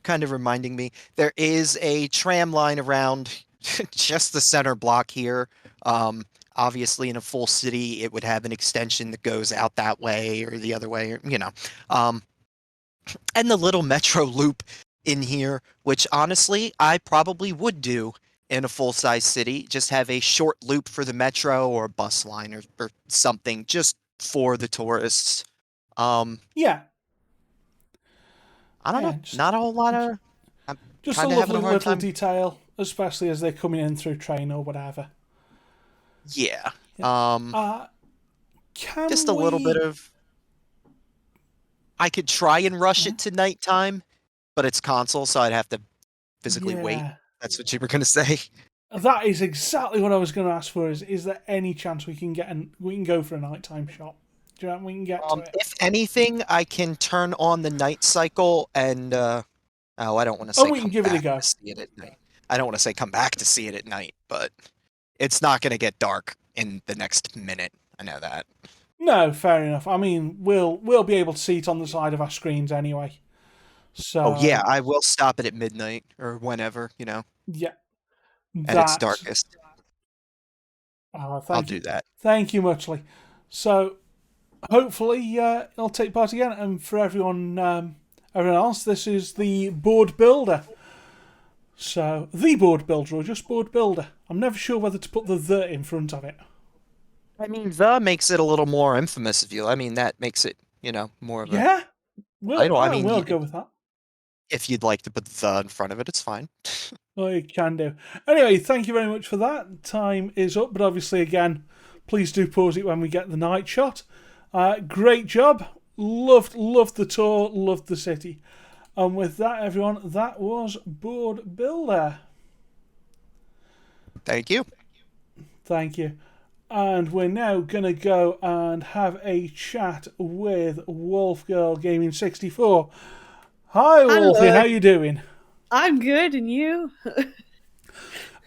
kind of reminding me. There is a tram line around just the center block here. Obviously, in a full city, it would have an extension that goes out that way or the other way, and the little metro loop in here, which honestly I probably would do in a full-size city. Just have a short loop for the metro or bus line or something just for the tourists. Yeah, I don't yeah, know, not a whole lot of. I'm just a kind of having a lovely hard little time. detail, especially as they're coming in through train or whatever. Yeah. Yeah. Can Just a little bit we? of. I could try and rush Yeah. it to nighttime, but it's console, so I'd have to physically wait. Yeah. That's what you were gonna say. That is exactly what I was going to ask for. Is there any chance we can we can go for a nighttime shop? Do you reckon we can get to it? If anything, I can turn on the night cycle and I don't want to Oh, say we can come give it a back go. to see it at night. I don't want to say come back to see it at night, but it's not going to get dark in the next minute. I know that. No, fair enough. I mean, we'll be able to see it on the side of our screens anyway. Oh yeah, So I will stop it at midnight or whenever, yeah, at its that. darkest. I'll Thank do you, that. thank you muchly. So hopefully it'll take part again. And for everyone else, this is the board builder. So the board builder or just board builder. I'm never sure whether to put the in front of it. I mean, the makes it a little more infamous of you. I mean, that makes it, more of a Yeah, title. I I mean, will go with that. if you'd like to put the in front of it, it's fine. I can do. Anyway, thank you very much for that. Time is up, but obviously, again, please do pause it when we get the night shot. Great job. Loved the tour, loved the city. And with that, everyone, that was Board Builder. Thank you. Thank you. And we're now going to go and have a chat with Wolf Girl Gaming 64. Hi, Wolfie. Hello. How you doing? I'm good, and you?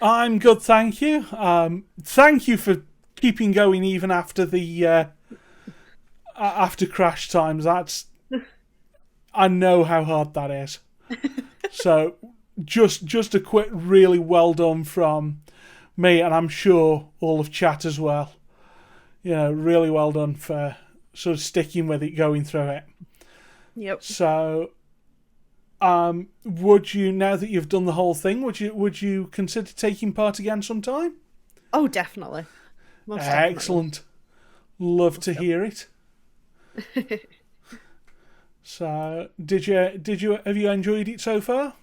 I'm good, thank you. Thank you for keeping going even after the after crash times. I know how hard that is. So just a quick, really well done from me, and I'm sure all of chat as well. Really well done for sort of sticking with it, going through it. Yep. So, would you, now that you've done the whole thing, would you consider taking part again sometime? Oh, definitely. Most definitely. Excellent. Love to hear it. So, have you enjoyed it so far?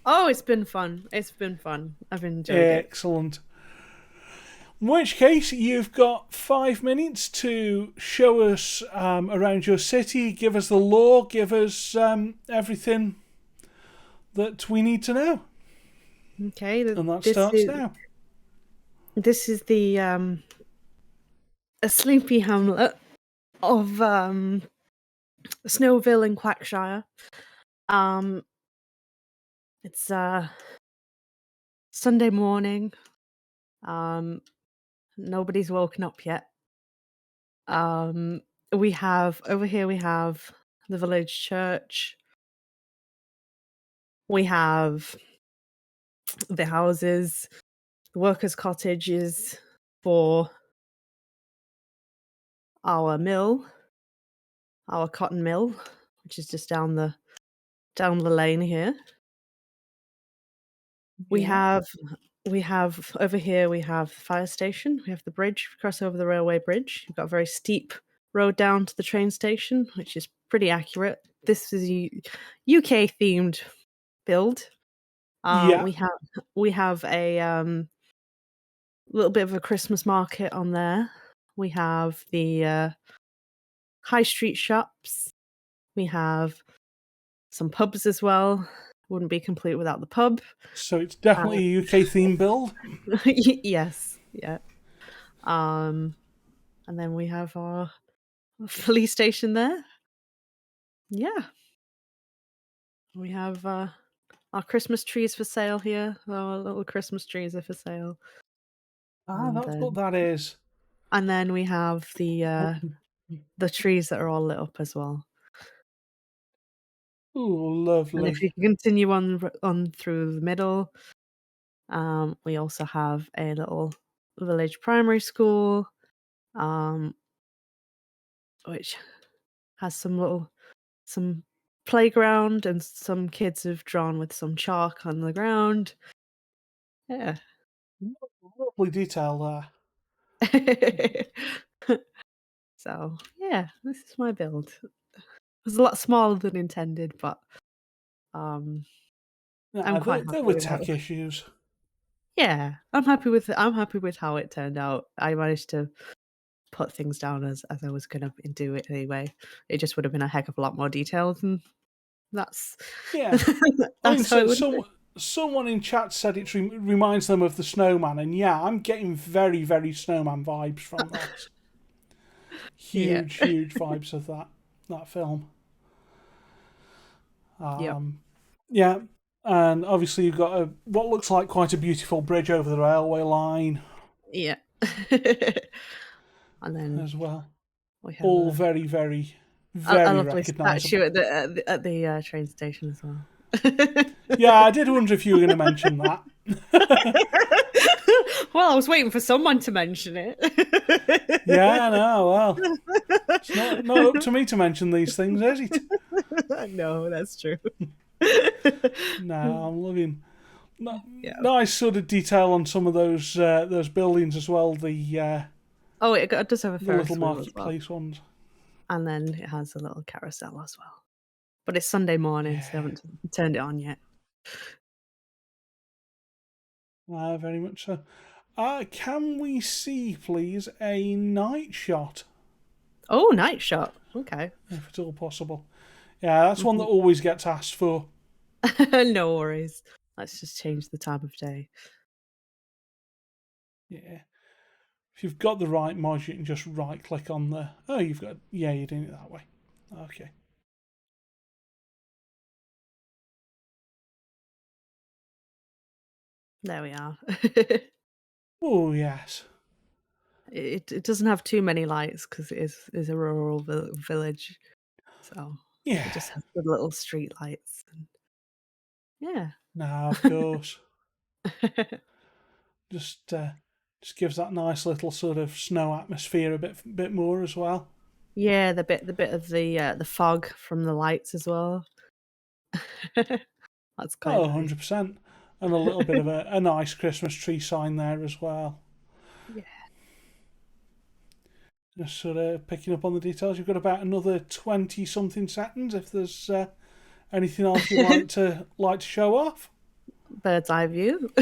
Oh, it's been fun. It's been fun. I've enjoyed it. Excellent. In which case, you've got 5 minutes to show us around your city, give us the lore, give us everything that we need to know. Okay. And that starts now. This is the a sleepy hamlet of Snowville in Quackshire. It's Sunday morning. Nobody's woken up yet. We have the village church. We have the houses, the workers' cottages for our mill. our cotton mill, which is just down the lane here. We Yeah. have over here, we have the fire station, we have the bridge, cross over the railway bridge. You've got a very steep road down to the train station, which is pretty accurate. This is a UK themed build. Yeah. We have a little bit of a Christmas market on there. We have the high street shops. We have some pubs as well. Wouldn't be complete without the pub. So it's definitely a UK theme build. Yes, yeah. And then we have our police station there. Yeah. We have our Christmas trees for sale here. Our little Christmas trees are for sale. That's what that is. And then we have the trees that are all lit up as well. Oh, And lovely. if you continue on through the middle, we also have a little village primary school, which has some playground, and some kids have drawn with some chalk on the ground. Yeah. Lovely detail there. So yeah, this is my build. It was a lot smaller than intended, but I'm quite happy There were with how. tech issues. Yeah, I'm happy with how it turned out. I managed to put things down as I was gonna do it anyway. It just would have been a heck of a lot more detailed, and that's Yeah. I mean, that's how it would be. someone in chat said it reminds them of the snowman, and yeah, I'm getting very, very snowman vibes from this. Yeah. Huge vibes of that film. Yep. Yeah, and obviously you've got what looks like quite a beautiful bridge over the railway line Yeah. And then as well. we have All very, very, a very lovely statue recognisable. at the train station as well. Yeah, I did wonder if you were going to mention that. Well, I was waiting for someone to mention it. Yeah, I know. Well, it's not up to me to mention these things, is it? No, that's true. No, I'm loving nice sort of detail on some of those buildings as well. The It does have a the Ferris little wheel as well. marketplace ones. And then it has a little carousel as well. But it's Sunday morning, so they haven't turned it on yet. Very much so. Can we see, please, a night shot? Oh, night shot. Okay. If at all possible. Yeah, that's one that always gets asked for. No worries. Let's just change the time of day. Yeah. If you've got the right mod, you can just right click on the... Oh, you've got... Yeah, you're doing it that way. Okay. There we are. Oh, yes. It doesn't have too many lights because it is a rural village. So Yeah. it just has the little street lights. And yeah. No, of course. Just gives that nice little sort of snow atmosphere a bit more as well. Yeah, the bit of the fog from the lights as well. That's quite nice. 100%. And a little bit of a nice Christmas tree sign there as well. Yeah. Just sort of picking up on the details. You've got about another 20-something seconds if there's anything else you'd like to show off. Bird's eye view.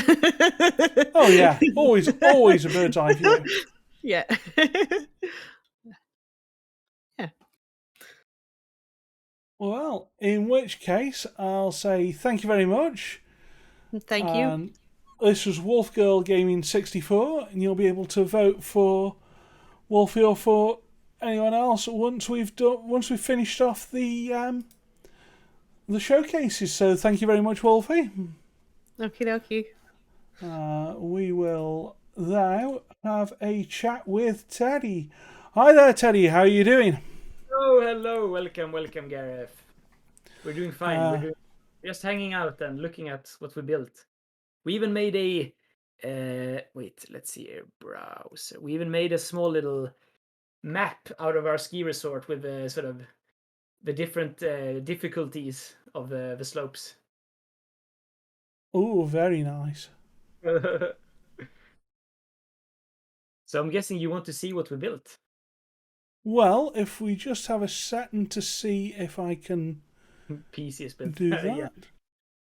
Oh yeah, always a bird's eye view. Yeah. Yeah. Well, in which case, I'll say thank you very much. Thank you. This was Wolf Girl Gaming 64, and you'll be able to vote for Wolfie or for anyone else once we've finished off the showcases. So thank you very much, Wolfie. Okie dokie. We will now have a chat with Teddy. Hi there, Teddy. How are you doing? Oh, hello. Welcome, Gareth. We're doing fine. We're just hanging out and looking at what we built. We even made a... wait, let's see here. Browse. We even made a small little map out of our ski resort with a sort of the different difficulties of the slopes. Oh, very nice. So I'm guessing you want to see what we built. Well, if we just have a second to see if I can PC is built. do that. Yeah.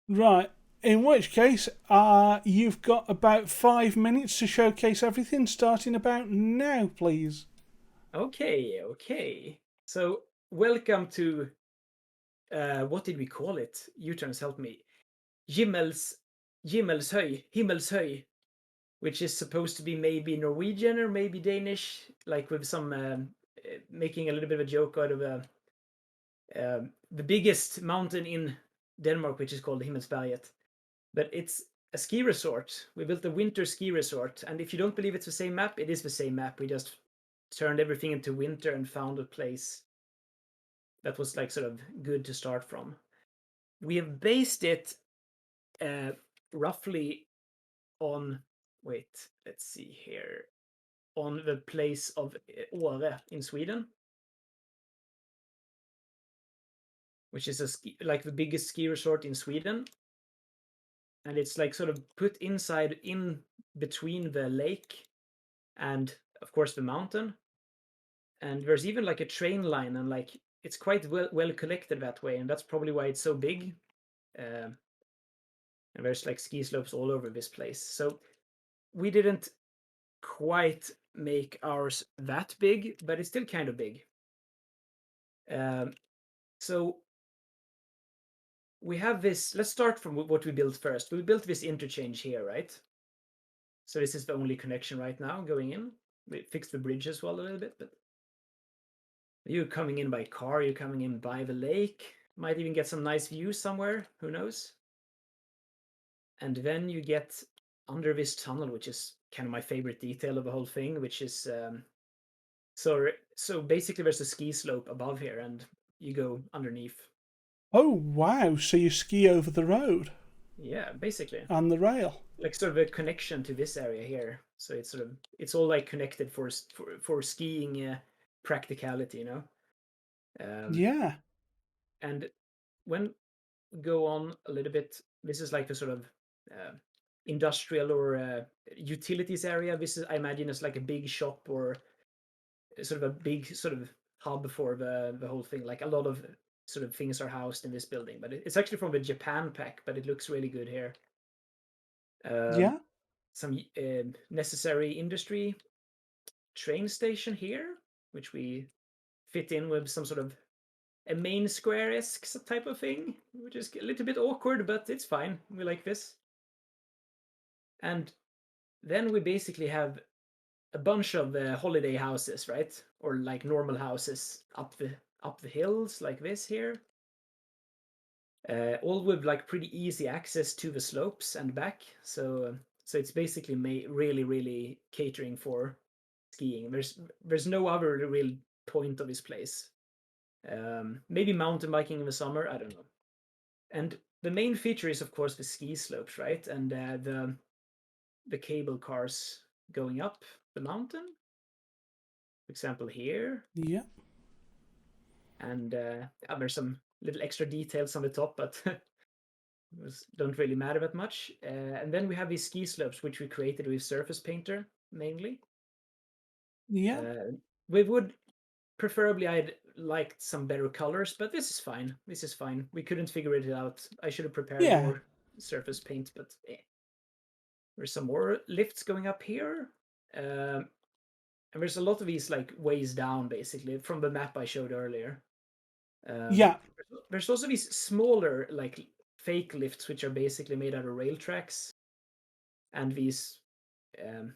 Right. In which case, you've got about 5 minutes to showcase everything, starting about now, please. Okay. So welcome to what did we call it? U-turns help me. Himmelshöj, which is supposed to be maybe Norwegian or maybe Danish, like with some making a little bit of a joke out of the biggest mountain in Denmark, which is called Himmelsberget. But it's a ski resort. We built a winter ski resort, and if you don't believe it's the same map, it is the same map. We just turned everything into winter and found a place that was like sort of good to start from. We have based it roughly on, wait, let's see here, on the place of Åre in Sweden, which is like the biggest ski resort in Sweden. And it's like sort of put inside in between the lake and of course the mountain. And there's even like a train line, and like it's quite well collected that way, and that's probably why it's so big. And there's like ski slopes all over this place. So we didn't quite make ours that big, but it's still kind of big. So we have this. Let's start from what we built first. We built this interchange here, right? So this is the only connection right now going in. We fixed the bridge as well a little bit, but you're coming in by car, you're coming in by the lake, might even get some nice views somewhere, who knows? And then you get under this tunnel, which is kind of my favorite detail of the whole thing, which is so basically there's a ski slope above here and you go underneath. Oh, wow. So you ski over the road Yeah, basically. and the rail. Like sort of a connection to this area here. So it's all like connected for skiing practicality, you know? Yeah. And when we go on a little bit, this is like the sort of industrial or utilities area. This is, I imagine, is like a big shop or sort of a big sort of hub for the whole thing. Like a lot of sort of things are housed in this building, but it's actually from the Japan pack, but it looks really good here. Yeah. Some necessary industry train station here, which we fit in with some sort of a main square-esque type of thing, which is a little bit awkward, but it's fine. We like this. And then we basically have a bunch of holiday houses, right? Or like normal houses up the hills, like this here. All with like pretty easy access to the slopes and back. So it's basically really catering for skiing. There's no other real point of this place. Maybe mountain biking in the summer, I don't know. And the main feature is of course the ski slopes, right? And the cable cars going up the mountain. For example, here. Yeah. And there's some little extra details on the top, but don't really matter that much. And then we have these ski slopes, which we created with Surface Painter mainly. Yeah. We would preferably I'd liked some better colors, but this is fine. This is fine. We couldn't figure it out. I should have prepared Yeah. more surface paint, but there's some more lifts going up here. And there's a lot of these like ways down, basically, from the map I showed earlier. Yeah. There's also these smaller like fake lifts, which are basically made out of rail tracks. And these, I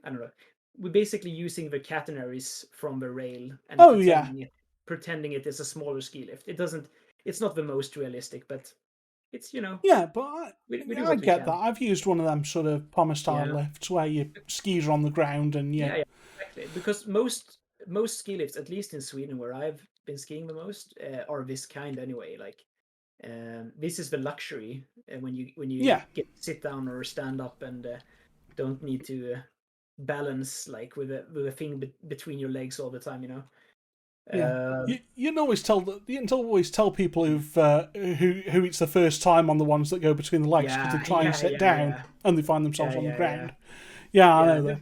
don't know, we're basically using the catenaries from the rail and Oh, yeah. pretending it is a smaller ski lift. It's not the most realistic, but it's, Yeah, but we do I what we get can. that. I've used one of them sort of Pommer style Yeah. lifts where your skis are on the ground and Yeah, exactly. Because most ski lifts, at least in Sweden, where I've been skiing the most, are this kind anyway. Like, this is the luxury when you Yeah. get sit down or stand up and don't need to balance like with a thing between your legs all the time. Yeah. You can always tell people who it's the first time on the ones that go between the legs because they try and sit down and they find themselves on the ground. Yeah, I know that.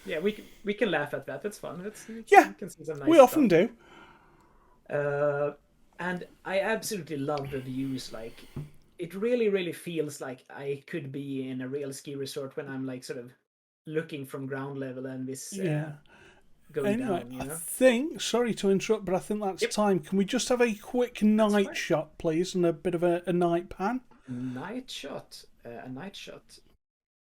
Yeah, we can laugh at that. That's fun. We can see some nice we often do. And I absolutely love the views. Like, it really, really feels like I could be in a real ski resort when I'm like sort of looking from ground level and this going down. You know? I think. Sorry to interrupt, but I think that's time. Can we just have a quick night shot, please, and a bit of a night pan? Night shot. A night shot.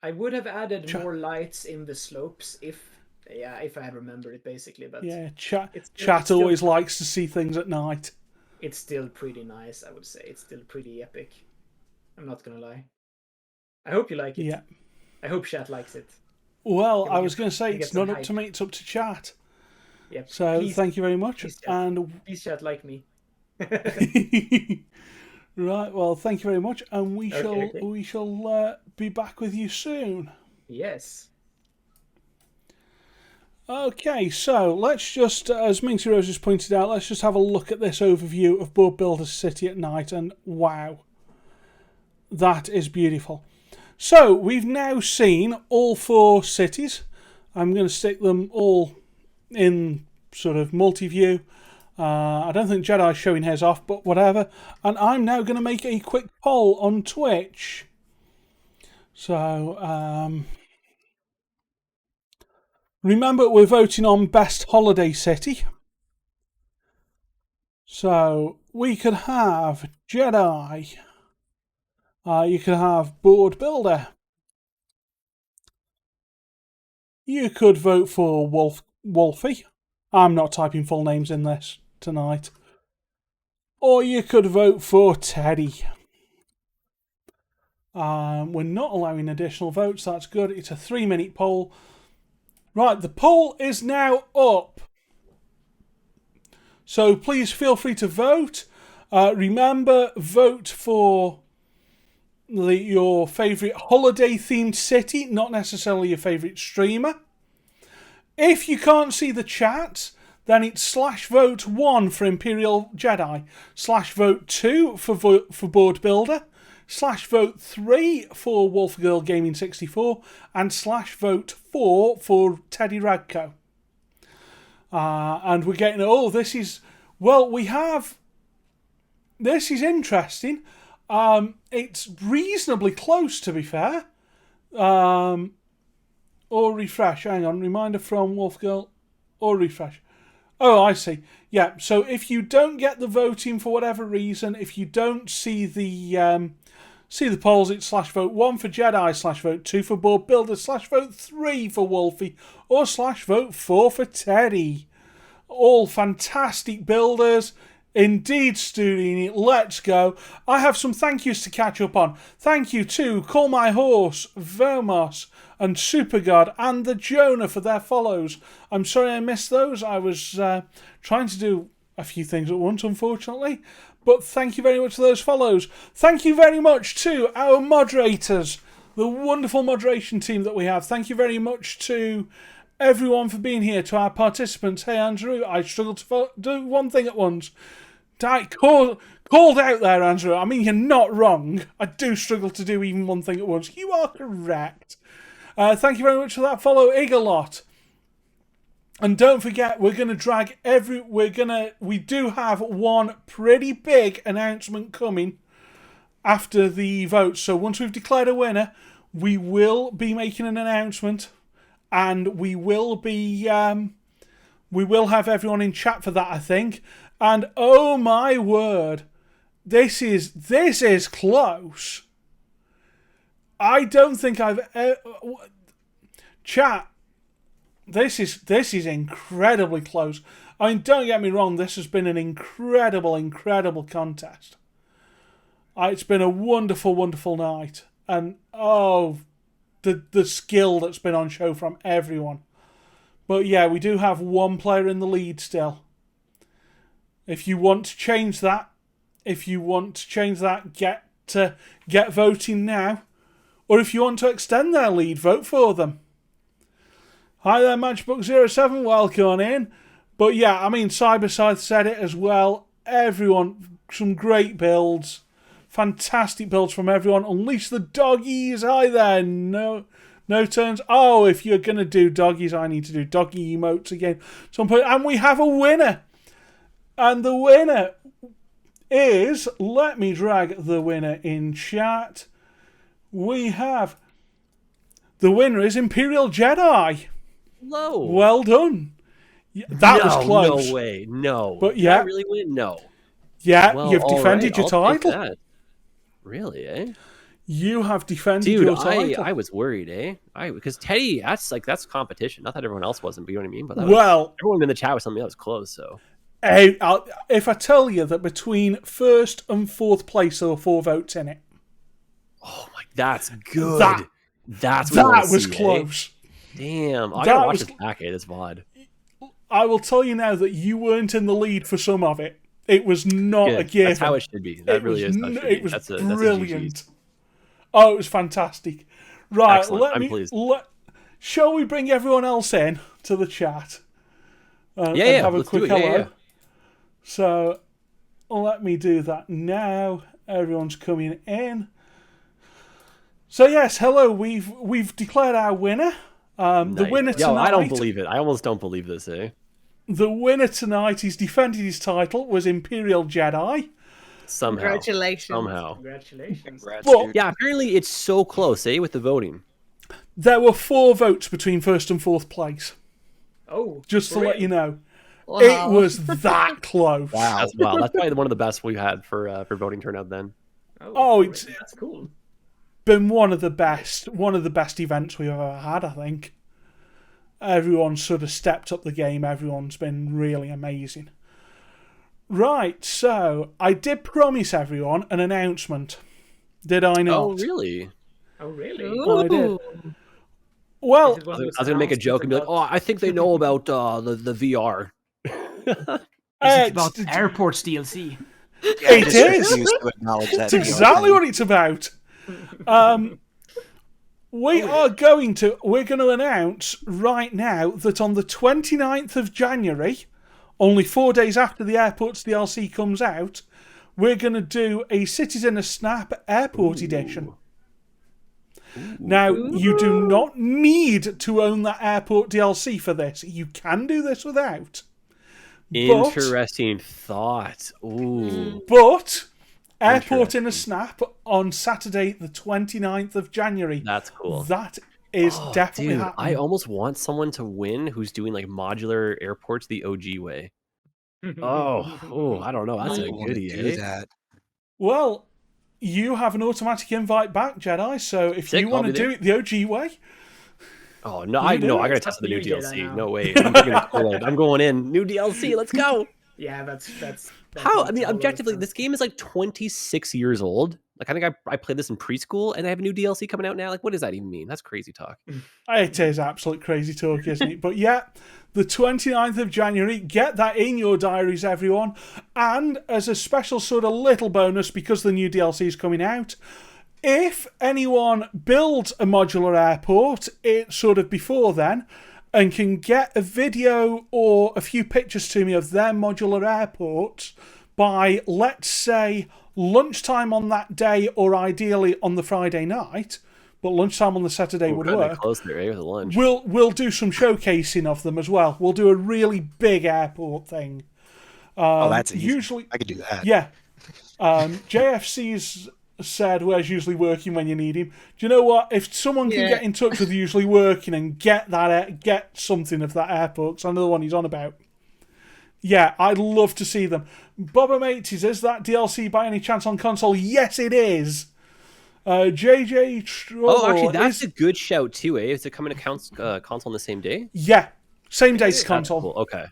I would have added more lights in the slopes if I remember it basically. But yeah, chat always likes to see things at night. It's still pretty nice, I would say. It's still pretty epic. I'm not gonna lie. I hope you like it. Yeah. I hope chat likes it. Well, I was going to say it's not up to me; it's up to chat. Yep. So thank you very much, please chat like me. Right, well, thank you very much, and we shall be back with you soon. Yes. Okay, so let's just, as Minty Rose has pointed out, let's just have a look at this overview of Board Builder City at night, and wow, that is beautiful. So, we've now seen all 4 cities. I'm going to stick them all in sort of multi-view. I don't think Jedi's showing his off, but whatever. And I'm now going to make a quick poll on Twitch. So, remember we're voting on Best Holiday City. So, we could have Jedi. You could have Board Builder. You could vote for Wolfie. I'm not typing full names in this tonight. Or you could vote for Teddy. We're not allowing additional votes. That's good. It's a 3-minute poll. Right, the poll is now up. So please feel free to vote. Remember, vote for your favourite holiday-themed city, not necessarily your favourite streamer. If you can't see the chat, then it's /vote1 for Imperial Jedi, /vote2 for Board Builder, /vote3 for Wolfgirl Gaming 64, and /vote4 for Teddy Radko. And we're getting, this is interesting. It's reasonably close, to be fair. Or refresh. Hang on. Reminder from Wolfgirl. Or refresh. Oh, I see. Yeah. So if you don't get the voting for whatever reason, if you don't see the polls, it's /vote1 for Jedi, /vote2 for Board Builder, /vote3 for Wolfie, or /vote4 for Teddy. All fantastic builders. Indeed, Studini, let's go. I have some thank yous to catch up on. Thank you to Call My Horse, Vermos, and Supergod, and the Jonah for their follows. I'm sorry I missed those. I was trying to do a few things at once, unfortunately. But thank you very much for those follows. Thank you very much to our moderators, the wonderful moderation team that we have. Thank you very much to everyone for being here, to our participants. Hey, Andrew, I struggled to do one thing at once. Called out there, Andrew. I mean, you're not wrong. I do struggle to do even one thing at once. You are correct. Thank you very much for that follow, Igalot. And don't forget, we're going to drag we do have one pretty big announcement coming after the vote. So once we've declared a winner, we will be making an announcement, and we will have everyone in chat for that, I think. And oh my word, this is close. I don't think I've chat. This is incredibly close. I mean, don't get me wrong. This has been an incredible contest. It's been a wonderful night, and the skill that's been on show from everyone. But yeah, we do have one player in the lead still. If you want to change that, get voting now. Or if you want to extend their lead, vote for them. Hi there, Matchbook07, welcome on in. But yeah, I mean, Cyberscythe said it as well. Everyone, some great builds. Fantastic builds from everyone. Unleash the doggies. Hi there. No turns. Oh, if you're going to do doggies, I need to do doggy emotes again. Some point. And we have a winner. And the winner is... Let me drag the winner in chat. We have... The winner is Imperial Jedi. Hello. Well done. That was close. No way. No. But Did yeah. I really win? No. Yeah, Well, you've defended your I'll take title. that. Really, eh? You have defended Dude, your title. I was worried, eh? Because Teddy, that's competition. Not that everyone else wasn't, but you know what I mean? But everyone in the chat was telling me that was close, so. If I tell you that between first and fourth place there were 4 votes in it. Oh my, that's good. That was close. Damn. I gotta watch this back, this VOD. I will tell you now that you weren't in the lead for some of it. It was not a given. That's how it should be. That really is. It was brilliant. That's Oh, it was fantastic. Right, excellent. I'm pleased. Shall we bring everyone else in to the chat? And have a quick hello. Yeah. So, let me do that now. Everyone's coming in. So yes, hello. We've declared our winner. The winner tonight. Yo, I don't believe it. I almost don't believe this, eh? The winner tonight, he's defended his title, was Imperial Jedi. Somehow. Congratulations. But yeah, apparently it's so close, eh, with the voting. There were 4 votes between first and fourth place. Oh, just to let you know, Wow. it was that close. Wow, that's probably one of the best we've had for voting turnout. Then. That's cool. Been one of the best events we've ever had, I think. Everyone's sort of stepped up the game. Everyone's been really amazing. Right, so I did promise everyone an announcement. Did I not? Oh, really? I did. Well, I was going to make a joke and be like, "Oh, I think they know about the VR." It's about Airports DLC. It is. It's exactly what it's about. We're going to announce right now that on the 29th of January, only 4 days after the Airports DLC comes out, we're going to do a Cities in a Snap Airport Edition. Now, you do not need to own that Airport DLC for this. You can do this without. Interesting thought. Ooh. But Airport in a Snap on Saturday, the 29th of January. That's cool. That is definitely dude, happening. I almost want someone to win who's doing like modular airports the OG way. I don't know. That's a goodie. Do that. Well, you have an automatic invite back, Jedi. So if you want to do it the OG way, oh no, I gotta test the new DLC. No way. I'm going in. New DLC. Let's go. Yeah, that's how. I mean, objectively, this game is like 26 years old. Like, I think I played this in preschool, and I have a new DLC coming out now. Like, what does that even mean? That's crazy talk. It is absolute crazy talk, isn't it? But yeah, the 29th of January, get that in your diaries, everyone. And as a special sort of little bonus, because the new DLC is coming out, if anyone builds a modular airport, it's sort of before then, and can get a video or a few pictures to me of their modular airports by, let's say, lunchtime on that day, or ideally on the Friday night, but lunchtime on the Saturday would work. Close there, eh, with the lunch. We'll do some showcasing of them as well. We'll do a really big airport thing. That's easy. Usually, I could do that. Yeah. JFC's said where's usually working when you need him. Do you know what? If someone can get in touch with usually working and get something of that airport, because I know the one he's on about. Yeah, I'd love to see them. Boba Mates, is that DLC by any chance on console? Yes, it is. JJ Trouble. Oh, actually, that's a good shout too, eh? Is it coming to console on the same day? Yeah, same day as console. Cool. Okay.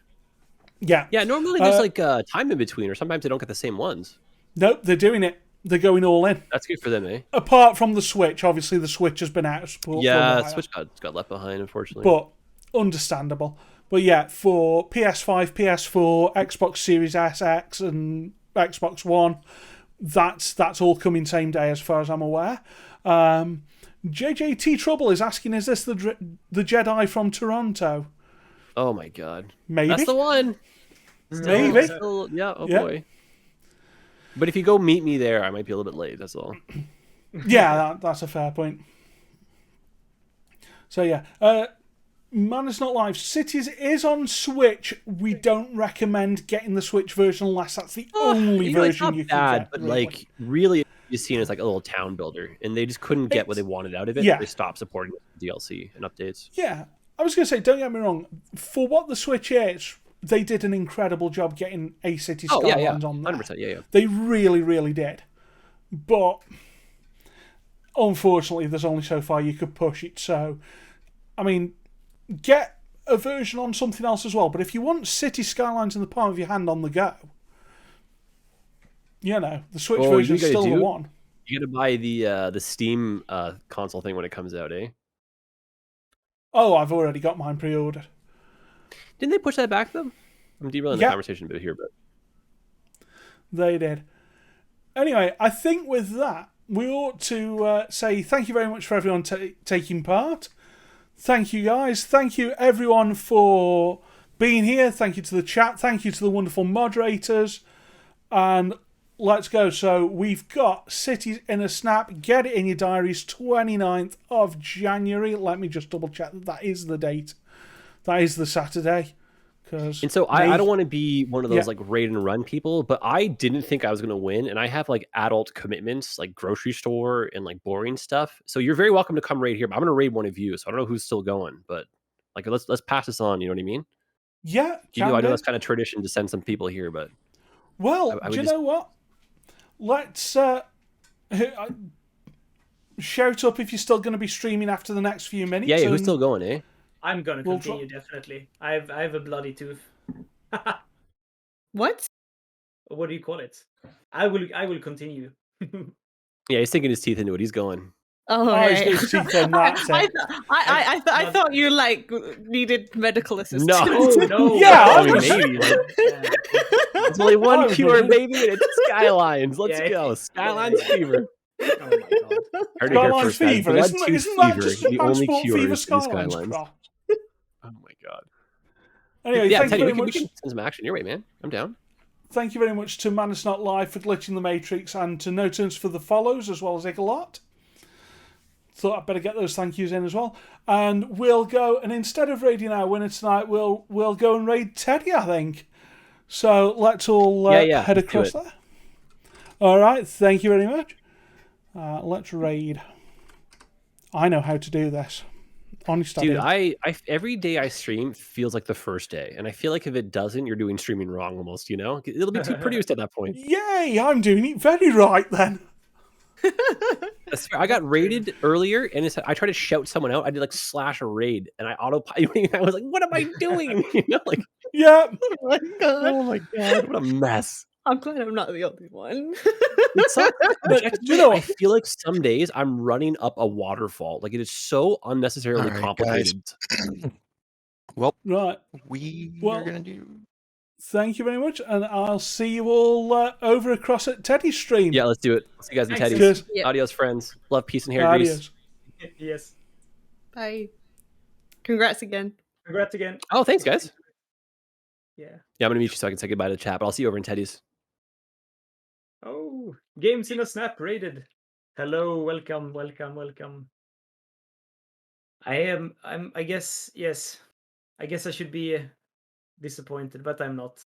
Yeah. Yeah, normally there's like time in between, or sometimes they don't get the same ones. Nope, they're doing it. They're going all in. That's good for them, eh? Apart from the Switch. Obviously, the Switch has been out of support. Yeah, Switch got left behind, unfortunately. But understandable. But yeah, for PS5, PS4, Xbox Series SX, and Xbox One, that's all coming same day as far as I'm aware. JJT Trouble is asking, is this the Jedi from Toronto? Oh my god. Maybe. That's the one. Maybe. Yeah, oh Yeah. boy. But if you go meet me there, I might be a little bit late, that's all. Yeah, that's a fair point. So yeah, Man It's Not Live. Cities is on Switch. We don't recommend getting the Switch version unless that's the only You know, it's version not you can bad, get. but really. like really you've seen it as like a little town builder, and they just couldn't get what they wanted out of it. Yeah. They stopped supporting DLC and updates. Yeah, I was going to say, don't get me wrong. For what the Switch is, they did an incredible job getting a City Oh yeah, Skylines on there. 100%, yeah. They really, really did. But unfortunately, there's only so far you could push it. So, I mean, get a version on something else as well. But if you want City Skylines in the palm of your hand on the go, you know, the Switch version is still the one. You got to buy the Steam console thing when it comes out, eh? Oh, I've already got mine pre-ordered. Didn't they push that back though? I'm derailing the conversation a bit here, but they did. Anyway, I think with that, we ought to say thank you very much for everyone taking part. Thank you, guys. Thank you, everyone, for being here. Thank you to the chat. Thank you to the wonderful moderators. And let's go. So we've got Cities in a Snap. Get it in your diaries, 29th of January. Let me just double check that is the date. That is the Saturday. And so I don't want to be one of those like raid and run people, but I didn't think I was going to win. And I have like adult commitments, like grocery store and like boring stuff. So you're very welcome to come raid here, but I'm going to raid one of you. So I don't know who's still going, but like, let's pass this on. You know what I mean? Yeah. I know that's kind of tradition to send some people here, but. Well, do you know what? Let's shout up if you're still going to be streaming after the next few minutes. Yeah, who's still going, eh? I'm gonna continue, definitely. I have a bloody tooth. What? What do you call it? I will continue. Yeah, he's sinking his teeth into it. He's going. Oh, he's got his teeth in, that's it. I thought you like needed medical assistance. No, no. Yeah, I mean, maybe. There's only one cure, baby, and it's Skylines. Let's go. Skylines fever. Oh my god. Skylines fever, isn't that just the only cure fever, is Skylines. Oh my god. Anyway, thank you very much. We can send some action your way, man. I'm down. Thank you very much to Man It's Not Live for glitching the Matrix and to No Turns for the follows, as well as Igalot. Thought I'd better get those thank yous in as well. And we'll go, and instead of raiding our winner tonight, we'll go and raid Teddy, I think. So let's all head across there. All right, thank you very much. Let's raid. I know how to do this. Honest, dude, I every day I stream feels like the first day, and I feel like if it doesn't, you're doing streaming wrong almost. You know, it'll be too produced at that point. Yay! I'm doing it very right then. I got raided earlier, and I tried to shout someone out. I did like slash a raid, and I autopilot. I was like, "What am I doing?" You know, like, yeah. Oh my god! Oh my god! What a mess. I'm glad I'm not the only one. But you know, I feel like some days I'm running up a waterfall. Like it is so unnecessarily complicated. Well, right. We're gonna do. Thank you very much, and I'll see you all over across at Teddy's stream. Yeah, let's do it. See you guys in Teddy's. Cheers. Yep. Adios, friends. Love, peace, and hair grease. Yes. Bye. Congrats again. Congrats again. Oh, thanks, guys. Yeah. Yeah, I'm gonna meet you so I can say goodbye to the chat. But I'll see you over in Teddy's. Oh, Games in a Snap rated. Hello, welcome. I guess, yes. I guess I should be disappointed, but I'm not.